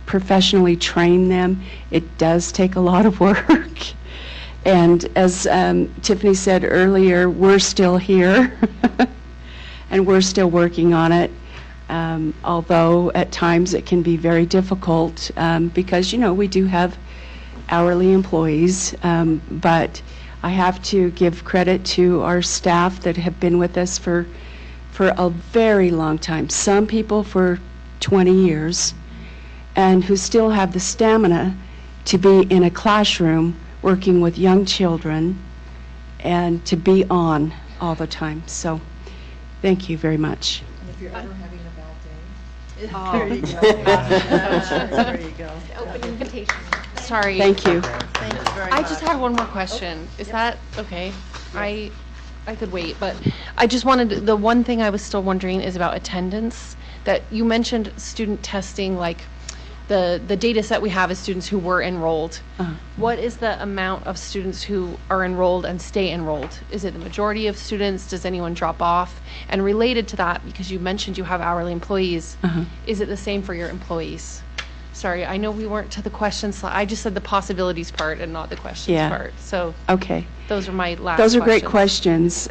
professionally train them. It does take a lot of work. And as Tiffany said earlier, we're still here and we're still working on it, although at times it can be very difficult because, we do have hourly employees, but I have to give credit to our staff that have been with us for a very long time, some people for 20 years, and who still have the stamina to be in a classroom working with young children and to be on all the time. So thank you very much. And if you're ever having a bad day, there you go. There you go. Open invitation. Sorry. Thank you. Thank you very much. I just had one more question. Is that okay? I could wait, but I just wanted, the one thing I was still wondering is about attendance. That you mentioned student testing, like the data set we have is students who were enrolled. What is the amount of students who are enrolled and stay enrolled? Is it the majority of students? Does anyone drop off? And related to that, because you mentioned you have hourly employees, is it the same for your employees? Sorry, I know we weren't to the questions. I just said the possibilities part and not the questions part. So okay, those are my last Those are questions. great questions.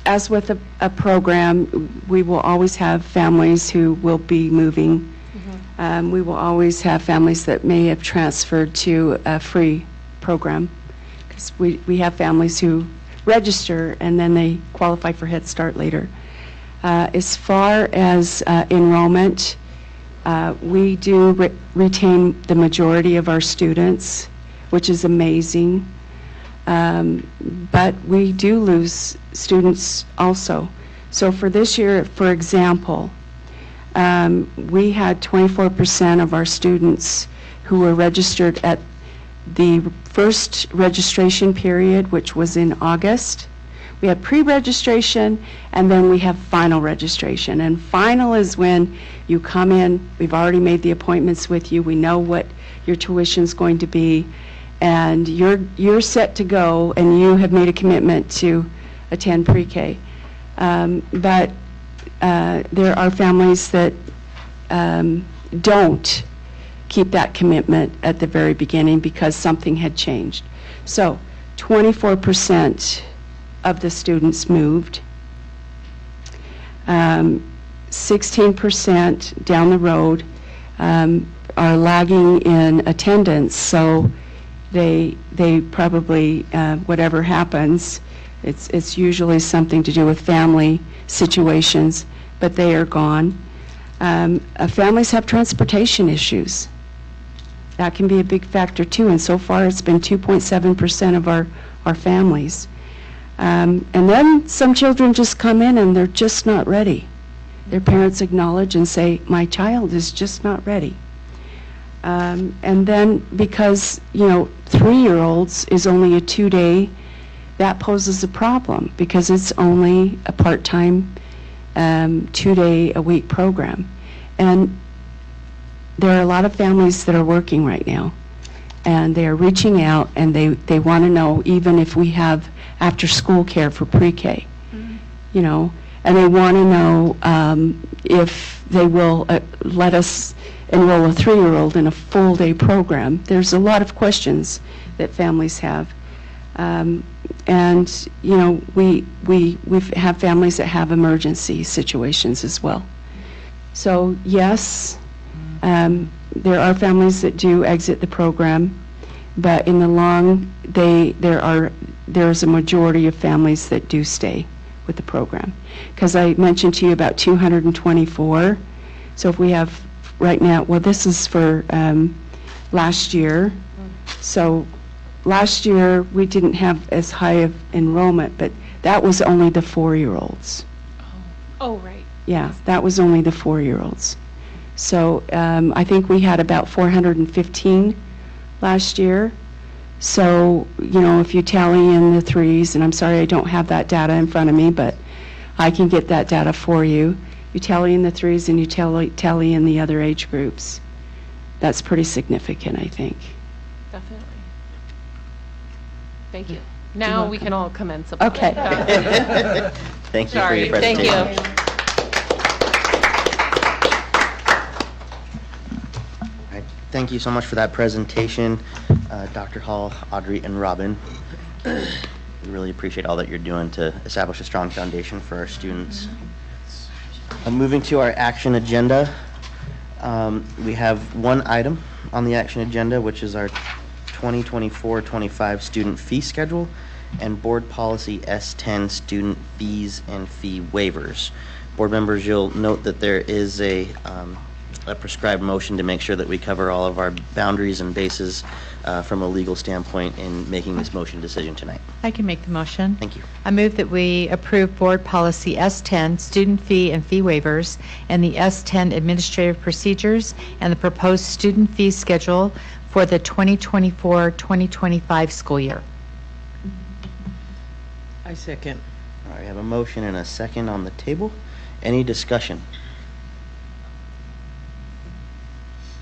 As with a program, we will always have families who will be moving. We will always have families that may have transferred to a free program, because we have families who register and then they qualify for Head Start later. As far as enrollment, we do retain the majority of our students, which is amazing. But we do lose students also. So for this year, for example, we had 24% of our students who were registered at the first registration period, which was in August. We have pre-registration, and then we have final registration. And final is when you come in, we've already made the appointments with you, we know what your tuition's going to be, and you're set to go, and you have made a commitment to attend pre-K. But there are families that don't keep that commitment at the very beginning because something had changed. So 24% of the students moved. 16% down the road are lagging in attendance, so they probably, whatever happens, it's usually something to do with family situations, but they are gone. Families have transportation issues. That can be a big factor too, and so far it's been 2.7% of our families. And then some children just come in and they're just not ready. Their parents acknowledge and say, my child is just not ready. And then because, 3-year-olds is only a 2-day, that poses a problem because it's only a part-time 2-day-a-week program. And there are a lot of families that are working right now, and they are reaching out, and they want to know even if we have after-school care for pre-K, and they want to know if they will let us enroll a 3-year-old in a full-day program. There's a lot of questions that families have. And, we have families that have emergency situations as well. So, yes, there are families that do exit the program, but in the long, there's a majority of families that do stay with the program. Because I mentioned to you about 224. So if we have right now, well, this is for last year. So last year, we didn't have as high of enrollment, but that was only the 4-year-olds. Oh, right. Yeah, that was only the 4-year-olds. So I think we had about 415 last year. So, if you tally in the 3s, and I'm sorry I don't have that data in front of me, but I can get that data for you. You tally in the 3s and you tally in the other age groups. That's pretty significant, I think. Definitely. Thank you. Now we can all commence. Okay. Thank you for your presentation. Thank you. All right, thank you so much for that presentation, Dr. Hall, Audrey, and Robin. We really appreciate all that you're doing to establish a strong foundation for our students. Moving to our action agenda, we have one item on the action agenda, which is our 2024-25 student fee schedule and board policy S10 student fees and fee waivers. Board members, you'll note that there is a prescribed motion to make sure that we cover all of our boundaries and bases from a legal standpoint in making this motion decision tonight. I can make the motion. Thank you. I move that we approve Board Policy S10, Student Fee and Fee Waivers, and the S10 Administrative Procedures, and the proposed student fee schedule for the 2024-2025 school year. I second. All right, we have a motion and a second on the table. Any discussion?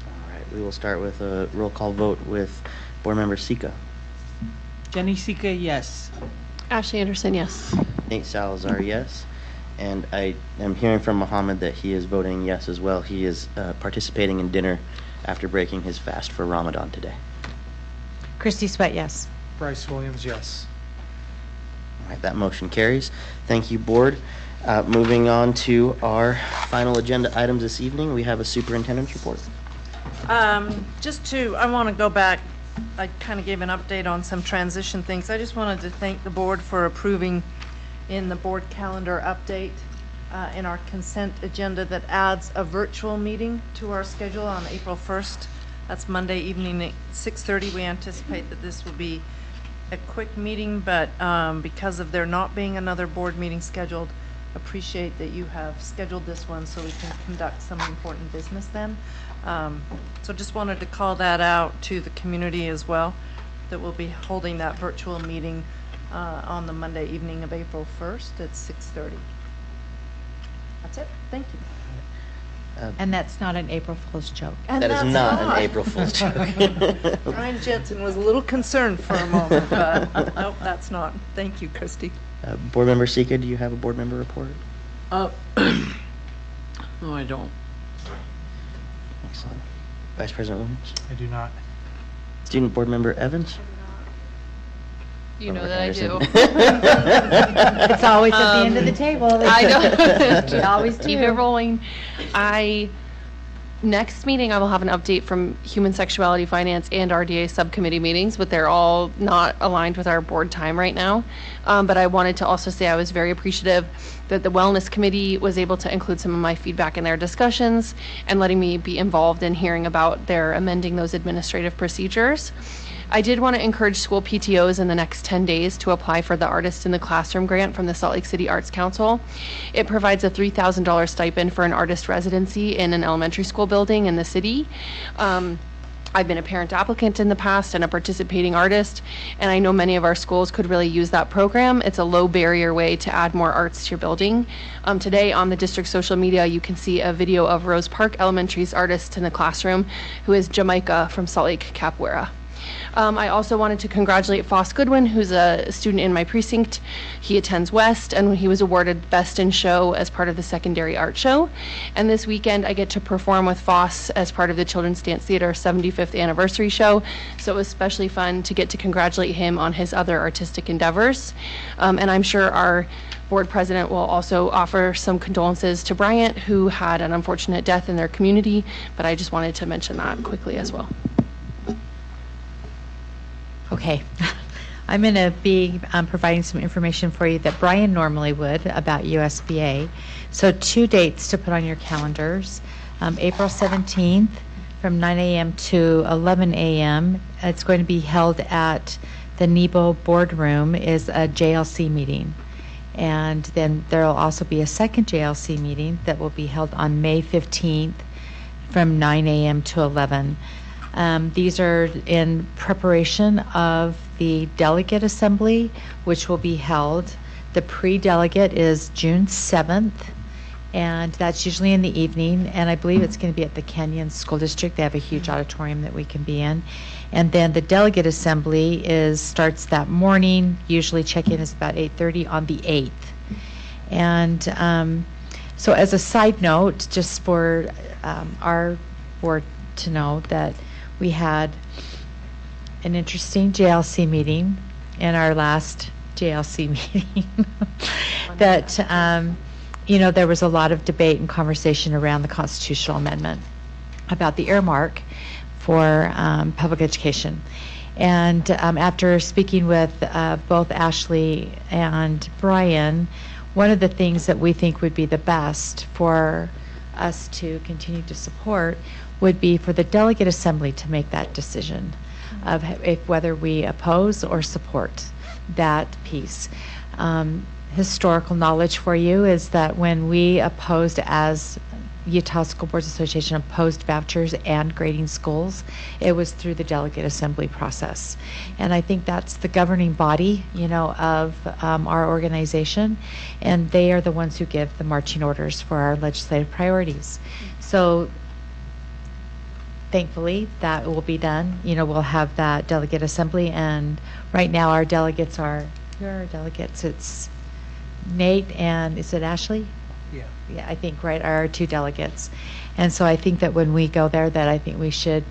All right, we will start with a roll call vote with Board Member Sika. Jenny Sika, yes. Ashley Anderson, yes. Nate Salazar, yes. And I am hearing from Mohammed that he is voting yes as well. He is participating in dinner after breaking his fast for Ramadan today. Christy Sweat, yes. Bryce Williams, yes. All right, that motion carries. Thank you, Board. Moving on to our final agenda items this evening, we have a superintendent's report. I want to go back. I kind of gave an update on some transition things. I just wanted to thank the board for approving in the board calendar update in our consent agenda that adds a virtual meeting to our schedule on April 1st. That's Monday evening at 6:30. We anticipate that this will be a quick meeting, but because of there not being another board meeting scheduled, appreciate that you have scheduled this one so we can conduct some important business then. So just wanted to call that out to the community as well, that we'll be holding that virtual meeting on the Monday evening of April 1st at 6:30. That's it. Thank you. And that's not an April Fool's joke. And That is that's not an April Fool's joke. Brian Jensen was a little concerned for a moment, but nope, that's not. Thank you, Christy. Board Member Sika, do you have a board member report? No, I don't. Excellent. Vice President Williams? I do not. Student Board Member Evans? You know Member that I do. Anderson? It's always at the end of the table. I know. We always Keep do. it rolling. Next meeting, I will have an update from Human Sexuality, Finance, and RDA subcommittee meetings, but they're all not aligned with our board time right now. But I wanted to also say I was very appreciative that the Wellness Committee was able to include some of my feedback in their discussions and letting me be involved in hearing about their amending those administrative procedures. I did want to encourage school PTOs in the next 10 days to apply for the Artist in the Classroom grant from the Salt Lake City Arts Council. It provides a $3,000 stipend for an artist residency in an elementary school building in the city. I've been a parent applicant in the past and a participating artist, and I know many of our schools could really use that program. It's a low barrier way to add more arts to your building. Today on the district social media, you can see a video of Rose Park Elementary's Artist in the Classroom, who is Jamaica from Salt Lake Capoeira. I also wanted to congratulate Foss Goodwin, who's a student in my precinct. He attends West, and he was awarded Best in Show as part of the secondary art show. And this weekend, I get to perform with Foss as part of the Children's Dance Theater 75th anniversary show. So it was especially fun to get to congratulate him on his other artistic endeavors. And I'm sure our board president will also offer some condolences to Bryant, who had an unfortunate death in their community. But I just wanted to mention that quickly as well. Okay. I'm going to be providing some information for you that Brian normally would about USBA. So 2 dates to put on your calendars. April 17th from 9 a.m. to 11 a.m. It's going to be held at the NEBO boardroom, is a JLC meeting. And then there will also be a second JLC meeting that will be held on May 15th from 9 a.m. to 11. These are in preparation of the delegate assembly, which will be held. The pre-delegate is June 7th, and that's usually in the evening, and I believe it's going to be at the Canyon School District. They have a huge auditorium that we can be in. And then the delegate assembly starts that morning. Usually check-in is about 8:30 on the 8th. And so as a side note, just for our board to know that we had an interesting JLC meeting in our last JLC meeting that, there was a lot of debate and conversation around the constitutional amendment about the earmark for public education. And after speaking with both Ashley and Brian, one of the things that we think would be the best for us to continue to support would be for the delegate assembly to make that decision of whether we oppose or support that piece. Historical knowledge for you is that when we opposed, as Utah School Boards Association opposed vouchers and grading schools, it was through the delegate assembly process. And I think that's the governing body, of our organization, and they are the ones who give the marching orders for our legislative priorities. So thankfully, that will be done. We'll have that delegate assembly, and right now our delegates are, who are our delegates? It's Nate and, is it Ashley? Yeah, I think, right, are our 2 delegates. And so I think that when we go there, that I think we should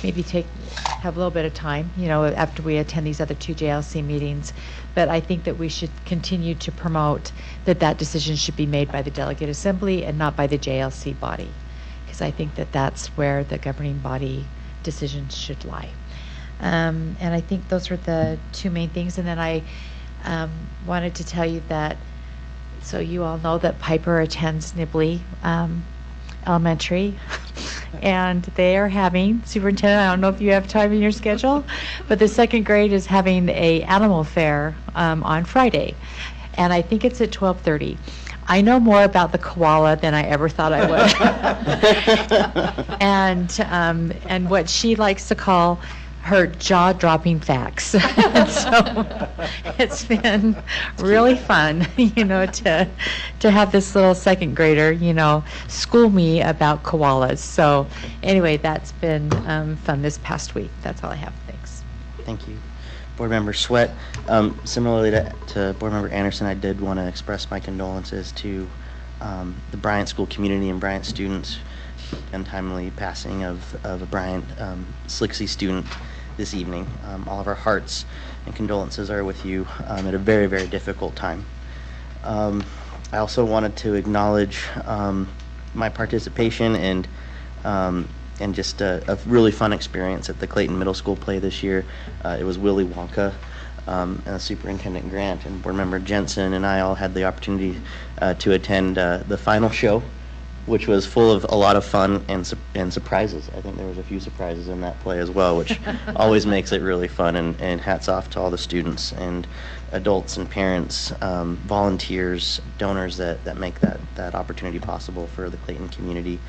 maybe have a little bit of time, after we attend these other 2 JLC meetings. But I think that we should continue to promote that decision should be made by the delegate assembly and not by the JLC body. Because I think that that's where the governing body decisions should lie. And I think those are the 2 main things. And then I wanted to tell you that, so you all know that Piper attends Nibley Elementary, and they are having, Superintendent, I don't know if you have time in your schedule, but the 2nd grade is having a animal fair on Friday, and I think it's at 12:30. I know more about the koala than I ever thought I would. And what she likes to call her jaw-dropping facts. And so it's been really fun, to have this little second grader, school me about koalas. So anyway, that's been fun this past week. That's all I have. Thanks. Thank you. Board Member Sweat. Similarly to Board Member Anderson, I did want to express my condolences to the Bryant School community and Bryant students. Untimely passing of a Bryant SLCSD student this evening. All of our hearts and condolences are with you at a very, very difficult time. I also wanted to acknowledge my participation and just a really fun experience at the Clayton Middle School play this year. It was Willy Wonka and Superintendent Grant and Board Member Jensen and I all had the opportunity to attend the final show, which was full of a lot of fun and surprises. I think there was a few surprises in that play as well, which always makes it really fun, and hats off to all the students and adults and parents, volunteers, donors that make that opportunity possible for the Clayton community.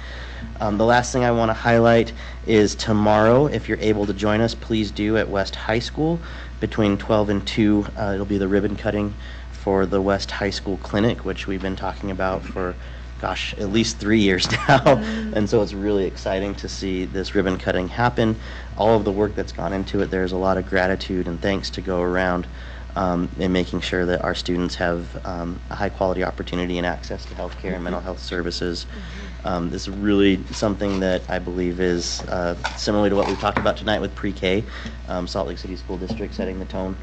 The last thing I want to highlight is tomorrow, if you're able to join us, please do at West High School between 12 and 2. It'll be the ribbon cutting for the West High School Clinic, which we've been talking about for at least 3 years now. And so it's really exciting to see this ribbon cutting happen. All of the work that's gone into it, there's a lot of gratitude and thanks to go around in making sure that our students have a high quality opportunity and access to healthcare and mental health services. This is really something that I believe is similar to what we've talked about tonight with pre-K, Salt Lake City School District setting the tone.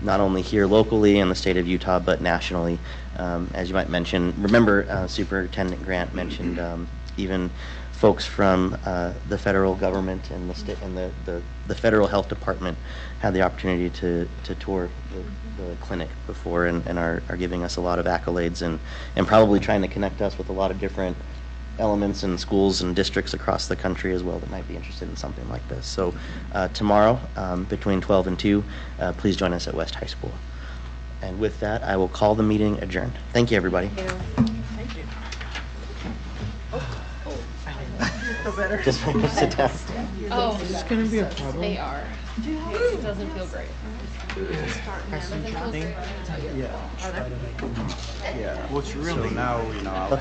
Not only here locally in the state of Utah, but nationally. As you might mention, remember Superintendent Grant mentioned even folks from the federal government and the state and the federal health department had the opportunity to tour the clinic before and are giving us a lot of accolades and probably trying to connect us with a lot of different elements and schools and districts across the country as well that might be interested in something like this. So tomorrow between 12 and 2, please join us at West High School. And with that, I will call the meeting adjourned. Thank you, everybody. Thank you. Just sit down. Oh, Is this gonna be a problem? they are. It doesn't feel great. Yeah. Yeah. What's really so now, I'll